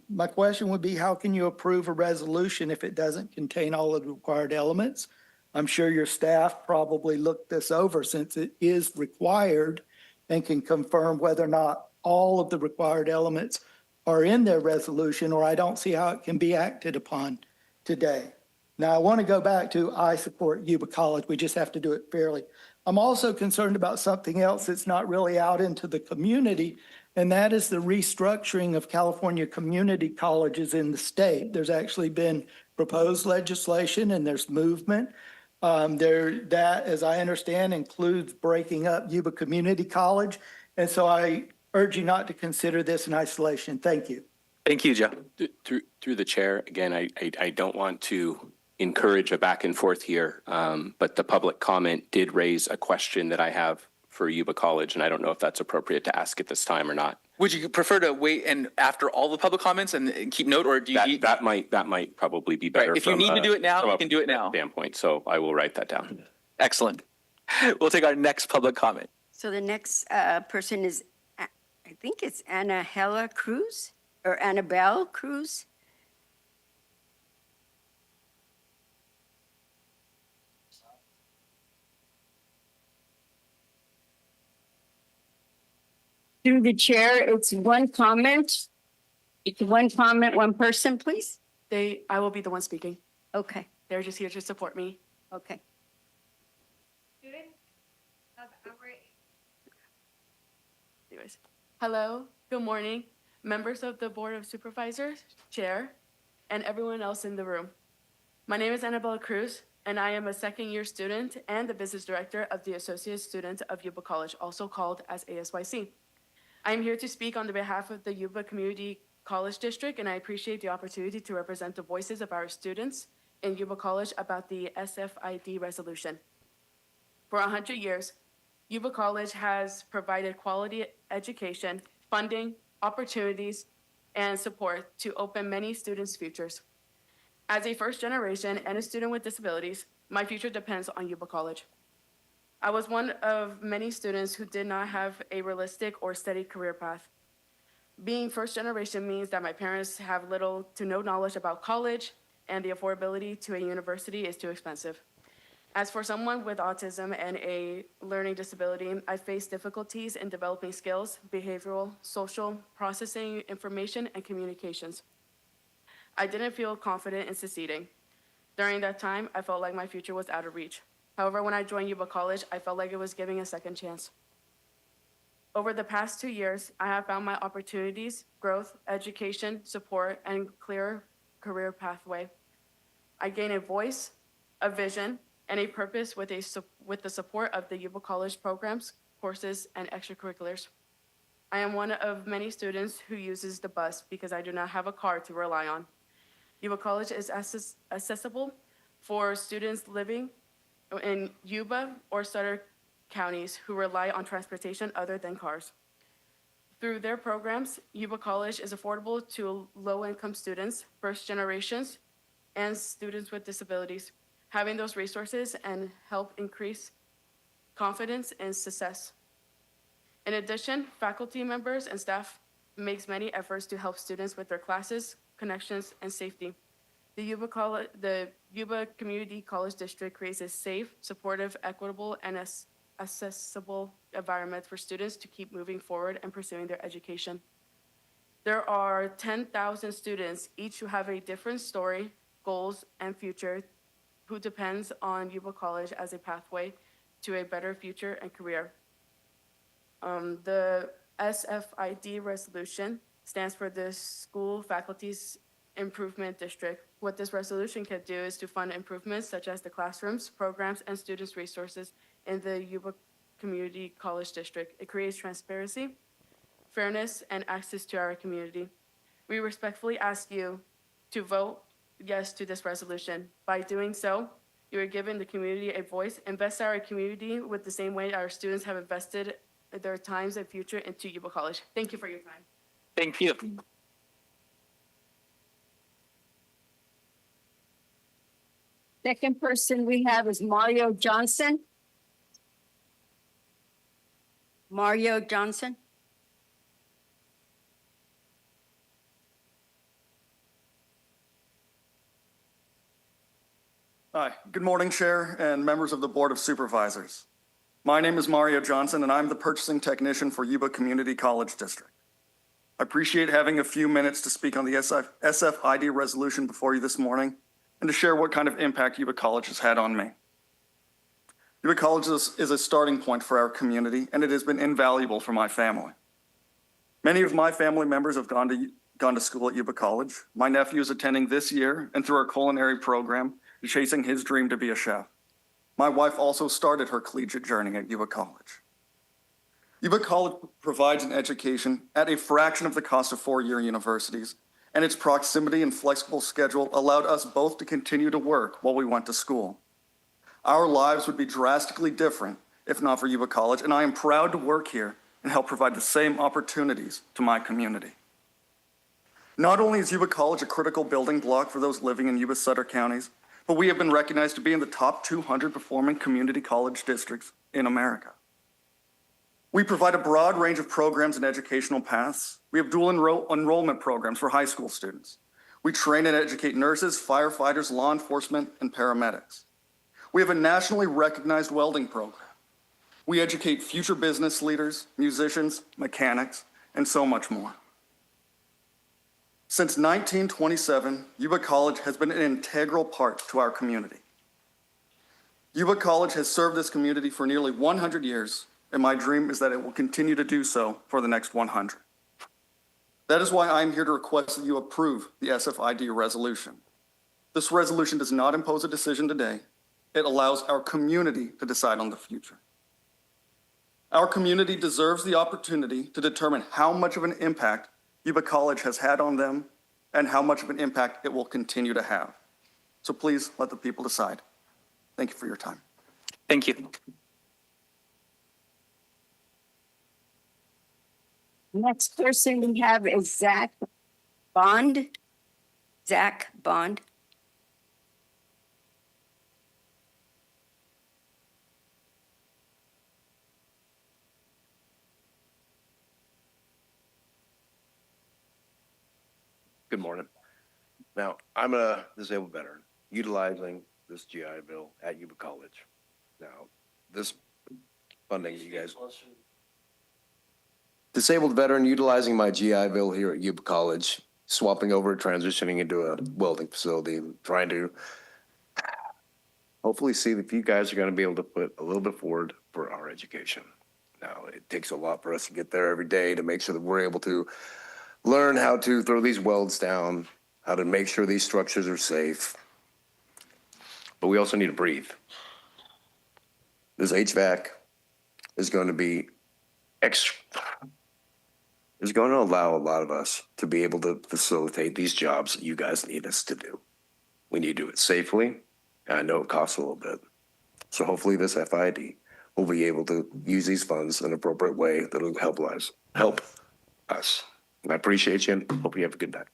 My question would be, how can you approve a resolution if it doesn't contain all of the required elements? I'm sure your staff probably looked this over since it is required and can confirm whether or not all of the required elements are in their resolution, or I don't see how it can be acted upon today. Now, I want to go back to I support Yuba College. We just have to do it fairly. I'm also concerned about something else that's not really out into the community, and that is the restructuring of California community colleges in the state. There's actually been proposed legislation and there's movement. That, as I understand, includes breaking up Yuba Community College. And so I urge you not to consider this in isolation. Thank you. Thank you, Joe. Through the chair, again, I don't want to encourage a back and forth here, but the public comment did raise a question that I have for Yuba College, and I don't know if that's appropriate to ask at this time or not. Would you prefer to wait and after all the public comments and keep note, or do you that might probably be better. Right. If you need to do it now, you can do it now. Standpoint, so I will write that down. Excellent. We'll take our next public comment. So the next person is, I think it's Annabelle Cruz, or Annabelle Cruz. Through the chair, it's one comment. It's one comment, one person, please. I will be the one speaking. Okay, They're just here to support me. okay. Anyways, hello, good morning, members of the Board of Supervisors, Chair, and everyone else in the room. My name is Annabella Cruz, and I am a second-year student and the business director of the Associate Student of Yuba College, also called as ASYC. I am here to speak on the behalf of the Yuba Community College District, and I appreciate the opportunity to represent the voices of our students in Yuba College about the SFID resolution. For 100 years, Yuba College has provided quality education, funding, opportunities, and support to open many students' futures. As a first generation and a student with disabilities, my future depends on Yuba College. I was one of many students who did not have a realistic or steady career path. Being first generation means that my parents have little to no knowledge about college, and the affordability to a university is too expensive. As for someone with autism and a learning disability, I faced difficulties in developing skills, behavioral, social, processing information, and communications. I didn't feel confident in succeeding. During that time, I felt like my future was out of reach. However, when I joined Yuba College, I felt like it was giving a second chance. Over the past 2 years, I have found my opportunities, growth, education, support, and clear career pathway. I gain a voice, a vision, and a purpose with the support of the Yuba College programs, courses, and extracurriculars. I am one of many students who uses the bus because I do not have a car to rely on. Yuba College is accessible for students living in Yuba or Sutter counties who rely on transportation other than cars. Through their programs, Yuba College is affordable to low-income students, first generations, and students with disabilities. Having those resources and help increase confidence and success. In addition, faculty members and staff makes many efforts to help students with their classes, connections, and safety. The Yuba Community College District creates a safe, supportive, equitable, and accessible environment for students to keep moving forward and pursuing their education. There are 10,000 students, each who have a different story, goals, and future, who depends on Yuba College as a pathway to a better future and career. The SFID resolution stands for the School Faculty's Improvement District. What this resolution can do is to fund improvements such as the classrooms, programs, and students' resources in the Yuba Community College District. It creates transparency, fairness, and access to our community. We respectfully ask you to vote yes to this resolution. By doing so, you are giving the community a voice. Invest our community with the same way our students have invested their times and future into Yuba College. Thank you for your time. Thank you. Second person we have is Mario Johnson. Mario Johnson. Hi, good morning, Chair and members of the Board of Supervisors. My name is Mario Johnson, and I'm the purchasing technician for Yuba Community College District. I appreciate having a few minutes to speak on the SFID resolution before you this morning and to share what kind of impact Yuba College has had on me. Yuba College is a starting point for our community, and it has been invaluable for my family. Many of my family members have gone to school at Yuba College. My nephew is attending this year, and through our culinary program, is chasing his dream to be a chef. My wife also started her collegiate journey at Yuba College. Yuba College provides an education at a fraction of the cost of four-year universities, and its proximity and flexible schedule allowed us both to continue to work while we went to school. Our lives would be drastically different if not for Yuba College, and I am proud to work here and help provide the same opportunities to my community. Not only is Yuba College a critical building block for those living in Yuba-Sutter counties, but we have been recognized to be in the top 200 performing community college districts in America. We provide a broad range of programs and educational paths. We have dual enrollment programs for high school students. We train and educate nurses, firefighters, law enforcement, and paramedics. We have a nationally recognized welding program. We educate future business leaders, musicians, mechanics, and so much more. Since 1927, Yuba College has been an integral part to our community. Yuba College has served this community for nearly 100 years, and my dream is that it will continue to do so for the next 100. That is why I'm here to request that you approve the SFID resolution. This resolution does not impose a decision today. It allows our community to decide on the future. Our community deserves the opportunity to determine how much of an impact Yuba College has had on them and how much of an impact it will continue to have. So please let the people decide. Thank you for your time. Thank you. Next person we have is Zach Bond. Zach Bond. Good morning. Now, I'm a disabled veteran utilizing this GI Bill at Yuba College. Now, this funding, you guys. Disabled veteran utilizing my GI Bill here at Yuba College, swapping over, transitioning into a welding facility, trying to hopefully see if you guys are going to be able to put a little bit forward for our education. Now, it takes a lot for us to get there every day to make sure that we're able to learn how to throw these welds down, how to make sure these structures are safe. But we also need to breathe. This HVAC is going to be is going to allow a lot of us to be able to facilitate these jobs that you guys need us to do. We need to do it safely, and I know it costs a little bit. So hopefully this FID will be able to use these funds in an appropriate way that will help us. And I appreciate you and hope you have a good night.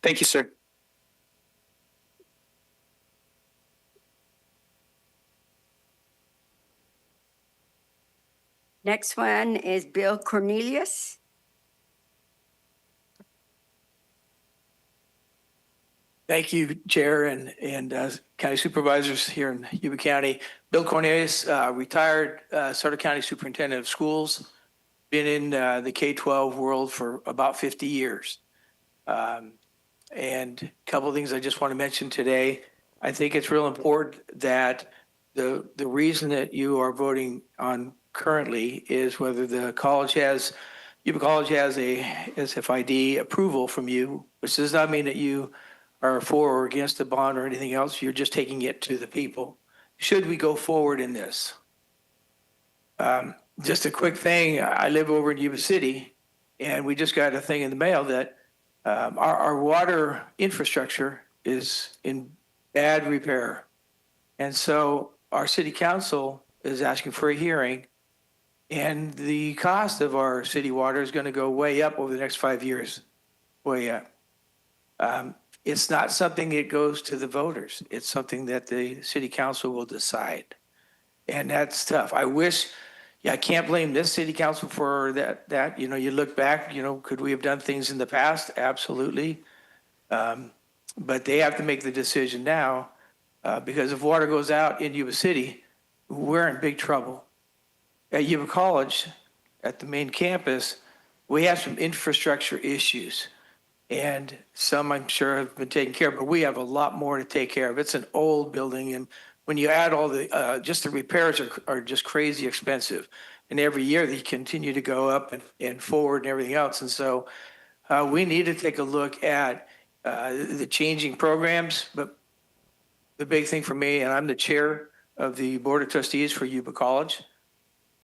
Thank you, sir. Next one is Bill Cornelius. Thank you, Chair and County Supervisors here in Yuba County. Bill Cornelius, retired Sutter County Superintendent of Schools, been in the K-12 world for about 50 years. And a couple of things I just want to mention today. I think it's real important that the reason that you are voting on currently is whether the college has, Yuba College has a SFID approval from you, which does not mean that you are for or against the bond or anything else. You're just taking it to the people. Should we go forward in this? Just a quick thing. I live over in Yuba City, and we just got a thing in the mail that our water infrastructure is in bad repair. And so our city council is asking for a hearing, and the cost of our city water is going to go way up over the next 5 years, way up. It's not something that goes to the voters. It's something that the city council will decide. And that's tough. I can't blame this city council for that. You know, you look back, could we have done things in the past? Absolutely. But they have to make the decision now because if water goes out in Yuba City, we're in big trouble. At Yuba College, at the main campus, we have some infrastructure issues. And some I'm sure have been taken care of, but we have a lot more to take care of. It's an old building, and when you add all the, just the repairs are just crazy expensive. And every year they continue to go up and forward and everything else. And so we need to take a look at the changing programs. But the big thing for me, and I'm the chair of the Board of Trustees for Yuba College,